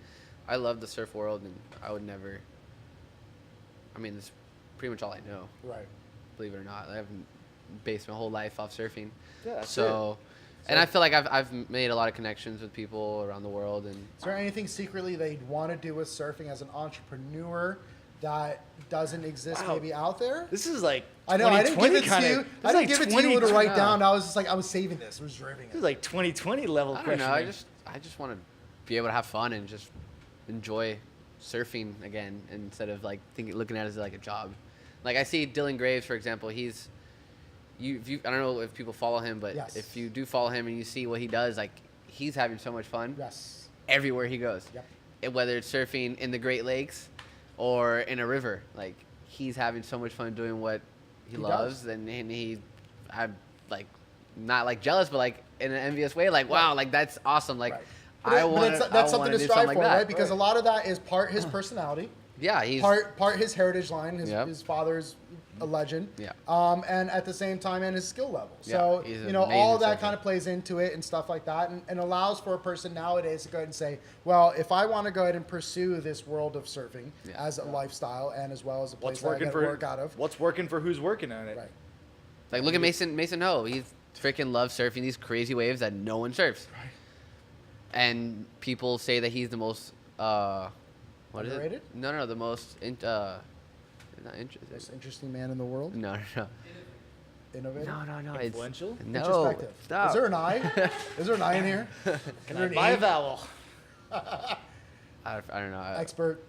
C: I love the surf world, and I would never. I mean, it's pretty much all I know.
D: Right.
C: Believe it or not, I haven't based my whole life off surfing.
A: Yeah, that's
C: So, and I feel like I've made a lot of connections with people around the world, and
D: Is there anything secretly that you'd want to do with surfing as an entrepreneur that doesn't exist
A: Wow.
D: maybe out there?
A: This is like
D: I know. I didn't give it to
A: 2020
D: you.
A: kinda-
D: I didn't
A: this
D: give
A: is
D: it
A: like
D: to you to
A: 2020
D: write down. I was just like, I was saving this, reserving
A: This
D: it.
A: is like 2020 level
C: I don't
A: question.
C: know. I just want to be able to have fun and just enjoy surfing again instead of like looking at it as like a job. Like I see Dylan Graves, for example. He's I don't know if people follow him, but
D: Yes.
C: if you do follow him and you see what he does, like he's having so much fun
D: Yes.
C: everywhere he goes.
D: Yep.
C: Whether it's surfing in the Great Lakes or in a river, like he's having so much fun doing what he
D: He
C: loves,
D: does.
C: and I'm like not like jealous, but like in an envious way, like wow, like that's awesome. Like
D: Right.
C: I want
D: that's something to strive
C: like
D: for,
C: that.
D: right? Because a lot of that is part his personality,
C: Yeah, he's
D: part his heritage line.
C: Yep.
D: His father's a legend.
C: Yeah.
D: And at the same time, and his skill level.
C: Yeah,
D: So
C: he's an
D: you know, all
C: amazing
D: that
C: surfer.
D: kind of plays into it and stuff like that, and allows for a person nowadays to go ahead and say, well, if I want to go ahead and pursue this world of surfing
C: Yeah.
D: as a lifestyle and as well as a place
A: what's
D: that I
A: working
D: get
A: for
D: work out of.
A: what's working for who's working on it.
D: Right.
C: like look at Mason Ho. He freaking loves surfing these crazy waves that no one surfs.
D: Right.
C: And people say that he's the most What is
D: Underrated?
C: it? No, the most not interesting.
D: Most interesting man in the world.
C: No.
D: Innovative.
C: No.
A: Influential?
C: It's no.
D: Introspective.
C: Stop.
D: Is there an I? Is there an I in here?
A: Can I buy a vowel?
C: I don't know.
D: Expert.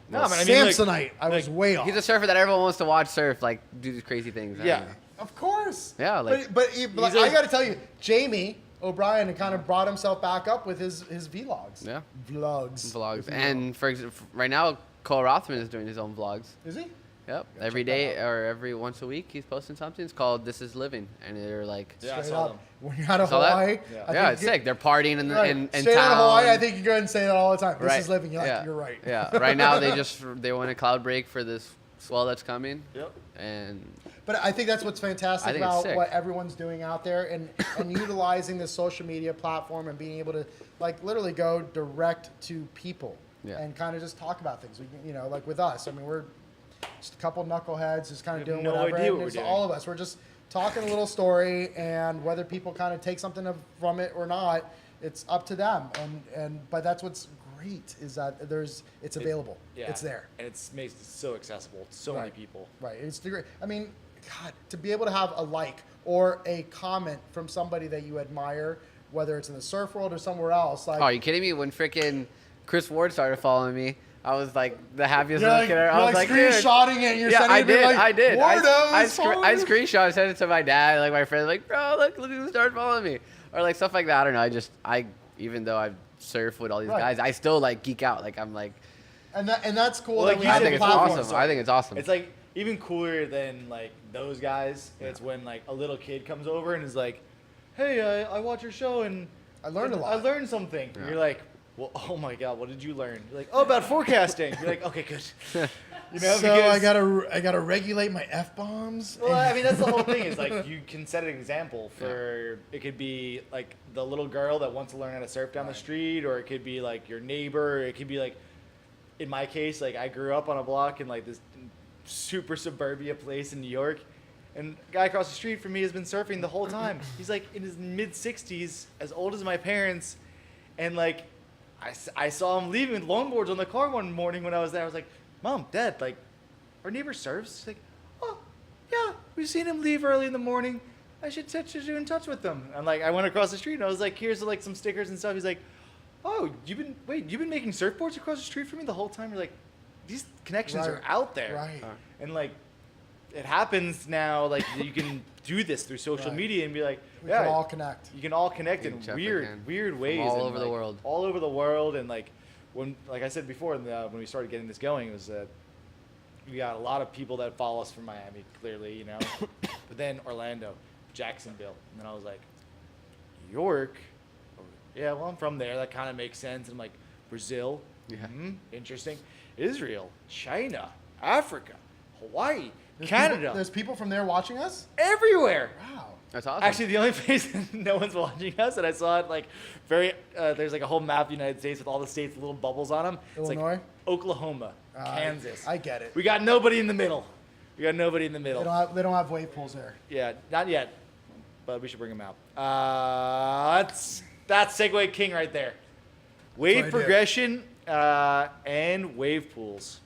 A: No, man, I mean, like,
D: Samsonite. I was way off.
C: He's a surfer that everyone wants to watch surf, like do these crazy things. I
A: Yeah.
C: don't know.
D: Of course.
C: Yeah, like-
D: but
A: He's
D: I
A: a-
D: got to tell you, Jamie O'Brien kind of brought himself back up with his vlogs.
C: Yeah.
D: Vlogs.
C: Vlogs.
D: if you will.
C: And for right now, Cole Rothman is doing his own vlogs.
D: Is he?
C: Yep.
D: Gotta
C: Every
D: check that
C: day
D: out.
C: or every once a week, he's posting something. It's called "This Is Living," and they're like,
A: Yeah, I
D: Straight
A: saw
D: up.
A: them.
D: When you're out of
C: Saw that?
D: Hawaii,
A: Yeah.
D: I
C: yeah,
D: think
C: it's
D: you-
C: sick. They're partying in
D: Right.
C: in
D: Straight out of Hawaii,
C: town.
D: I think you go ahead and say that all the time. This
C: Right.
D: is living. You're like,
C: Yeah.
D: you're right.
C: Yeah. Right now, they went a cloud break for this swell that's coming,
A: Yep.
C: and
D: But I think that's what's
C: I
D: fantastic
C: think it's
D: about
C: sick.
D: what everyone's doing out there and utilizing the social media platform and being able to like literally go direct to people
C: Yeah.
D: and kind of just talk about things. We can, you know, like with us. I mean, we're just a couple knuckleheads just kind of
A: We have
D: doing
A: no
D: whatever.
A: idea
D: And
A: what we're
D: it's
A: doing.
D: all of us. We're just talking a little story, and whether people kind of take something from it or not, it's up to them. But that's what's great is that it's available.
A: Yeah.
D: It's there.
A: And makes it so accessible to so many
D: Right.
A: people.
D: Right. It's the great. I mean, God, to be able to have a like or a comment from somebody that you admire, whether it's in the surf world or somewhere else, like
C: oh, are you kidding me? When freaking Chris Ward started following me, I was like the happiest
D: you're
C: little
D: like,
C: kid.
D: you're
C: I was
D: like
C: like, dude.
D: screenshotting it and you're
C: Yeah,
D: sending
C: I
D: it to me
C: did.
D: like,
C: I did.
D: Wardo
C: I
D: is following you."
C: screenshot, sent it to my dad, like my friend, like, bro, look who started following me, or like stuff like that. I don't know. I even though I surf with all these
D: Right.
C: guys, I still like geek out. Like I'm like,
D: And that's cool.
A: Well,
D: that
A: like
D: we
A: you
C: I
D: have
A: said
C: think
D: the
C: it's
A: before,
D: platform.
C: awesome. I think it's awesome.
A: It's like even cooler than like those guys. It's when like a little kid comes over and is like, "Hey, I watch your show and
D: I learned a lot."
A: I learned something."
C: Yeah.
A: And you're like, "Well, oh my god, what did you learn?" You're like, "Oh, about forecasting." You're like, "Okay, good." You know,
D: So I
A: because-
D: gotta regulate my f bombs.
A: Well, I mean, that's the whole thing. Is like you can set an example for. It could be like the little girl that wants to learn how to surf down the street, or it could be like your neighbor. It could be like, in my case, like I grew up on a block in like this super suburbia place in New York, and the guy across the street from me has been surfing the whole time. He's like in his mid 60s, as old as my parents, and like I saw him leaving with longboards on the car one morning when I was there. I was like, "Mom, Dad, like, our neighbor surfs." He's like, "Oh, yeah, we've seen him leave early in the morning. I should set you in touch with them." And like, I went across the street and I was like, "Here's like some stickers and stuff." He's like, "Oh, you've been making surfboards across the street from me the whole time?" You're like, these connections
D: Right.
A: are out there,
D: Right.
A: and like, it happens now. Like, you can do this through social
D: Right.
A: media and be like,
D: We
A: yeah,
D: can all connect.
A: you can all connect
C: You
A: in
C: definitely
A: weird,
C: can.
A: weird
C: From
A: ways.
C: all
A: and,
C: over the
A: like,
C: world.
A: all over the world, and like when, like I said before, when we started getting this going, it was that we got a lot of people that follow us from Miami, clearly, you know, but then Orlando, Jacksonville, and then I was like, York, oh, yeah, well, I'm from there. That kind of makes sense. And I'm like, Brazil,
C: Yeah.
A: interesting. Israel, China, Africa, Hawaii,
D: There's
A: Canada,
D: people- there's people from there watching us.
A: everywhere.
D: Wow.
C: That's awesome.
A: Actually, the only place no one's watching us, and I saw it like there's like a whole map of the United States with all the states, little bubbles on them. It's
D: Illinois?
A: like Oklahoma, Kansas.
D: I get it.
A: We got nobody in the middle. We got nobody in the middle.
D: They don't have wave pools there.
A: Yeah, not yet, but we should bring them out. That's Segway King right there. Wave
D: what I do.
A: progression and wave pools.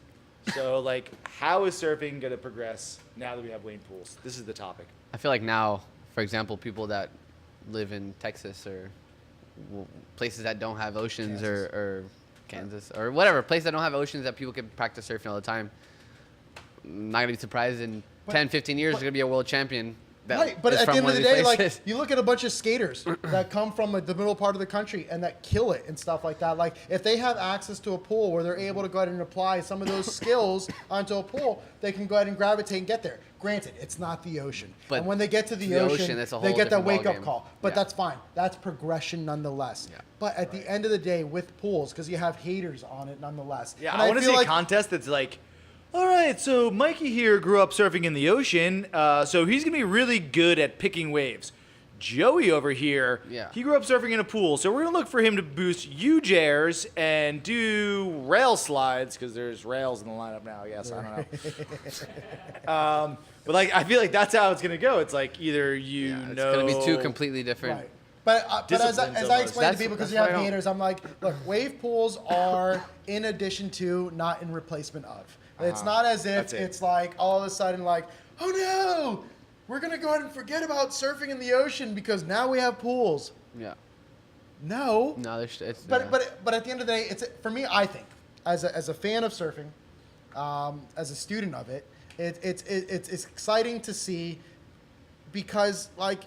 A: So like, how is surfing gonna progress now that we have wave pools? This is the topic.
C: I feel like now, for example, people that live in Texas or places that don't have oceans or Kansas or whatever, places that don't have oceans that people can practice surfing all the time. I'm not going to be surprised in 10, 15 years, there's going to be a world champion. That
D: Right, but
C: is
D: at the
C: from
D: end
C: one
D: of the
C: these
D: day, like
C: places.
D: you look at a bunch of skaters that come from like, the middle part of the country and that kill it and stuff like that. Like if they have access to a pool where they're able to go ahead and apply some of those skills onto a pool, they can go ahead and gravitate and get there. Granted, it's not the ocean,
C: But
D: and when they get to the
C: the
D: ocean,
C: ocean, that's a
D: they
C: whole
D: get that
C: different
D: wake up
C: ballgame.
D: call. But
C: Yeah.
D: that's fine. That's progression nonetheless.
C: Yeah.
D: But at the end of the day, with pools, because you have haters on it nonetheless.
A: Yeah,
D: And
A: I want to
D: feel
A: see
D: like
A: a contest that's like, all right, so Mikey here grew up surfing in the ocean, so he's going to be really good at picking waves. Joey over here,
C: Yeah.
A: he grew up surfing in a pool, so we're going to look for him to boost UJairs and do rail slides, because there's rails in the lineup now, I guess. I don't know. But like, I feel like that's how it's going to go. It's like either you
C: Yeah, it's
A: know...
C: going to be two completely different.
D: Right. But as
A: Disciplines
D: I
A: almost.
D: explained to
C: That's-
D: people, because
C: that's
D: you
C: why
D: have
C: I don't-
D: haters, I'm like, look, wave pools are in addition to, not in replacement of. It's not as if
A: That's it.
D: it's like all of a sudden like, oh no, we're gonna go ahead and forget about surfing in the ocean because now we have pools.
C: Yeah.
D: No.
C: No, there's. It's,
D: But at the end of the day, it's for me. I think as a fan of surfing, as a student of it, it's exciting to see because like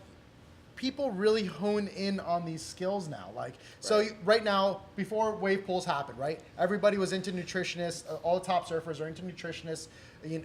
D: people really hone in on these skills now. Like so right now, before wave pools happened, right? Everybody was into nutritionists. All the top surfers are into nutritionists.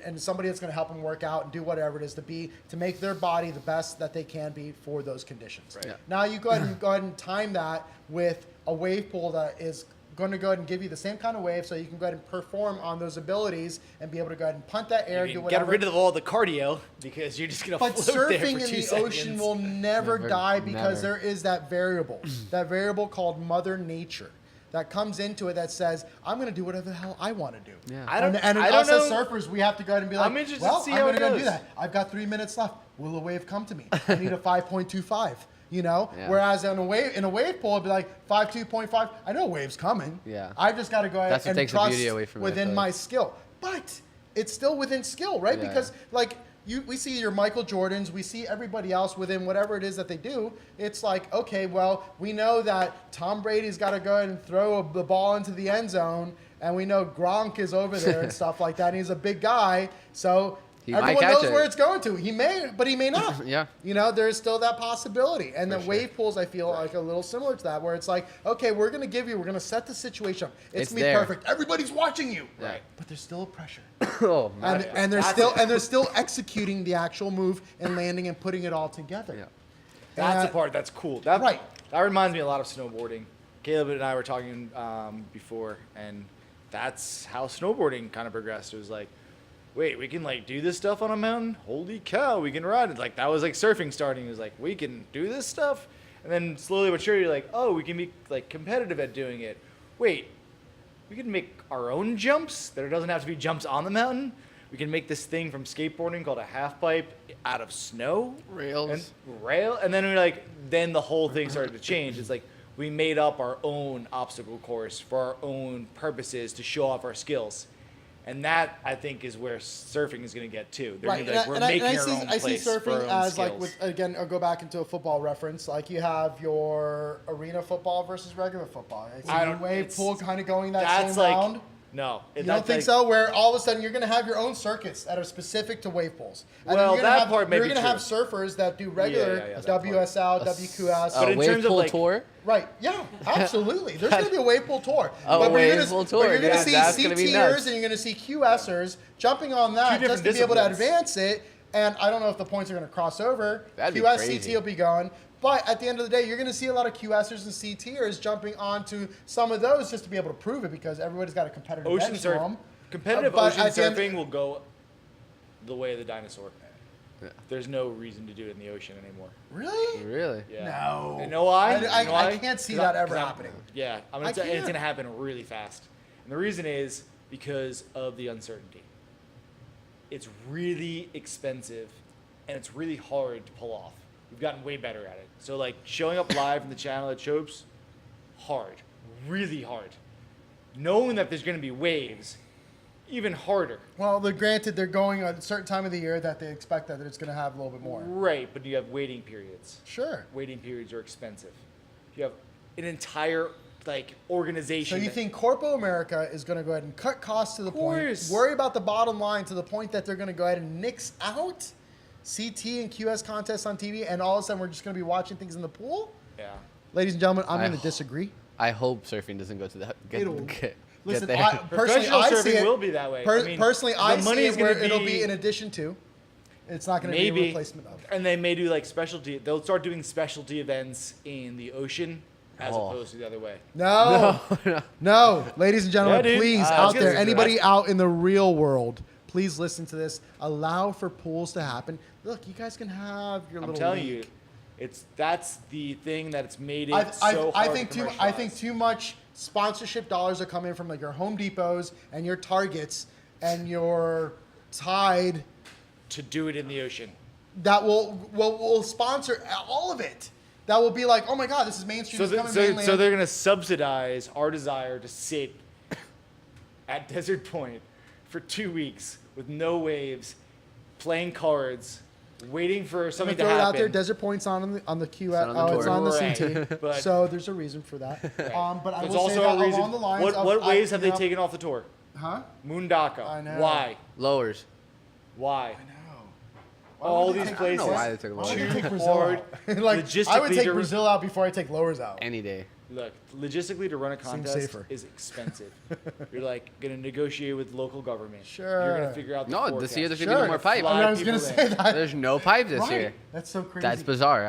D: And somebody that's going to help them work out and do whatever it is to make their body the best that they can be for those conditions.
A: Right.
C: Yeah.
D: Now you go ahead and time that with a wave pool that is going to go ahead and give you the same kind of wave, so you can go ahead and perform on those abilities and be able to go ahead and punt that air,
A: You
D: do
A: can
D: whatever.
A: get rid of all the cardio because you're just gonna
D: But
A: float there
D: surfing
A: for
D: in
A: 2
D: the
A: seconds.
D: ocean will never
C: Never,
D: die because
C: never.
D: there is that variable called Mother Nature that comes into it that says, I'm going to do whatever the hell I want to do.
C: Yeah.
A: I don't-
D: and
A: I don't
D: us as
A: know.
D: surfers, we have to go ahead and be like,
A: I'm interested
D: well,
A: to see
D: I'm
A: how
D: going
A: it
D: to go and do
A: goes.
D: that. I've got 3 minutes left. Will a wave come to me? I need a 5.25. You know,
C: Yeah.
D: whereas in a wave pool, it'd be like 5.2.5. I know a wave's coming.
C: Yeah.
D: I just got to go ahead
C: That's what
D: and
C: takes the
D: trust
C: beauty away from it,
D: within
C: though.
D: my skill. But it's still within skill, right?
C: Yeah.
D: Because like we see your Michael Jordans, we see everybody else within whatever it is that they do. It's like, okay, well, we know that Tom Brady's got to go ahead and throw the ball into the end zone, and we know Gronk is over there and stuff like that. And he's a big guy, so
C: He might
D: everyone
C: catch
D: knows
C: it.
D: where it's going to. He may, but he may not.
C: Yeah.
D: You know, there's still that possibility. And the
C: sure.
D: wave pools, I feel like a little similar to that, where it's like, okay, we're going to set the situation up. It's
C: It's
D: me
C: there.
D: perfect. Everybody's watching you.
C: Right.
D: But there's still a pressure.
C: Oh, man.
D: And they're still executing the actual move and landing and putting it all together.
C: Yeah.
A: That's
D: Uh,
A: the part that's cool.
D: right.
A: That reminds me a lot of snowboarding. Caleb and I were talking before, and that's how snowboarding kind of progressed. It was like, wait, we can like do this stuff on a mountain? Holy cow, we can ride it. Like that was like surfing starting. It was like, we can do this stuff? And then slowly but surely you're like, oh, we can be like competitive at doing it. Wait, we can make our own jumps? That it doesn't have to be jumps on the mountain? We can make this thing from skateboarding called a half pipe out of snow?
C: Rails.
A: And then we're like, then the whole thing started to change. It's like we made up our own obstacle course for our own purposes to show off our skills. And that, I think, is where surfing is going to get to. They're
D: Right,
A: gonna be like, we're making our own
D: I see
A: place for
D: surfing
A: our own
D: as
A: skills.
D: like again. I'll go back into a football reference. Like you have your arena football versus regular football. I see
A: I
D: the
A: don't-
D: wave
A: it's-
D: pool kind of going that
A: That's
D: same
A: like,
D: round.
A: no.
D: You don't think so? Where all of a sudden you're going to have your own circuits that are specific to wave pools. And
A: Well,
D: you're gonna
A: that
D: have,
A: part may
D: you're
A: be
D: gonna have
A: true.
D: surfers that do regular
A: yeah, that part.
D: WSL, WQS.
A: But in
C: wave
A: terms of,
C: pool
A: like-
C: tour.
D: Right. Yeah. Absolutely. There's going to be a wave pool tour.
C: Oh,
D: but
C: wave
D: you're
C: pool
D: But
C: tour.
D: you're going to
C: Yeah,
D: see
C: that's gonna be
D: CTers
C: nuts.
D: and you're going to see QSers jumping on that
A: Two
D: just
A: different
D: to be able to
A: disciplines.
D: advance it. And I don't know if the points are going to cross over.
C: That'd be
D: QS,
C: crazy.
D: CT will be going. But at the end of the day, you're going to see a lot of QSers and CTers jumping onto some of those just to be able to prove it because everybody's got a competitive
A: Ocean
D: edge for
A: surf,
D: them.
A: competitive
D: But
A: ocean
D: at the end-
A: surfing will go the way of the dinosaur.
C: Yeah.
A: There's no reason to do it in the ocean anymore.
D: Really?
C: Really?
A: Yeah.
D: No.
A: You know why?
D: I
A: You know why?
D: can't see
A: 'Cause
D: that
A: I-
D: ever
A: 'cause I'm-
D: happening.
A: Yeah,
D: I
A: it's
D: can't.
A: going to happen really fast. And the reason is because of the uncertainty. It's really expensive and it's really hard to pull off. We've gotten way better at it. So like showing up live in the channel at Chopes, hard, really hard. Knowing that there's going to be waves, even harder.
D: Well, granted, they're going at a certain time of the year that they expect that it's going to have a little bit more.
A: Right, but you have waiting periods.
D: Sure.
A: Waiting periods are expensive. You have an entire like organization.
D: So you
A: that-
D: think Corpo America is going to go ahead and cut costs to the point,
A: course.
D: worry about the bottom line to the point that they're going to go ahead and nix out CT and QS contests on TV, and all of a sudden we're just going to be watching things in the pool?
A: Yeah.
D: Ladies and gentlemen, I'm
C: I
D: going to
C: ho-
D: disagree.
C: I hope surfing doesn't go to that.
D: It'll-
C: Get
D: Listen,
C: there.
D: personally,
A: Professional
D: I
A: surfing
D: see it,
A: will be that way. I mean,
D: personally,
A: the
D: I see
A: money
D: it
A: is gonna
D: where it'll be
A: be-
D: in addition to. It's not going to be a
A: Maybe.
D: replacement of.
A: And they may do like specialty. They'll start doing specialty events in the ocean as
C: Oh.
A: opposed to the other way.
D: No, no, ladies and gentlemen,
A: Yeah, dude.
D: please
A: I was
D: out
A: gonna
D: there,
A: say
D: anybody
A: that.
D: out in the real world, please listen to this. Allow for pools to happen. Look, you guys can have your
A: I'm
D: little.
A: telling
D: league.
A: you, that's the thing that's made it
D: I
A: so hard
D: think
A: to
D: I think
A: commercialize.
D: too much sponsorship dollars are coming from like your Home Depots and your Targets and your Tide
A: to do it in the ocean.
D: that will sponsor all of it. that will be like, oh my God, this is Main Street.
A: So,
D: It's coming
A: so
D: mainland.
A: they're going to subsidize our desire to sit at Desert Point for 2 weeks with no waves, playing cards, waiting for
D: I'm
A: something
D: gonna
A: to
D: throw it
A: happen.
D: out there. Desert Point's on the queue.
C: It's on the
D: It's
C: tour.
D: on the
A: Right,
D: CT.
A: but-
D: So there's a reason for that. But I
A: There's
D: will say
A: also
D: that
A: a reason.
D: along the lines of
A: What waves have they
D: you know,
A: taken off the tour?
D: Huh?
A: Moondaka.
D: I know.
A: Why?
C: Lowers.
A: Why?
D: I know. Why
A: All
D: would they
A: these
D: take-
A: places.
C: I don't know why they took
D: Why would
C: lowers.
D: they take Brazil
A: hard,
D: out? Like, I would
A: logistically
D: take
A: to-
D: Brazil out before I take lowers out.
C: Any day.
A: Look, logistically to run a contest
D: safer.
A: is expensive. You're like gonna negotiate with local government.
D: Sure.
A: You're gonna figure out the
C: No,
A: forecast.
C: this year there's
D: Sure.
C: gonna be no more pipe.
A: Fly
D: I was gonna
A: people
D: say
A: in.
D: that.
C: There's no pipe this
D: Right.
C: year.
D: That's so crazy.
C: That's bizarre.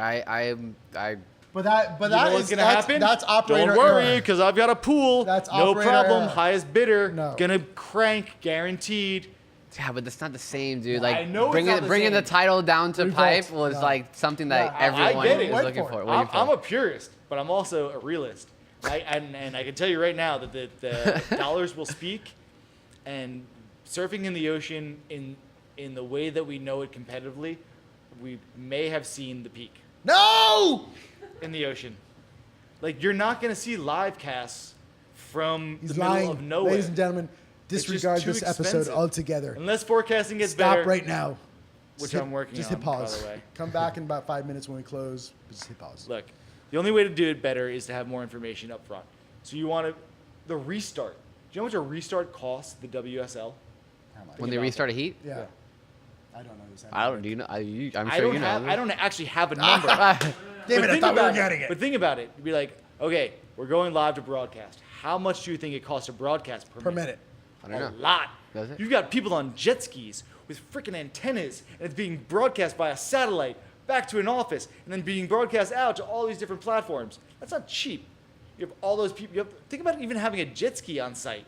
D: But that
A: You know what's gonna happen?
D: That's operator
A: Don't worry,
D: error.
A: because I've got a pool.
D: That's
A: no
D: operator
A: problem.
D: error.
A: Highest bidder.
D: No.
A: Gonna crank, guaranteed.
C: Yeah, but that's not the same, dude.
A: I
C: Like
A: know it's
C: bringing
A: not the
C: bringing the
A: same.
C: title down to
D: Revolt.
C: pipe was
D: No.
C: like something that
D: Yeah, I
C: everyone
A: get it.
C: is
D: Wait
C: looking
D: for
C: for.
D: it.
C: waiting
A: I'm
C: for.
A: a purist, but I'm also a realist. And I can tell you right now that the dollars will speak, and surfing in the ocean in the way that we know it competitively, we may have seen the peak
D: No!
A: in the ocean. Like, you're not going to see live casts from
D: He's
A: the middle
D: lying.
A: of nowhere.
D: Ladies and gentlemen,
A: just
D: disregard
A: too
D: this episode
A: expensive.
D: altogether.
A: Unless forecasting gets
D: Stop
A: better,
D: right now.
A: which
D: Just
A: I'm working
D: just
A: on,
D: hit
A: by
D: pause.
A: the way.
D: Come back in about 5 minutes when we close. Just hit pause.
A: Look, the only way to do it better is to have more information up front. So you want the restart. Do you know how much a restart costs the WSL?
D: How much?
C: When they restart a heat,
D: Yeah. I don't know this.
C: I don't. Do you know? I'm
A: I
C: sure
A: don't
C: you know.
A: have. I don't actually have a number.
D: Damn
A: But
D: it, I
A: think
D: thought we were
A: about
D: getting it.
A: But think about it. You'd be like, okay, we're going live to broadcast. How much do you think it costs to broadcast
D: Per minute.
C: I don't
A: A
C: know.
A: lot.
C: Does it?
A: You've got people on jet skis with freaking antennas, and it's being broadcast by a satellite back to an office, and then being broadcast out to all these different platforms. That's not cheap. You have all those people. Think about even having a jet ski on site.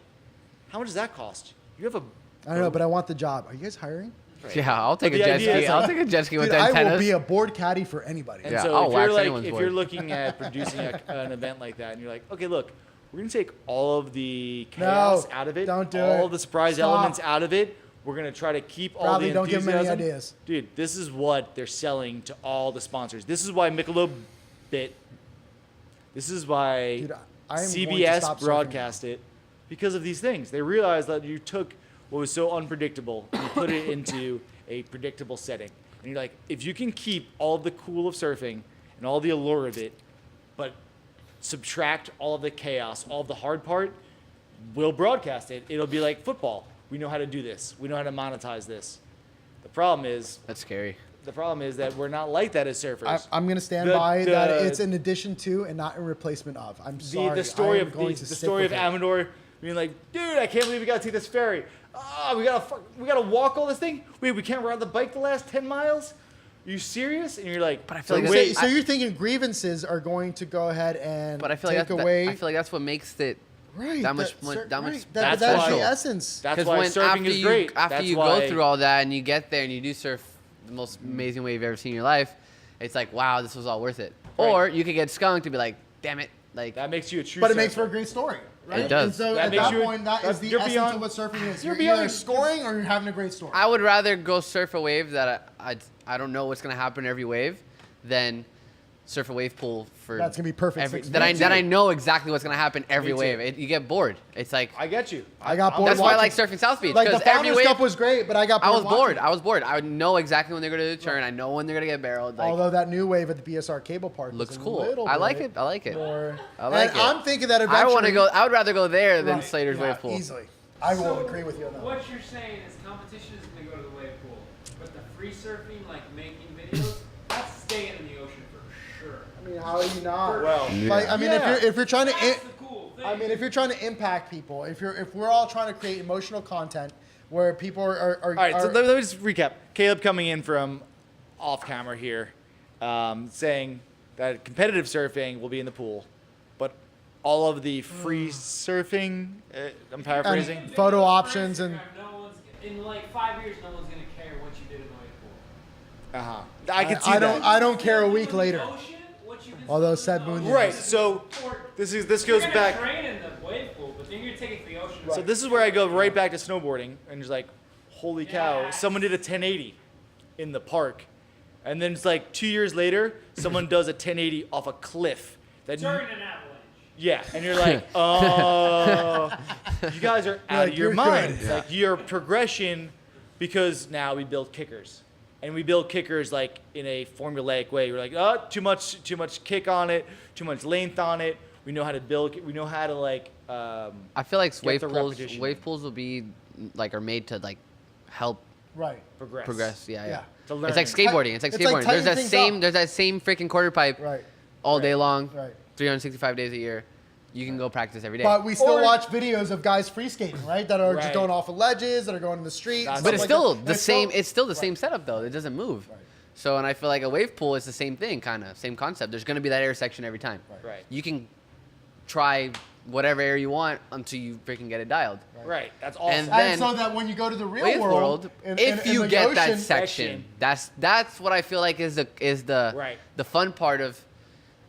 A: How much does that cost? You have a.
D: I don't know, but I want the job. Are you guys hiring?
C: Yeah, I'll take
A: But
C: a
A: the
C: jet
A: idea
C: ski.
A: is-
C: I'll take a jet ski with
D: Dude, I will
C: antennas.
D: be a board caddy for anybody.
A: And
C: Yeah,
A: so
C: I'll
A: if
C: wax
A: you're like,
C: anyone's
A: if
C: board.
A: you're looking at producing an event like that, and you're like, okay, look, we're gonna take all of the chaos out of it,
D: don't do
A: all
D: it.
A: the surprise
D: Stop.
A: elements out of it. We're gonna try to keep all
D: Bradley,
A: the
D: don't give him any
A: enthusiasm.
D: ideas.
A: Dude, this is what they're selling to all the sponsors. This is why Michelob bit. This is why
D: Dude, I am going to
A: CBS
D: stop surfing
A: broadcast it because of these things. They realized that you took what was so unpredictable and you put it into a predictable setting. And you're like, if you can keep all of the cool of surfing and all the allure of it, but subtract all of the chaos, all of the hard part, we'll broadcast it. It'll be like football. We know how to do this. We know how to monetize this. The problem is
C: That's scary.
A: that we're not like that as surfers.
D: I'm going to stand
A: The-
D: by that
A: the-
D: it's an addition to and not a replacement of. I'm sorry.
A: The story
D: I am
A: of
D: going
A: the
D: to stick
A: story of
D: with it.
A: Amador being like, dude, I can't believe we gotta take this ferry. We gotta walk all this thing. Wait, we can't ride the bike the last 10 miles. Are you serious? And you're like,
C: But I feel like
A: wait,
D: So you're thinking grievances are going to go ahead and
C: But I feel like
D: take
C: that's,
D: away
C: I feel like that's what makes it.
D: right,
C: that much
D: that-
C: more-
D: sir,
C: that much-
D: right,
A: that's
D: that's
A: why-
D: the essence.
A: that's
C: Because
A: why
C: when
A: surfing
C: after
A: is
C: you
A: great.
C: after
A: That's
C: you
A: why,
C: go through all that and you get there and you do surf the most amazing wave you've ever seen in your life, it's like, wow, this was all worth it.
A: Right.
C: Or you could get skunked and be like, damn it, like
A: that makes you a true.
D: But it makes for
A: surfer.
D: a great story. Right?
C: It does.
D: And so
A: That
D: at
A: makes
D: that
A: you-
D: point, that is the
A: you're
D: essence
A: beyond-
D: of what surfing is.
A: you're
D: You're either
A: beyond-
D: scoring or you're having a great story.
C: I would rather go surf a wave that I don't know what's gonna happen every wave than surf a wave pool for
D: That's gonna be perfect
C: every,
D: 6
C: that I
D: months.
C: that I know exactly what's gonna happen every
A: Me too.
C: wave. You get bored. It's like
A: I get you.
D: I got bored
C: that's why I
D: watching-
C: like surfing South Beach
D: Like the
C: because every
D: Founders
C: wave
D: Cup was great, but I got
C: I
D: bored
C: was bored.
D: watching
C: I was bored. I would know exactly when they're gonna turn. I know when they're gonna get barreled.
D: it.
C: Like,
D: Although that new wave at the BSR Cable Park was
C: looks
D: a
C: cool.
D: little
C: I like
D: bit
C: it. I like it.
D: more-
C: I like
D: and
C: it.
D: I'm thinking that
C: I
D: eventually.
C: want to go. I would rather go there than
D: Right,
C: Slater's
D: yeah,
C: wave pool.
D: Easily, I will
B: So,
D: agree with you on that.
B: What you're saying is competition is going to go to the wave pool, but the free surfing, like making videos, that's staying in the ocean for sure.
D: I mean, how are you not?
A: Well,
D: Like, I mean,
A: Yeah.
D: if you're trying to,
B: That's the cool thing.
D: I mean, if you're trying to impact people, if we're all trying to create emotional content where people are
A: all right. So let me just recap. Caleb coming in from off camera here, saying that competitive surfing will be in the pool, but all of the free surfing. I'm paraphrasing.
D: and photo options and
B: No one's, in like 5 years, no one's going to care what you did in the wave pool.
A: I can see
D: I
A: that.
D: I don't care a week
B: In the
D: later.
B: ocean, what you did
D: Although
B: in the
D: said moon
B: ocean
A: Right.
B: is
A: So
B: important.
A: this
B: You're
A: goes
B: gonna
A: back.
B: train in the wave pool, but then you're taking it to the ocean.
A: So this is where I go right back to snowboarding, and it's like, holy cow!
B: Yes.
A: Someone did a 1080 in the park, And then it's like 2 years later, someone does a 1080 off a cliff.
B: During an avalanche.
A: Yeah, and you're like, oh, you guys are out of your
D: you're
A: mind.
D: good.
A: It's like your progression, because now we build kickers. And we build kickers like in a formulaic way. We're like, oh, too much kick on it, too much length on it. We know how to build. We know how to like.
C: I feel like
A: get the
C: wave
A: repetition.
C: pools will be like are made to like help
D: Right.
A: progress.
C: Yeah.
D: Yeah.
A: To
C: It's like
A: learn.
C: skateboarding. It's like
D: It's like
C: skateboarding.
D: tightening
C: There's
D: things
C: that same freaking quarter pipe
D: Right.
C: all day long,
D: Right.
C: 365 days a year. You can go practice every day.
D: But we still
A: Or-
D: watch videos of guys free skating, right? That are just
A: Right.
D: going off of ledges, that are going in the street.
A: That's-
D: and
C: But
D: stuff
C: it's
D: like
C: still
D: that.
C: the
D: And
C: same. It's still the
D: right.
C: same setup though. It doesn't move.
D: Right.
C: So, and I feel like a wave pool is the same thing, kind of same concept. There's going to be that air section every time.
A: Right.
C: You can try whatever air you want until you freaking get it dialed.
A: Right. That's awesome.
C: And
D: And
C: then
D: so that when you go to the real
C: Wave
D: world,
C: world,
D: in
C: if you
D: the
C: get that
D: ocean,
C: section, that's what I feel like is the
A: Right.
C: the fun part of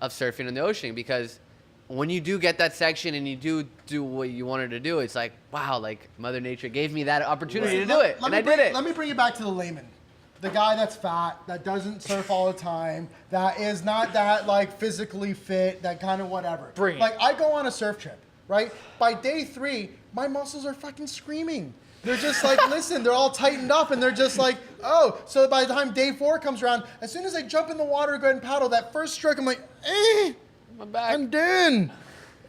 C: surfing in the ocean, because when you do get that section and you do what you wanted to do, it's like, wow, like Mother Nature gave me that opportunity to do it, and I did it.
D: Let me bring you back to the layman. The guy that's fat, that doesn't surf all the time, that is not that like physically fit, that kind of whatever.
A: Bring it.
D: Like I go on a surf trip, right? By day 3, my muscles are fucking screaming. They're just like, listen, they're all tightened up and they're just like, oh. So by the time day 4 comes around, as soon as I jump in the water, go ahead and paddle, that first stroke, I'm like,
C: My back.
D: I'm done.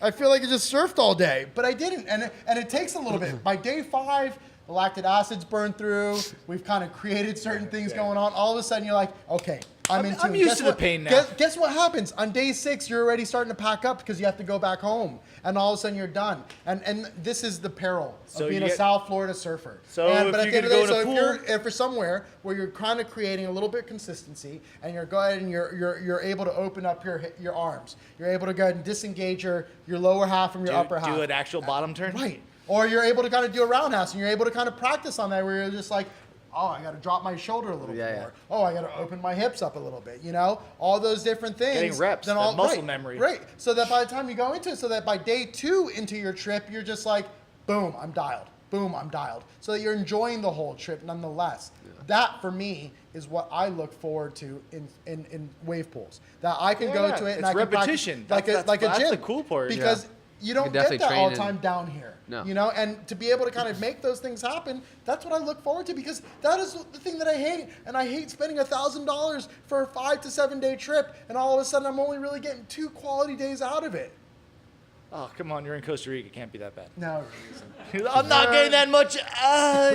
D: I feel like I just surfed all day, but I didn't, and it takes a little bit. By day 5, the lactic acid's burned through. We've kind of created certain things going on. All of a sudden, you're like, okay, I'm into
A: I'm
D: it.
A: used
D: Guess
A: to the
D: what-
A: pain now.
D: Guess what happens? On day 6, you're already starting to pack up because you have to go back home, and all of a sudden you're done. And this is the peril
A: So
D: of being
A: you
D: a
A: get-
D: South Florida surfer.
A: So
D: and,
A: if
D: but at
A: you're
D: the end of
A: gonna
D: the day,
A: go
D: so
A: in a
D: if you're somewhere where you're kind of creating a little bit of consistency, and you're go ahead and you're able to open up your arms, you're able to go ahead and disengage your lower half from your upper half.
A: Do an actual bottom turn.
D: Right. Or you're able to kind of do a roundhouse, and you're able to kind of practice on that, where you're just like, oh, I got to drop my shoulder a little
C: Yeah,
D: bit
C: yeah.
D: more. Oh, I got to open my hips up a little bit. You know, all those different things.
A: Getting reps,
D: Then
A: that
D: all
A: muscle
D: right,
A: memory.
D: Right. So that by the time you go into it, so that by day 2 into your trip, you're just like, boom, I'm dialed. Boom, I'm dialed. So that you're enjoying the whole trip nonetheless. That for me is what I look forward to in wave pools. That I can go
A: Yeah,
D: to it and
A: it's
D: I can
A: repetition.
D: practice like a
A: That's
D: gym.
A: the cool part.
D: Because you don't
C: definitely
D: get that
C: train
D: all the
C: in-
D: time down here.
C: No.
D: You know, and to be able to kind of make those things happen, that's what I look forward to, because that is the thing that I hate. And I hate spending $1,000 for a 5 to 7 day trip, and all of a sudden I'm only really getting 2 quality days out of it.
A: Oh, come on, you're in Costa Rica. Can't be that bad.
D: No, it isn't.
A: I'm not getting that much,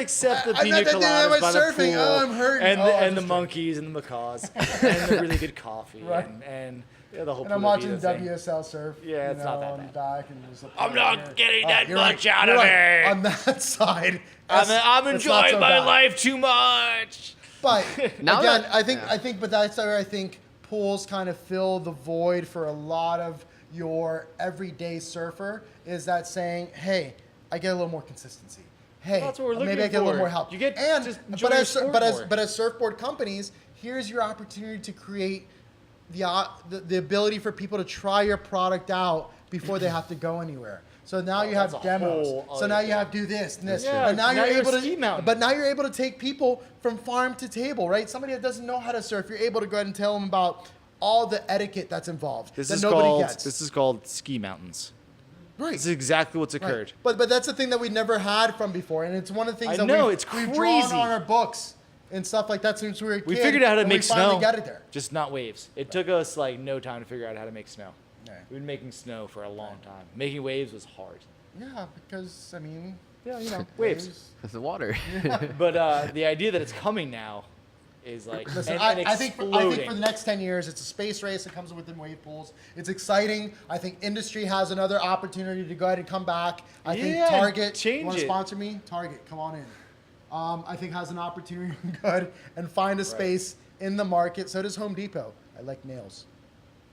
A: except the
D: I'm
A: pina
D: not doing that
A: coladas
D: much
A: by the
D: surfing.
A: pool,
D: Oh, I'm hurting.
A: and
D: Oh, I'm
A: the
D: just
A: monkeys and the macaws, and the really good coffee,
D: Right.
A: and yeah, the whole.
D: And I'm
A: Pura
D: watching
A: Vida thing.
D: WSL surf.
A: Yeah,
D: you
A: it's
D: know,
A: not that
D: on
A: bad.
D: Back and just
A: I'm not getting that
D: you're
A: much
D: right.
A: out
D: You're
A: of
D: right.
A: it.
D: On that side,
A: I'm
D: it's not
A: enjoying
D: so
A: my
D: bad.
A: life too much.
D: But
C: Now
D: again,
C: that-
D: I think, but that's where I think pools kind of fill the void for a lot of your everyday surfer, is that saying, hey, I get a little more consistency. Hey,
A: That's what we're
D: maybe
A: looking
D: I get a little
A: for.
D: more help.
A: You get
D: and
A: just enjoy
D: but
A: your
D: as
A: sport more.
D: but as surfboard companies, here's your opportunity to create the ability for people to try your product out before they have to go anywhere. So now you have
A: that's a
D: demos.
A: whole
D: So
A: other
D: now you
A: thing.
D: have do this and this.
A: Yeah,
D: but now
A: now
D: you're
A: you're
D: able
A: ski
D: to.
A: mountain.
D: But now you're able to take people from farm to table, right? Somebody that doesn't know how to surf, you're able to go ahead and tell them about all the etiquette that's involved
A: This
D: that
A: is
D: nobody
A: called
D: gets.
A: this is called ski mountains.
D: right.
A: This is exactly what's
D: Right.
A: occurred.
D: But that's the thing that we never had from before, and it's one of the things
A: I
D: that
A: know,
D: we've,
A: it's
D: we've
A: crazy.
D: drawn on our books and stuff like that since we were a kid.
A: We figured out how to
D: and
A: make
D: we finally
A: snow.
D: got it there.
A: Just not waves. It took us like no time to figure out how to make snow.
D: Yeah.
A: We've been making snow for a long time. Making waves was hard.
D: Yeah, because I mean,
A: Yeah, you know, waves.
C: It's the water.
A: But the idea that it's coming now is like
D: Listen,
A: and
D: I think for
A: exploding.
D: the next 10 years, it's a space race that comes within wave pools. It's exciting. I think industry has another opportunity to go ahead and come back. I think
A: Yeah,
D: Target,
A: change
D: want to
A: it.
D: sponsor me? Target, come on in. I think has an opportunity to go ahead and find a space in the market. So does Home Depot. I like nails.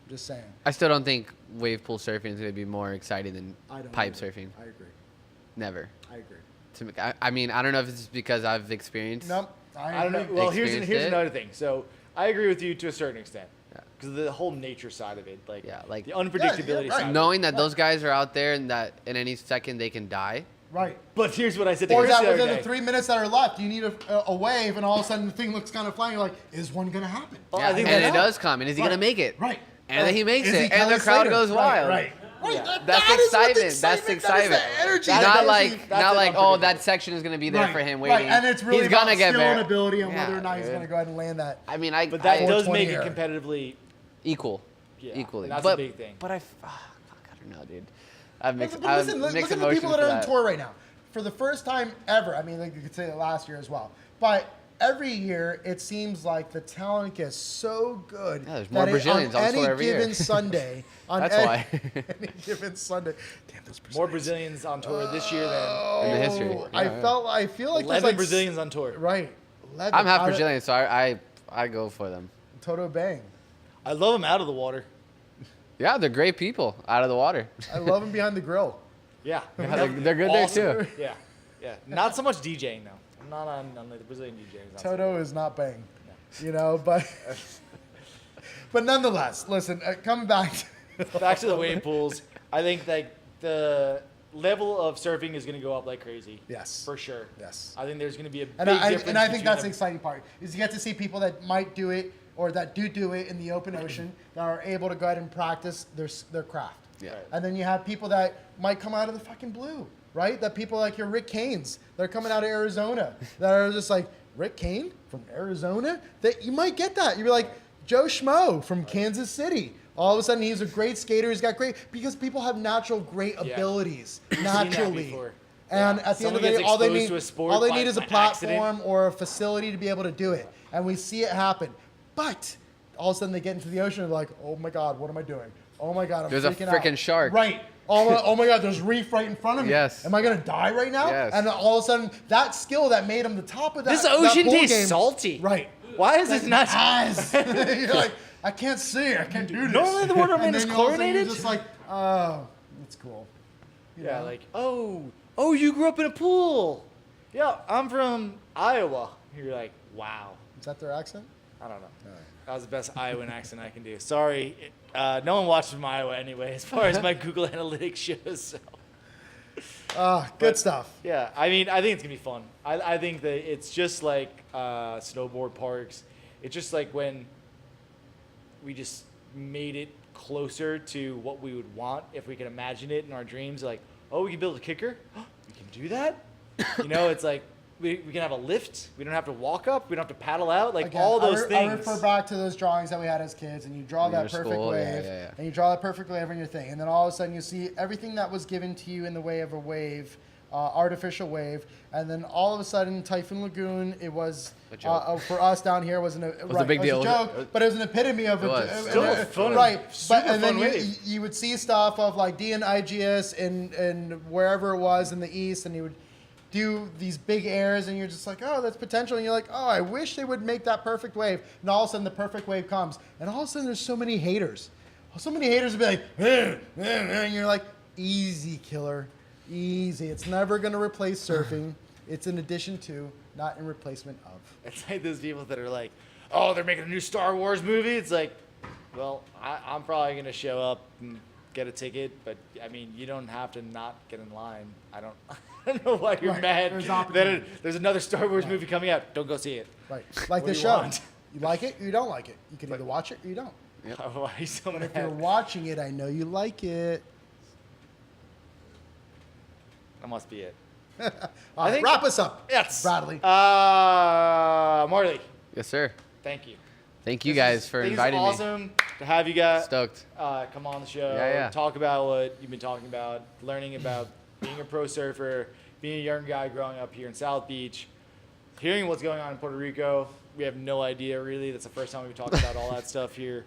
D: I'm just saying.
C: I still don't think wave pool surfing is going to be more exciting than
D: I don't
C: pipe
D: agree.
C: surfing.
D: I agree.
C: Never.
D: I agree.
C: To me, I mean, I don't know if it's because I've experienced.
D: Nope.
A: I don't know.
D: agree.
A: Well, here's
C: Experienced it.
A: another thing. So I agree with you to a certain extent.
C: Yeah.
A: Because the whole nature side of it, like,
C: Yeah, like-
A: the unpredictability
D: right.
A: side.
C: Knowing that
D: Right.
C: those guys are out there and that in any second they can die,
D: Right.
A: But here's what I said to
D: Or
A: Chris
D: that
A: the other
D: within the
A: day.
D: 3 minutes that are left, you need a wave, and all of a sudden the thing looks kind of flying. You're like, is one going to happen?
A: Well,
C: Yeah,
A: I think
C: and
A: that
C: it does come. And is he
D: Right.
C: going to make it?
D: Right.
C: And then he makes
D: Is he
C: it. And
D: Kelly
C: the crowd
D: Slater?
C: goes wild.
D: Right. Right.
A: Yeah.
D: That
C: That's
D: is what
C: excitement.
D: the
C: That's
D: excitement. That is
C: excitement.
D: the energy.
C: Not
D: That
C: like,
D: energy.
A: That's
C: not like, oh,
A: unforgivable.
C: that section is going to be there
D: Right,
C: for him waiting.
D: Right, and it's really
C: he's gonna
D: about
C: get
D: skill
C: there.
D: and ability and
C: Yeah,
D: whether or not he's
C: dude.
D: going to go ahead and land that.
C: I mean,
A: But that does
D: 420
A: make it
D: air.
A: competitively.
C: equal.
A: Yeah,
C: Equally.
A: and that's
C: but,
A: a big thing.
C: But fuck, I don't know, dude. I have mixed,
D: But
C: I have
D: listen,
C: mixed
D: listen to the
C: emotions
D: people that
C: for
D: are on
C: that.
D: tour right now. For the first time ever, I mean, like you could say it last year as well, but every year it seems like the talent gets so good
C: Yeah, there's more
D: that
C: Brazilians on
D: on any
C: tour every year.
D: given Sunday, on
C: That's
D: any,
C: why.
D: any given Sunday, damn those
A: More
D: Brazilians.
A: Brazilians on tour this year than
C: In the history.
D: Oh,
C: Yeah,
D: I feel like
A: 11
D: there's like
A: Brazilians on tour.
D: Right. 11
C: I'm half
D: out of-
C: Brazilian, so I go for them.
D: Toto Bang.
A: I love them out of the water.
C: Yeah, they're great people out of the water.
D: I love him behind the grill.
A: Yeah.
C: Yeah, they're good there too.
A: Yeah. Yeah. Not so much DJing though. I'm not on the Brazilian DJing. Not so
D: Toto is not Bang, you know, but nonetheless, listen, coming back to
A: Back to the wave pools. I think like the level of surfing is going to go up like crazy.
D: Yes.
A: For sure.
D: Yes.
A: I think there's going to be a big
D: And I
A: difference.
D: think that's
A: between
D: the
A: them.
D: exciting part is you get to see people that might do it or that do it in the open ocean that are able to go ahead and practice their craft.
C: Yeah.
A: Right.
D: And then you have people that might come out of the fucking blue, right? That people like your Rick Canes that are coming out of Arizona that are just like, Rick Kane from Arizona? That you might get that. You'd be like, Joe Schmo from Kansas City. All of a sudden he's a great skater. He's got great, because people have natural great
A: Yeah.
D: abilities
A: Seen that
D: naturally.
A: before.
D: And
A: Yeah.
D: at the end of
A: Someone
D: the day,
A: gets
D: all they
A: exposed
D: need,
A: to a sport
D: all they
A: by
D: need is a
A: accident.
D: platform or a facility to be able to do it. And we see it happen. But all of a sudden they get into the ocean and they're like, oh my God, what am I doing? Oh my God, I'm
C: There's a
D: freaking
C: freaking
D: out.
C: shark.
D: Right. Oh my God, there's reef right in front of me.
C: Yes.
D: Am I going to die right now?
C: Yes.
D: And all of a sudden, that skill that made him the top of that
A: This
D: that
A: ocean
D: pool
A: tastes
D: game-
A: salty.
D: Right.
A: Why is it not?
D: Eyes. You're like, I can't see. I can't do this.
A: Normally the water
D: And
A: man is
D: then all of a sudden you're
A: chlorinated?
D: just like, oh, that's cool. You
A: Yeah,
D: know?
A: like, oh, you grew up in a pool. Yeah, I'm from Iowa. You're like, wow.
D: Is that their accent?
A: I don't know. That was the best Iowan accent I can do. Sorry. No one watches from Iowa anyway, as far as my Google Analytics shows. So.
D: Good
A: But-
D: stuff.
A: Yeah, I mean, I think it's going to be fun. I think that it's just like snowboard parks. It's just like when we just made it closer to what we would want if we could imagine it in our dreams. Like, oh, we can build a kicker? We can do that? You know, it's like we can have a lift. We don't have to walk up. We don't have to paddle out. Like,
D: Again,
A: all those
D: I
A: things.
D: refer back to those drawings that we had as kids, and you draw
C: In
D: that
C: your
D: perfect
C: school,
D: wave,
C: yeah.
D: and you draw that perfect wave on your thing, and then all of a sudden you see everything that was given to you in the way of a wave, artificial wave, and then all of a sudden Typhoon Lagoon, it was
C: A joke.
D: for us down here was
C: a big deal.
D: It was a joke, but it was an epitome of
C: It
D: a
C: was.
A: Still a fun,
D: right.
A: super
D: And then
A: fun wave.
D: you would see stuff of like D and IGS and wherever it was in the east, and you would do these big airs, and you're just like, oh, that's potential, and you're like, oh, I wish they would make that perfect wave, and all of a sudden the perfect wave comes, and all of a sudden there's so many haters. So many haters would be like, and you're like, easy, killer, easy. It's never gonna replace surfing. It's in addition to, not in replacement of.
A: It's like those people that are like, oh, they're making a new Star Wars movie. It's like, well, I'm probably going to show up and get a ticket, but I mean, you don't have to not get in line. I don't know why you're
D: Right.
A: mad
D: There's
A: that
D: opportunity.
A: there's another Star Wars movie coming out. Don't go see it.
D: Right. Like
A: What
D: the
A: do you
D: show.
A: want?
D: You like it, or you don't like it. You can either watch it or you don't.
A: Why are you so
D: But if you're
A: mad?
D: watching it, I know you like it.
A: That must be it.
D: All right,
A: think-
D: wrap us up.
A: Yes.
D: Bradley.
A: Marley,
C: Yes, sir.
A: thank you.
C: Thank you guys for
A: This is
C: inviting me.
A: awesome to have you guys
C: Stoked.
A: come on the show,
C: Yeah.
A: talk about what you've been talking about, learning about being a pro surfer, being a young guy growing up here in South Beach, hearing what's going on in Puerto Rico. We have no idea, really. That's the first time we've talked about all that stuff here.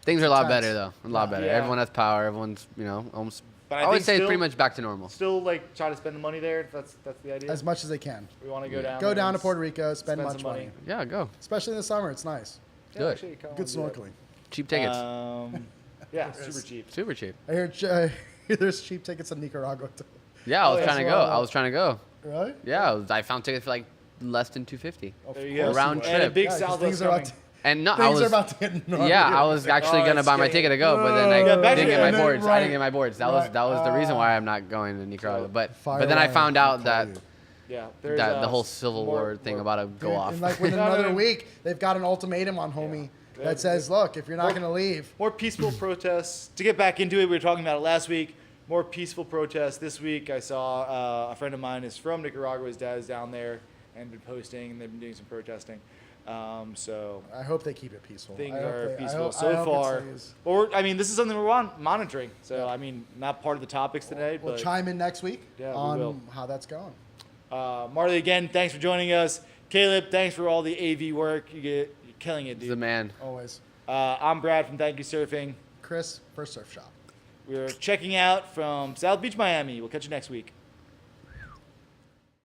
C: Things are a lot
D: Intense.
C: better though. A lot better.
A: Yeah.
C: Everyone has power. Everyone's, almost.
A: But
C: I would
A: think
C: say it's
A: still-
C: pretty much back to normal.
A: Still, like, try to spend the money there. That's the idea.
D: As much as they can.
A: We want to go down.
D: Go
A: there
D: down
A: and
D: to Puerto Rico, spend
A: spend
D: much
A: some
D: money.
C: Yeah, go.
D: Especially in the summer, it's nice.
A: Yeah,
C: Good.
A: actually, kinda
D: Good
A: wanna do
D: snorkeling.
C: Cheap
A: that.
C: tickets.
A: Yeah, super cheap.
C: Super cheap.
D: I hear there's cheap tickets in Nicaragua too.
C: Yeah, I was
A: yeah.
C: trying to go. I was trying to go.
D: Really?
C: Yeah, I found tickets for like less than $250.
A: There you
D: Of
A: go.
D: course
C: Round
D: you
C: trip.
A: And a big
D: Yeah, 'cause
A: Southwest
D: things are about
A: coming.
C: And no, I
D: Things
C: was
D: are about to get gnarly.
C: yeah, I was actually
A: Oh,
C: gonna
A: it's
C: buy my
A: getting-
C: ticket to go, but then I
A: Yeah, back
C: didn't
A: to
C: get my
A: that.
C: boards. I
D: Right.
C: didn't get my boards. That
D: Right.
C: was the reason why I'm not going to Nicaragua. But
D: Fire
C: then I
D: away,
C: found
D: I'll
C: out
D: tell
C: that
D: you.
A: Yeah, there's
C: that the whole Civil
A: more-
C: War thing
A: more-
C: about to go
D: Dude,
C: off.
D: and like within
A: No, no,
D: another
A: no.
D: week, they've got an ultimatum on homie
A: Yeah.
D: that says, look, if you're not
A: More-
D: going to leave,
A: More peaceful protests. To get back into it, we were talking about it last week. More peaceful protests this week. I saw a friend of mine is from Nicaragua. His dad is down there and been posting, and they've been doing some protesting. So
D: I hope they keep it peaceful.
A: things
D: I hope
A: are
D: they- I
A: peaceful
D: hope- I
A: so
D: hope it
A: far.
D: stays.
A: Or I mean, this is something we're monitoring. So
D: Yeah.
A: I mean, not part of the topics today,
D: We'll
A: but
D: chime in next week
A: Yeah, we
D: on
A: will.
D: how that's going.
A: Marley, again, thanks for joining us. Caleb, thanks for all the AV work. You're killing it,
C: the
A: dude.
C: man.
D: Always.
A: I'm Brad from Thank You Surfing.
D: Chris, First Surf Shop.
A: We're checking out from South Beach, Miami. We'll catch you next week.